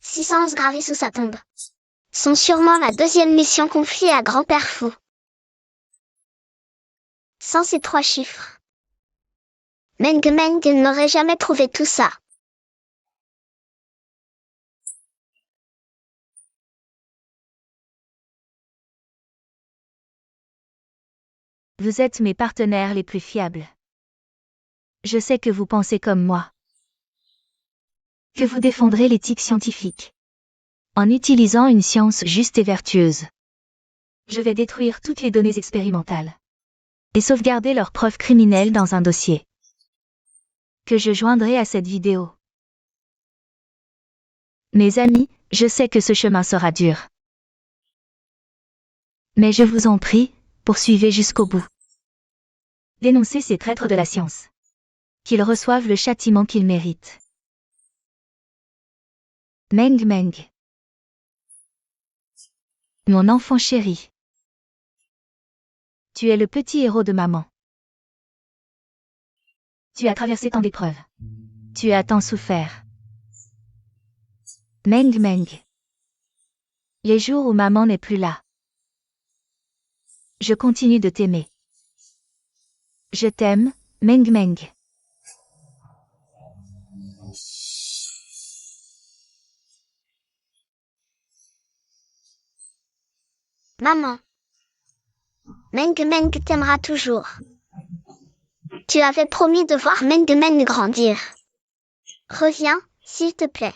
611 gravés sous sa tombe sont sûrement la deuxième mission confiée à Grand-Père Fou. Sans ces 3 chiffres, Meng Meng n'aurait jamais trouvé tout ça. Vous êtes mes partenaires les plus fiables. Je sais que vous pensez comme moi. Que vous défendrez l'éthique scientifique. En utilisant une science juste et vertueuse. Je vais détruire toutes les données expérimentales. Et sauvegarder leurs preuves criminelles dans un dossier. Que je joindrai à cette vidéo. Mes amis, je sais que ce chemin sera dur. Mais je vous en prie, poursuivez jusqu'au bout. Dénoncez ces traîtres de la science. Qu'ils reçoivent le châtiment qu'ils méritent. Meng Meng. Mon enfant chéri. Tu es le petit héros de maman. Tu as traversé tant d'épreuves. Tu as tant souffert. Meng Meng. Les jours où maman n'est plus là. Je continue de t'aimer. Je t'aime, Meng Meng. Maman. Meng Meng t'aimera toujours. Tu avais promis de voir Meng Meng grandir. Reviens, s'il te plaît.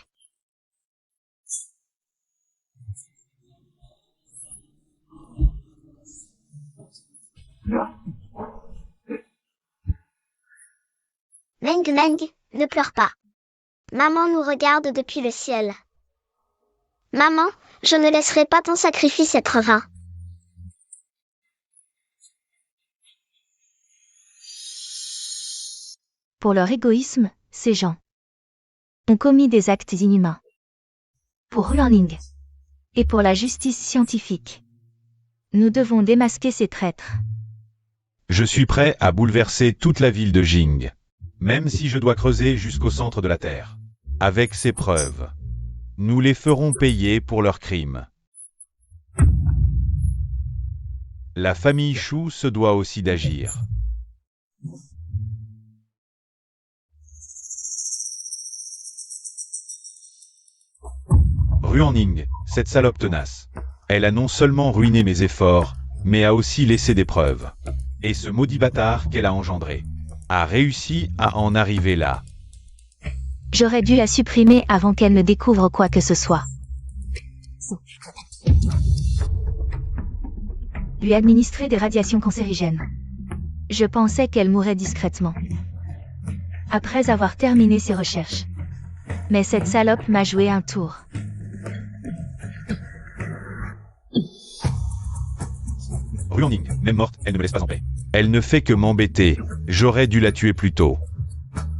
Meng Meng, ne pleure pas. Maman nous regarde depuis le ciel. Maman, je ne laisserai pas ton sacrifice être vain. Pour leur égoïsme, ces gens ont commis des actes inhumains. Pour Ruanling. Et pour la justice scientifique. Nous devons démasquer ces traîtres. Je suis prêt à bouleverser toute la ville de Jing. Même si je dois creuser jusqu'au centre de la Terre. Avec ces preuves. Nous les ferons payer pour leurs crimes. La famille Shu se doit aussi d'agir. Ruanling, cette salope tenace. Elle a non seulement ruiné mes efforts, mais a aussi laissé des preuves. Et ce maudit bâtard qu'elle a engendré a réussi à en arriver là. J'aurais dû la supprimer avant qu'elle ne découvre quoi que ce soit. Lui administrer des radiations cancérigènes. Je pensais qu'elle mourrait discrètement. Après avoir terminé ses recherches. Mais cette salope m'a joué un tour. Ruanling, même morte, elle ne me laisse pas en paix. Elle ne fait que m'embêter. J'aurais dû la tuer plus tôt.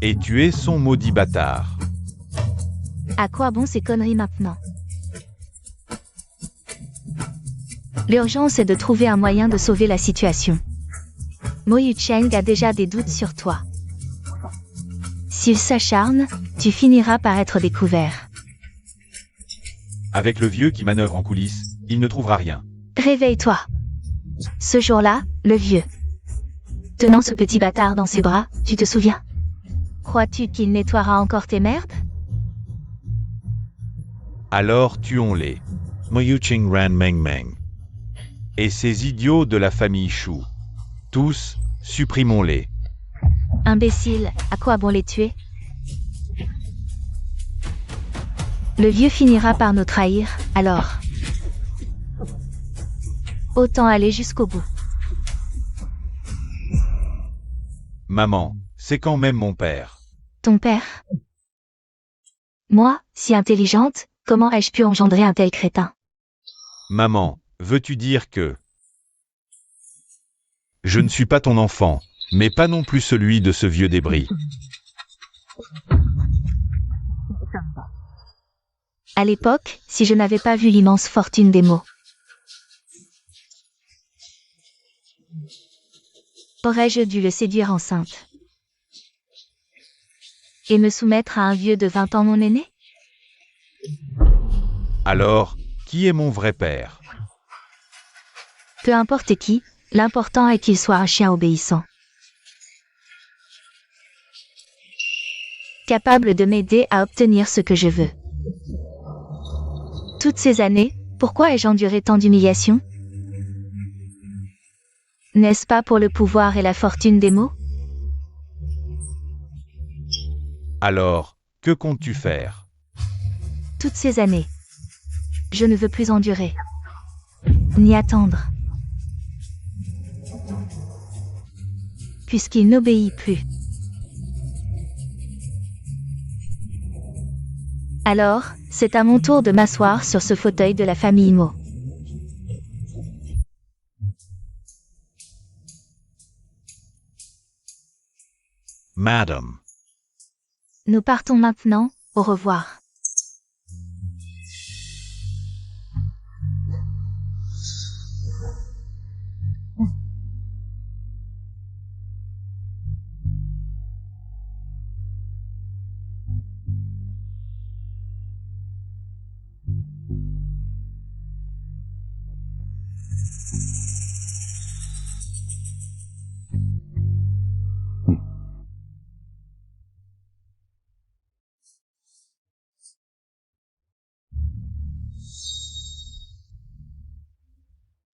Et tuer son maudit bâtard. À quoi bon ces conneries maintenant? L'urgence est de trouver un moyen de sauver la situation. Mo Yucheng a déjà des doutes sur toi. S'il s'acharne, tu finiras par être découvert. Avec le vieux qui manœuvre en coulisses, il ne trouvera rien. Réveille-toi. Ce jour-là, le vieux. Tenant ce petit bâtard dans ses bras, tu te souviens? Crois-tu qu'il nettoiera encore tes merdes? Alors tuons-les. Mo Yucheng Ran Meng Meng. Et ces idiots de la famille Shu. Tous, supprimons-les. Imbécile, à quoi bon les tuer? Le vieux finira par nous trahir, alors. Autant aller jusqu'au bout. Maman, c'est quand même mon père. Ton père? Moi, si intelligente, comment ai-je pu engendrer un tel crétin? Maman, veux-tu dire que... Je ne suis pas ton enfant, mais pas non plus celui de ce vieux débris. À l'époque, si je n'avais pas vu l'immense fortune des mots, aurais-je dû le séduire enceinte et me soumettre à un vieux de 20 ans mon aîné? Alors, qui est mon vrai père? Peu importe qui, l'important est qu'il soit un chien obéissant. Capable de m'aider à obtenir ce que je veux. Toutes ces années, pourquoi ai-je enduré tant d'humiliations? N'est-ce pas pour le pouvoir et la fortune des mots? Alors, que comptes-tu faire? Toutes ces années. Je ne veux plus endurer. Ni attendre. Puisqu'il n'obéit plus. Alors, c'est à mon tour de m'asseoir sur ce fauteuil de la famille Mo. Madame. Nous partons maintenant, au revoir.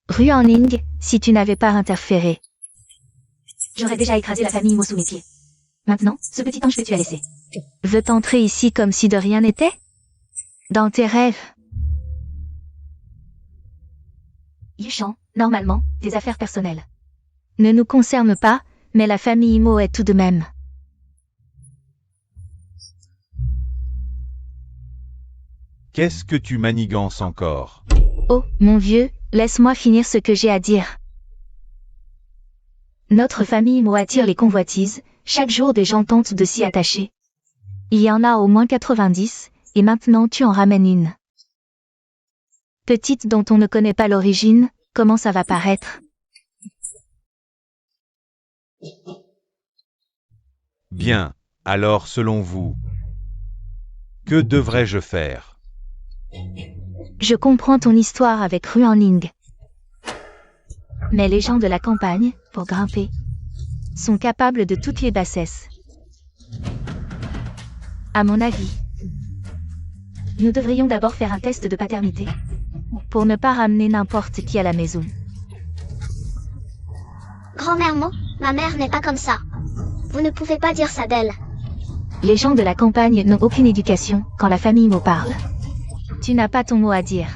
Ruanling, si tu n'avais pas interféré, j'aurais déjà écrasé la famille Mo sous mes pieds. Maintenant, ce petit ange que tu as laissé veut entrer ici comme si de rien n'était? Dans tes rêves? Yushan, normalement, tes affaires personnelles ne nous concernent pas, mais la famille Mo est tout de même. Qu'est-ce que tu manigances encore? Oh, mon vieux, laisse-moi finir ce que j'ai à dire. Notre famille Mo attire les convoitises, chaque jour des gens tentent de s'y attacher. Il y en a au moins 90, et maintenant tu en ramènes une. Petite dont on ne connaît pas l'origine, comment ça va paraître? Bien, alors selon vous, que devrais-je faire? Je comprends ton histoire avec Ruanling. Mais les gens de la campagne, pour grimper, sont capables de toutes les bassesses. À mon avis, nous devrions d'abord faire un test de paternité, pour ne pas ramener n'importe qui à la maison. Grand-mère Mo, ma mère n'est pas comme ça. Vous ne pouvez pas dire ça d'elle. Les gens de la campagne n'ont aucune éducation quand la famille Mo parle. Tu n'as pas ton mot à dire.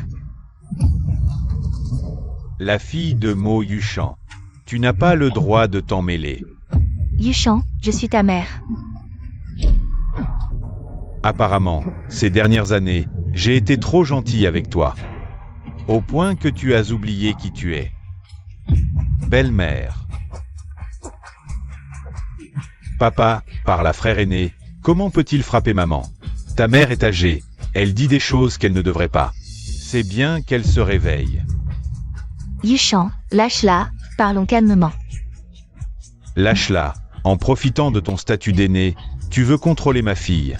La fille de Mo Yushan. Tu n'as pas le droit de t'en mêler. Yushan, je suis ta mère. Apparemment, ces dernières années, j'ai été trop gentil avec toi. Au point que tu as oublié qui tu es. Belle-mère. Papa, par la frère aîné, comment peut-il frapper maman? Ta mère est âgée, elle dit des choses qu'elle ne devrait pas. C'est bien qu'elle se réveille. Yushan, lâche-la, parlons calmement. Lâche-la, en profitant de ton statut d'aîné, tu veux contrôler ma fille.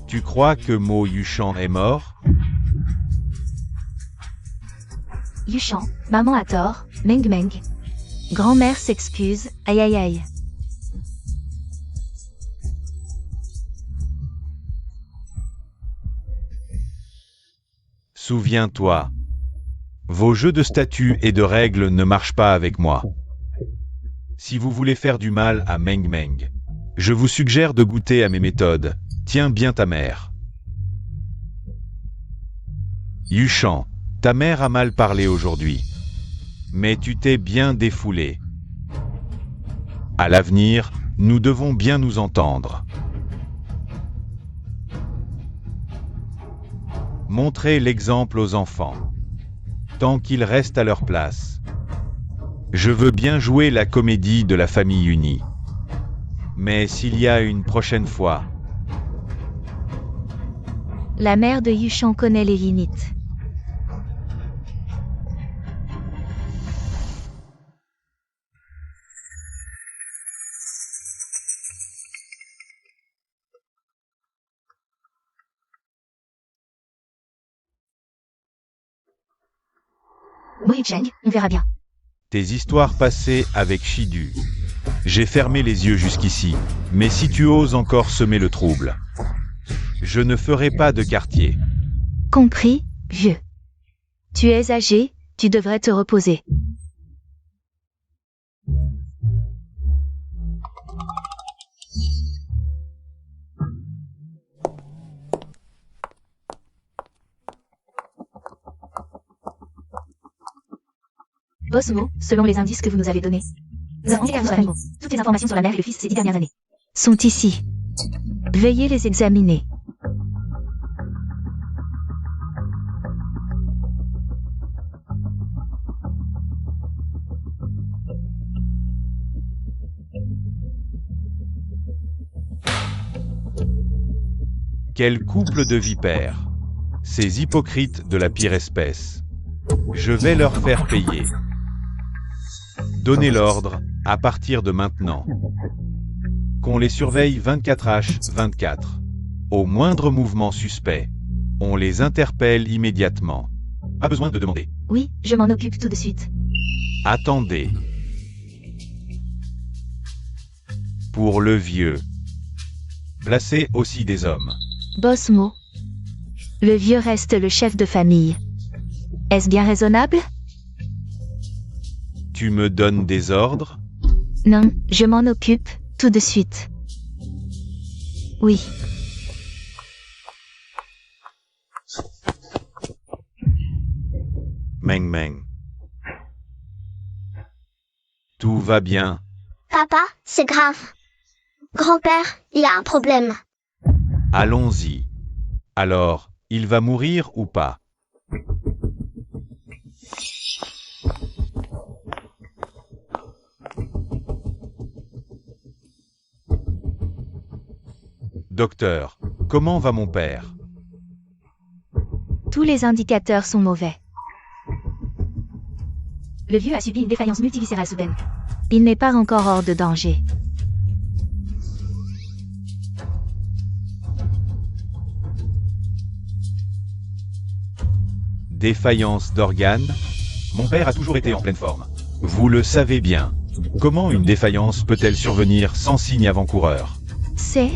Tu crois que Mo Yushan est mort? Yushan, maman a tort, Meng Meng. Grand-mère s'excuse, aïe aïe aïe. Souviens-toi. Vos jeux de statuts et de règles ne marchent pas avec moi. Si vous voulez faire du mal à Meng Meng, je vous suggère de goûter à mes méthodes. Tiens bien ta mère. Yushan, ta mère a mal parlé aujourd'hui. Mais tu t'es bien défoulé. À l'avenir, nous devons bien nous entendre. Montrez l'exemple aux enfants. Tant qu'ils restent à leur place. Je veux bien jouer la comédie de la famille unie. Mais s'il y a une prochaine fois, La mère de Yuchan connaît les limites. Oui, Cheng, on verra bien. Tes histoires passées avec Shidu. J'ai fermé les yeux jusqu'ici, mais si tu oses encore semer le trouble, je ne ferai pas de quartier. Compris, vieux. Tu es âgé, tu devrais te reposer. Boss Mo, selon les indices que vous nous avez donnés, nous avons découvert votre famille. Toutes les informations sur la mère et le fils ces 10 dernières années. Sont ici. Veuillez les examiner. Quel couple de vipères. Ces hypocrites de la pire espèce. Je vais leur faire payer. Donnez l'ordre, à partir de maintenant. Qu'on les surveille 24h24. Au moindre mouvement suspect, on les interpelle immédiatement. Pas besoin de demander. Oui, je m'en occupe tout de suite. Attendez. Pour le vieux. Placez aussi des hommes. Boss Mo. Le vieux reste le chef de famille. Est-ce bien raisonnable? Tu me donnes des ordres? Non, je m'en occupe, tout de suite. Oui. Meng Meng. Tout va bien. Papa, c'est grave. Grand-père, il a un problème. Allons-y. Alors, il va mourir ou pas? Docteur, comment va mon père? Tous les indicateurs sont mauvais. Le vieux a subi une défaillance multiviscérale soudaine. Il n'est pas encore hors de danger. Défaillance d'organes? Mon père a toujours été en pleine forme. Vous le savez bien. Comment une défaillance peut-elle survenir sans signe avant-coureur? C'est...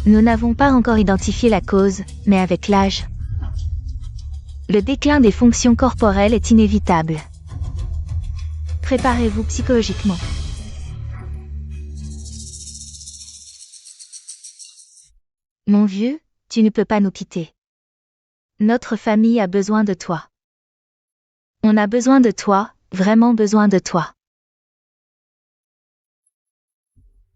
Nous n'avons pas encore identifié la cause, mais avec l'âge, le déclin des fonctions corporelles est inévitable. Préparez-vous psychologiquement. Mon vieux, tu ne peux pas nous quitter. Notre famille a besoin de toi. On a besoin de toi, vraiment besoin de toi.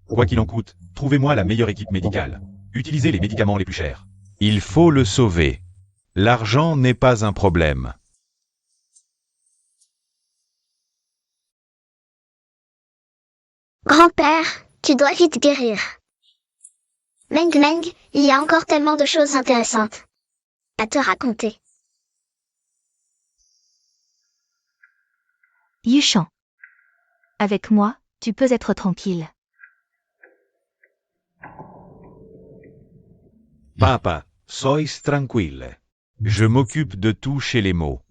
Quoi qu'il en coûte, trouvez-moi la meilleure équipe médicale. Utilisez les médicaments les plus chers. Il faut le sauver. L'argent n'est pas un problème. Grand-père, tu dois vite guérir. Meng Meng, il y a encore tellement de choses intéressantes à te raconter. Yuchan. Avec moi, tu peux être tranquille. Papa, sois tranquille. Je m'occupe de tout chez les mots.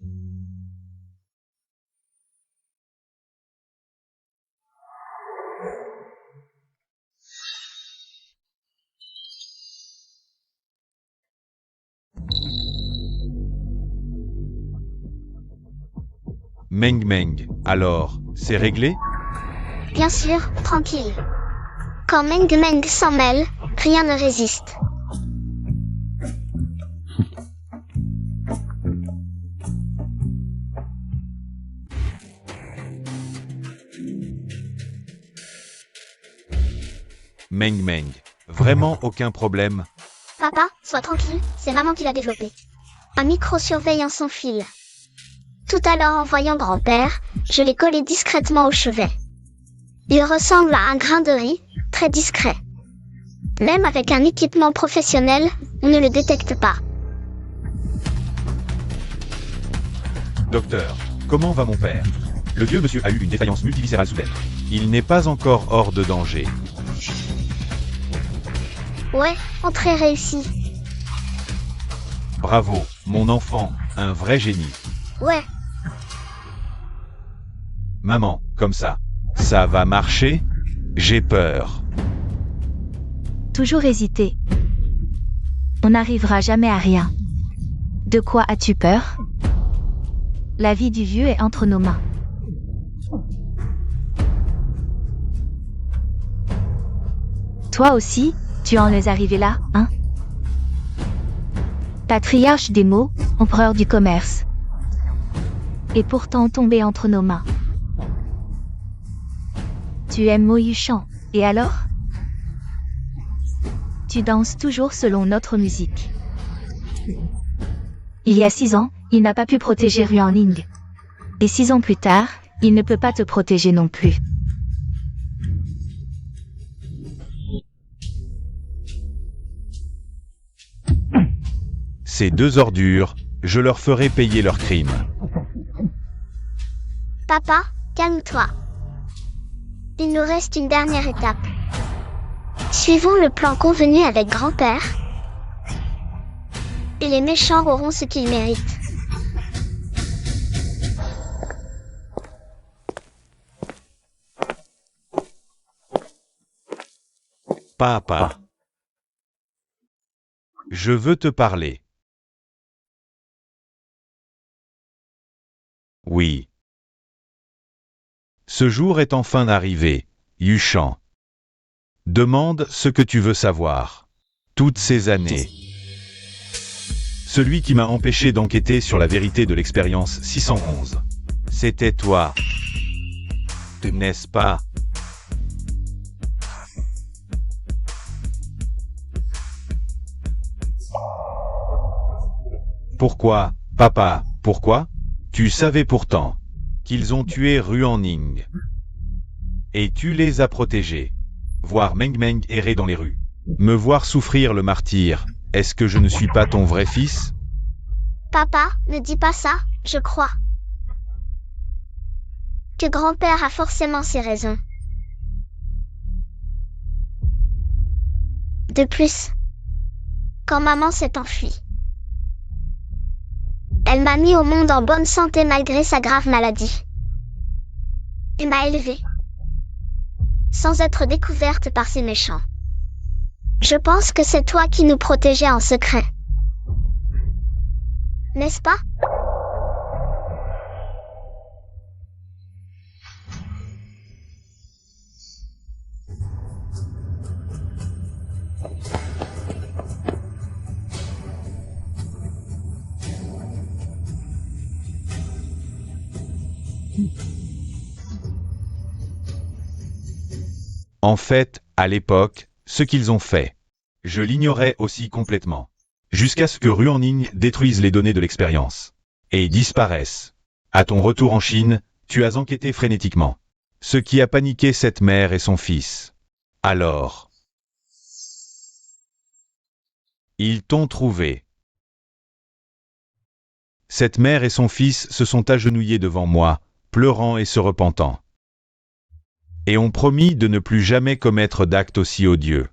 Meng Meng, alors, c'est réglé? Bien sûr, tranquille. Quand Meng Meng s'en mêle, rien ne résiste. Meng Meng, vraiment aucun problème? Papa, sois tranquille, c'est maman qui l'a développé. Un micro surveillant son fil. Tout à l'heure en voyant grand-père, je l'ai collé discrètement au chevet. Il ressemble à un grain de riz, très discret. Même avec un équipement professionnel, on ne le détecte pas. Docteur, comment va mon père? Le vieux monsieur a eu une défaillance multiviscérale soudaine. Il n'est pas encore hors de danger. Ouais, entrée réussie. Bravo, mon enfant, un vrai génie. Ouais, Maman, comme ça. Ça va marcher? J'ai peur. Toujours hésiter. On n'arrivera jamais à rien. De quoi as-tu peur? La vie du vieux est entre nos mains. Toi aussi, tu en es arrivé là, hein? Patriarche des mots, empereur du commerce. Et pourtant tombé entre nos mains. Tu aimes Moyuchan, et alors? Tu danses toujours selon notre musique. Il y a 6 ans, il n'a pas pu protéger Ruanling. Et 6 ans plus tard, il ne peut pas te protéger non plus. Ces deux ordures, je leur ferai payer leurs crimes. papa, calme-toi. Il nous reste une dernière étape. Suivons le plan convenu avec grand-père. Et les méchants auront ce qu'ils méritent. Papa. Je veux te parler. Oui. Ce jour est enfin arrivé, Yuchan. Demande ce que tu veux savoir. Toutes ces années. Celui qui m'a empêché d'enquêter sur la vérité de l'expérience 611. C'était toi. N'est-ce pas? Pourquoi, papa, pourquoi? Tu savais pourtant qu'ils ont tué Ruanling. Et tu les as protégés. Voir Meng Meng errer dans les rues. Me voir souffrir le martyre. Est-ce que je ne suis pas ton vrai fils? Papa, ne dis pas ça, je crois. Que grand-père a forcément ses raisons. De plus, quand maman s'est enfuie, elle m'a mis au monde en bonne santé malgré sa grave maladie. Et m'a élevée, sans être découverte par ces méchants. Je pense que c'est toi qui nous protégeais en secret. N'est-ce pas? En fait, à l'époque, ce qu'ils ont fait, je l'ignorais aussi complètement. Jusqu'à ce que Ruanling détruise les données de l'expérience. Et disparaisse. À ton retour en Chine, tu as enquêté frénétiquement. Ce qui a paniqué cette mère et son fils. Alors, ils t'ont trouvé. Cette mère et son fils se sont agenouillés devant moi, pleurant et se repentant. Et ont promis de ne plus jamais commettre d'actes aussi odieux.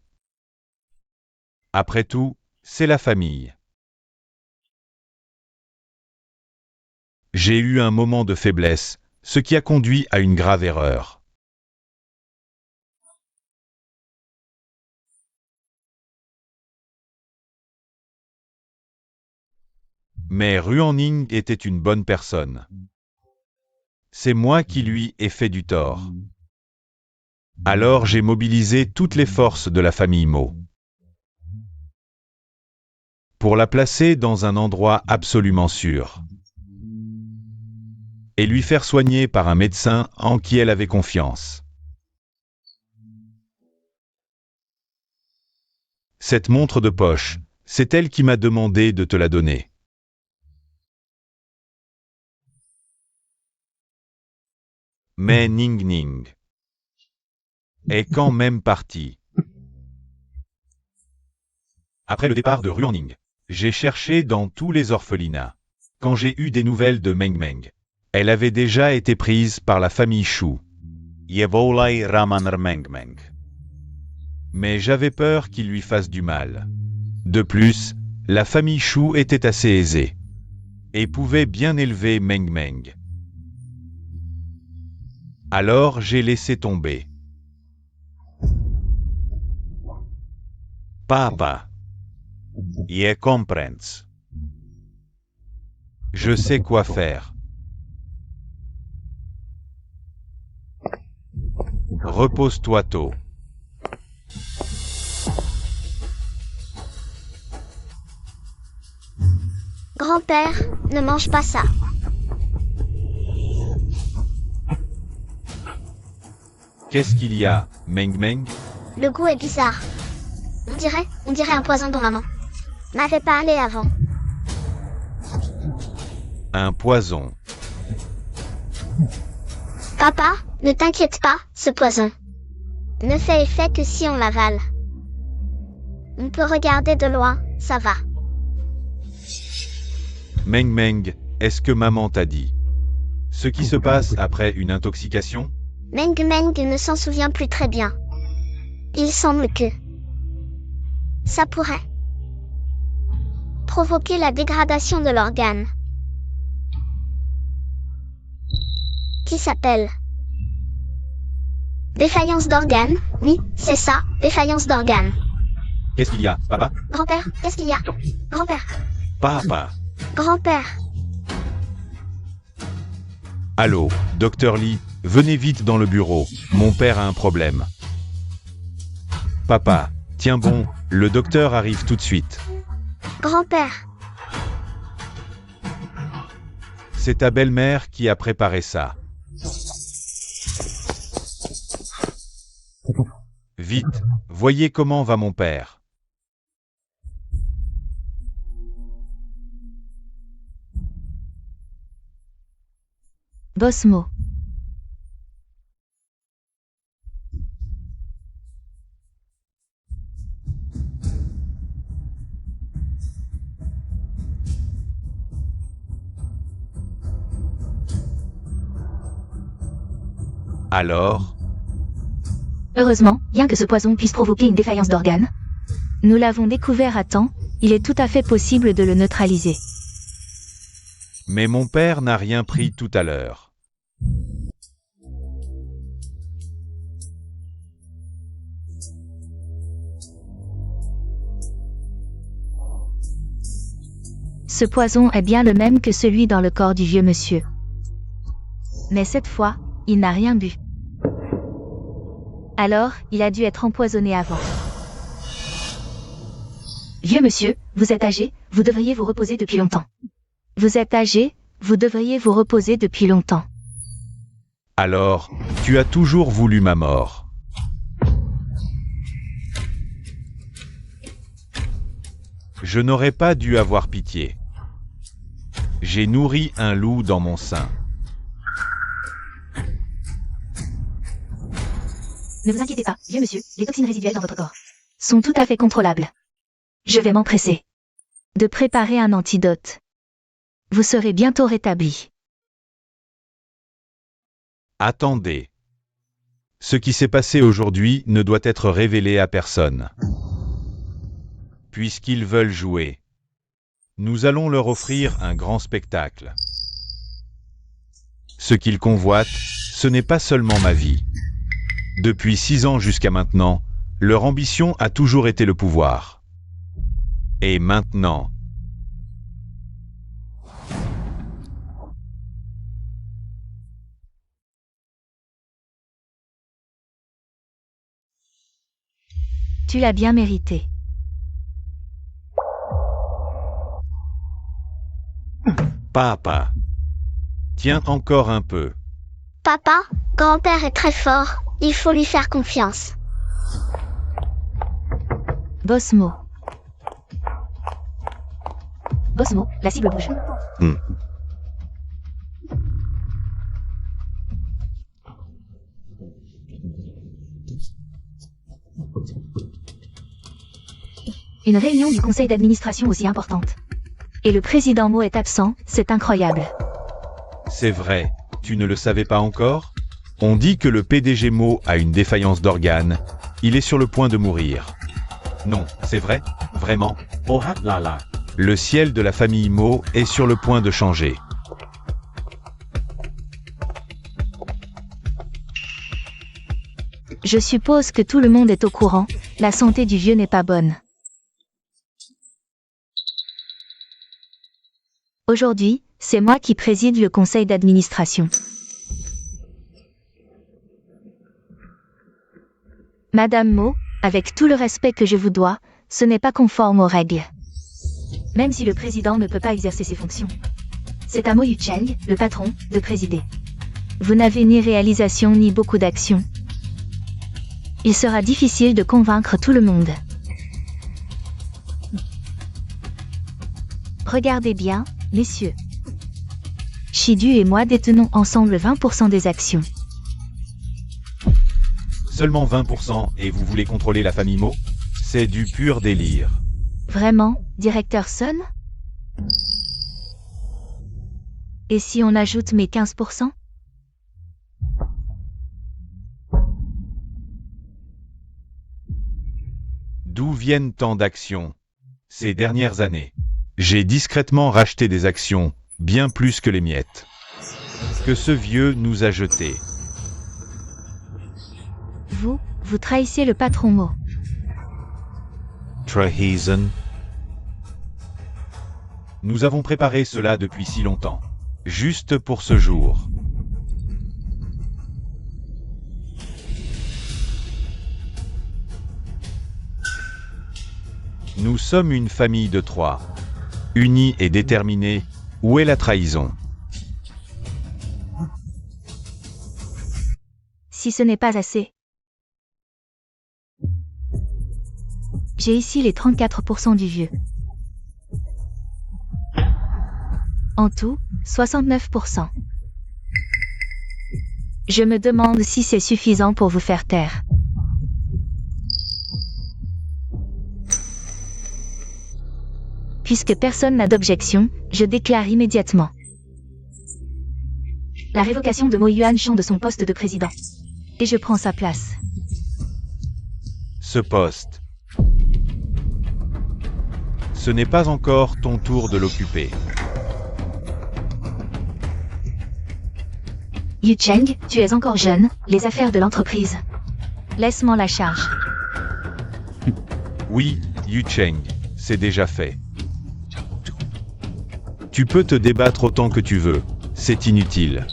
Après tout, c'est la famille. J'ai eu un moment de faiblesse, ce qui a conduit à une grave erreur. Mais Ruanling était une bonne personne. C'est moi qui lui ai fait du tort. Alors j'ai mobilisé toutes les forces de la famille Mo pour la placer dans un endroit absolument sûr et lui faire soigner par un médecin en qui elle avait confiance. Cette montre de poche, c'est elle qui m'a demandé de te la donner. Mais Ning Ning est quand même parti. Après le départ de Ruaning, j'ai cherché dans tous les orphelinats. Quand j'ai eu des nouvelles de Meng Meng, elle avait déjà été prise par la famille Shu. Yevolai Ramaner Meng Meng. Mais j'avais peur qu'il lui fasse du mal. De plus, la famille Shu était assez aisée et pouvait bien élever Meng Meng. Alors j'ai laissé tomber. Papa. Je comprends. Je sais quoi faire. Repose-toi tôt. Grand-père, ne mange pas ça. Qu'est-ce qu'il y a, Meng Meng? Le goût est bizarre. On dirait un poison dont maman m'avait parlé avant. Un poison. Papa, ne t'inquiète pas, ce poison ne fait effet que si on l'avale. On peut regarder de loin, ça va. Meng Meng, est-ce que maman t'a dit ce qui se passe après une intoxication? Meng Meng ne s'en souvient plus très bien. Il semble que ça pourrait provoquer la dégradation de l'organe qui s'appelle défaillance d'organe. Oui, c'est ça, défaillance d'organe. Qu'est-ce qu'il y a, papa? Grand-père, qu'est-ce qu'il y a? Grand-père, Papa. grand-père. Allô, docteur Lee, venez vite dans le bureau, mon père a un problème. Papa, tiens bon, le docteur arrive tout de suite. Grand-père, C'est ta belle-mère qui a préparé ça. Vite, voyez comment va mon père. Bosmo. Alors, Heureusement, bien que ce poison puisse provoquer une défaillance d'organes, nous l'avons découvert à temps, il est tout à fait possible de le neutraliser. mais mon père n'a rien pris tout à l'heure. Ce poison est bien le même que celui dans le corps du vieux monsieur. Mais cette fois, il n'a rien bu. Alors, il a dû être empoisonné avant. Vieux monsieur, vous êtes âgé, vous devriez vous reposer depuis longtemps. Vous êtes âgé, vous devriez vous reposer depuis longtemps. Alors, tu as toujours voulu ma mort. Je n'aurais pas dû avoir pitié. J'ai nourri un loup dans mon sein. Ne vous inquiétez pas, vieux monsieur, les toxines résiduelles dans votre corps sont tout à fait contrôlables. Je vais m'empresser de préparer un antidote. Vous serez bientôt rétabli. Attendez. Ce qui s'est passé aujourd'hui ne doit être révélé à personne. Puisqu'ils veulent jouer, nous allons leur offrir un grand spectacle. Ce qu'ils convoitent, ce n'est pas seulement ma vie. Depuis 6 ans jusqu'à maintenant, leur ambition a toujours été le pouvoir. Et maintenant, Tu l'as bien mérité. papa, tiens encore un peu. Papa, grand-père est très fort, il faut lui faire confiance. Bosmo. Bosmo, la cible bouge. Une réunion du conseil d'administration aussi importante. Et le président Mo est absent, c'est incroyable. C'est vrai, tu ne le savais pas encore? On dit que le PDG Mo a une défaillance d'organes. Il est sur le point de mourir. Non, c'est vrai? Vraiment? Oh là là. Le ciel de la famille Mo est sur le point de changer. Je suppose que tout le monde est au courant, la santé du vieux n'est pas bonne. Aujourd'hui, c'est moi qui préside le conseil d'administration. Madame Mo, avec tout le respect que je vous dois, ce n'est pas conforme aux règles. Même si le président ne peut pas exercer ses fonctions. C'est à Mo Yucheng, le patron, de présider. Vous n'avez ni réalisation ni beaucoup d'action. Il sera difficile de convaincre tout le monde. Regardez bien, messieurs. Shidu et moi détenons ensemble 20% des actions. Seulement 20% et vous voulez contrôler la famille Mo? C'est du pur délire. Vraiment, directeur Sun? Et si on ajoute mes 15%? D'où viennent tant d'actions? Ces dernières années, j'ai discrètement racheté des actions, bien plus que les miettes, que ce vieux nous a jetés. Vous trahissez le patron Mo. Treason. Nous avons préparé cela depuis si longtemps. Juste pour ce jour. Nous sommes une famille de 3. Unis et déterminés. Où est la trahison? Si ce n'est pas assez. J'ai ici les 34% du vieux. En tout, 69%. Je me demande si c'est suffisant pour vous faire taire. Puisque personne n'a d'objection, je déclare immédiatement la révocation de Mo Yuan-Chang de son poste de président. Et je prends sa place. Ce poste. Ce n'est pas encore ton tour de l'occuper. Yucheng, tu es encore jeune, les affaires de l'entreprise. Laisse-moi la charge. Oui, Yucheng, c'est déjà fait. Tu peux te débattre autant que tu veux, c'est inutile.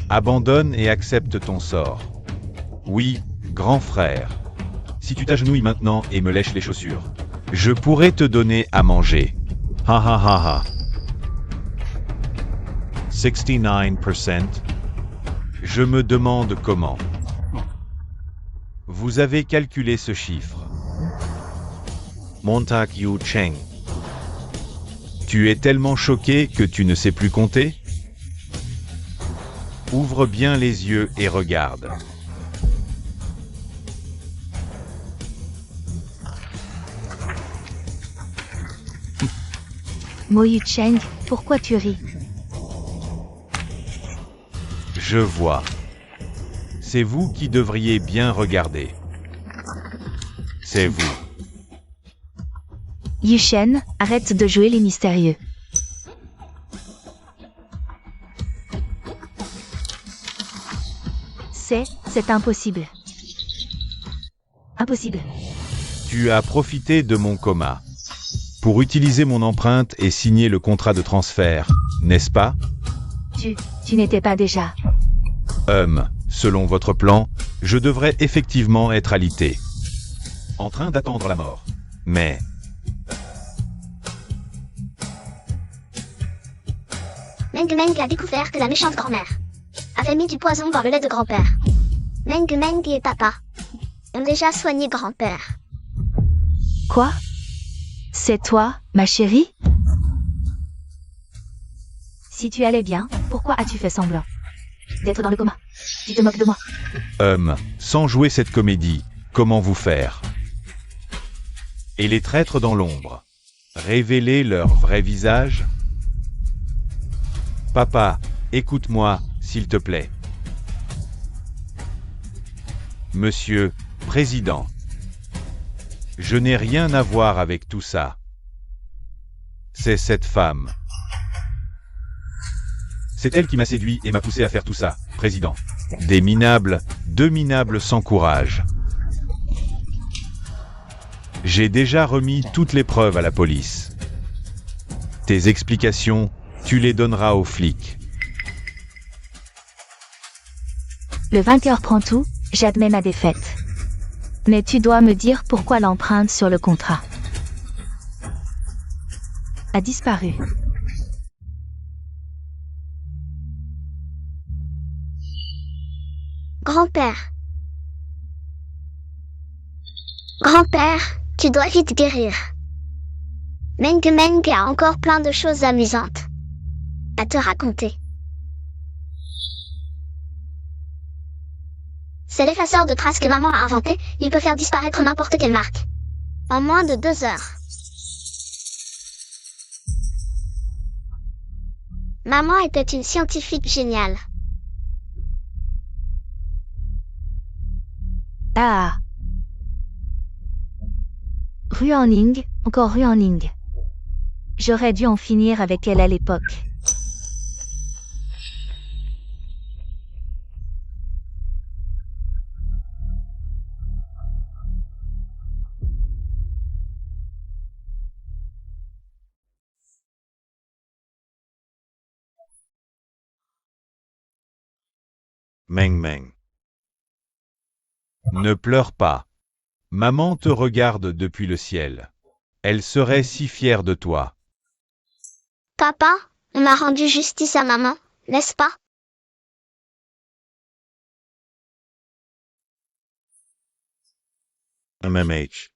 Abandonne et accepte ton sort. Oui, grand frère. Si tu t'agenouilles maintenant et me lèches les chaussures, je pourrais te donner à manger. Ha ha ha ha. 69%. Je me demande comment. Vous avez calculé ce chiffre. Montak Yu Cheng. Tu es tellement choqué que tu ne sais plus compter? Ouvre bien les yeux et regarde. Mo Yucheng, pourquoi tu ris? Je vois. C'est vous qui devriez bien regarder. C'est vous. Yushen, arrête de jouer les mystérieux. C'est impossible. Impossible. Tu as profité de mon coma pour utiliser mon empreinte et signer le contrat de transfert, n'est-ce pas? Tu n'étais pas déjà. Selon votre plan, je devrais effectivement être alité. En train d'attendre la mort. Mais... Meng Meng a découvert que la méchante grand-mère avait mis du poison dans le lait de grand-père. Meng Meng et papa ont déjà soigné grand-père. Quoi? C'est toi, ma chérie? Si tu allais bien, pourquoi as-tu fait semblant d'être dans le coma? Tu te moques de moi. Sans jouer cette comédie, comment vous faire. Et les traîtres dans l'ombre, révéler leur vrai visage. Papa, écoute-moi, s'il te plaît. Monsieur, Président. Je n'ai rien à voir avec tout ça. C'est cette femme. C'est elle qui m'a séduit et m'a poussé à faire tout ça, Président. Des minables, deux minables sans courage. J'ai déjà remis toutes les preuves à la police. Tes explications, tu les donneras aux flics. Le vainqueur prend tout, j'admets ma défaite. Mais tu dois me dire pourquoi l'empreinte sur le contrat a disparu. Grand-père. Grand-père, tu dois vite guérir. Meng Meng a encore plein de choses amusantes à te raconter. C'est l'effaceur de traces que maman a inventé, il peut faire disparaître n'importe quelle marque. En moins de 2 heures. Maman était une scientifique géniale. Ah. Ruaning, encore Ruaning. J'aurais dû en finir avec elle à l'époque. Meng Meng. Ne pleure pas. Maman te regarde depuis le ciel. Elle serait si fière de toi. Papa, on a rendu justice à maman, n'est-ce pas? MMH.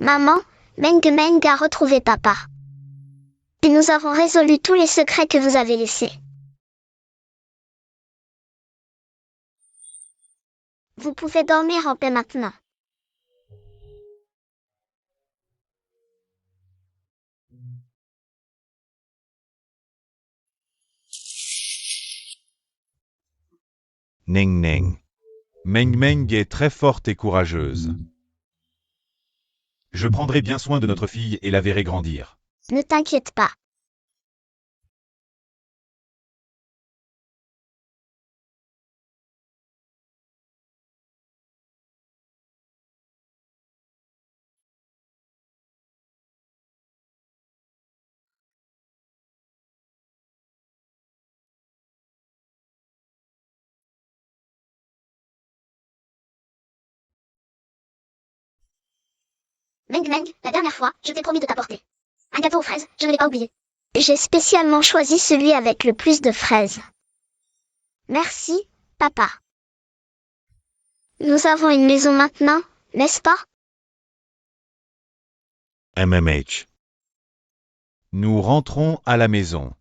Maman, Meng Meng a retrouvé papa. Et nous avons résolu tous les secrets que vous avez laissés. Vous pouvez dormir en paix maintenant. Neng Neng. Meng Meng est très forte et courageuse. Je prendrai bien soin de notre fille et la verrai grandir. Ne t'inquiète pas. Meng Meng, la dernière fois, je t'ai promis de t'apporter un gâteau aux fraises, je ne l'ai pas oublié. J'ai spécialement choisi celui avec le plus de fraises. Merci, papa. Nous avons une maison maintenant, n'est-ce pas? MMH. Nous rentrons à la maison.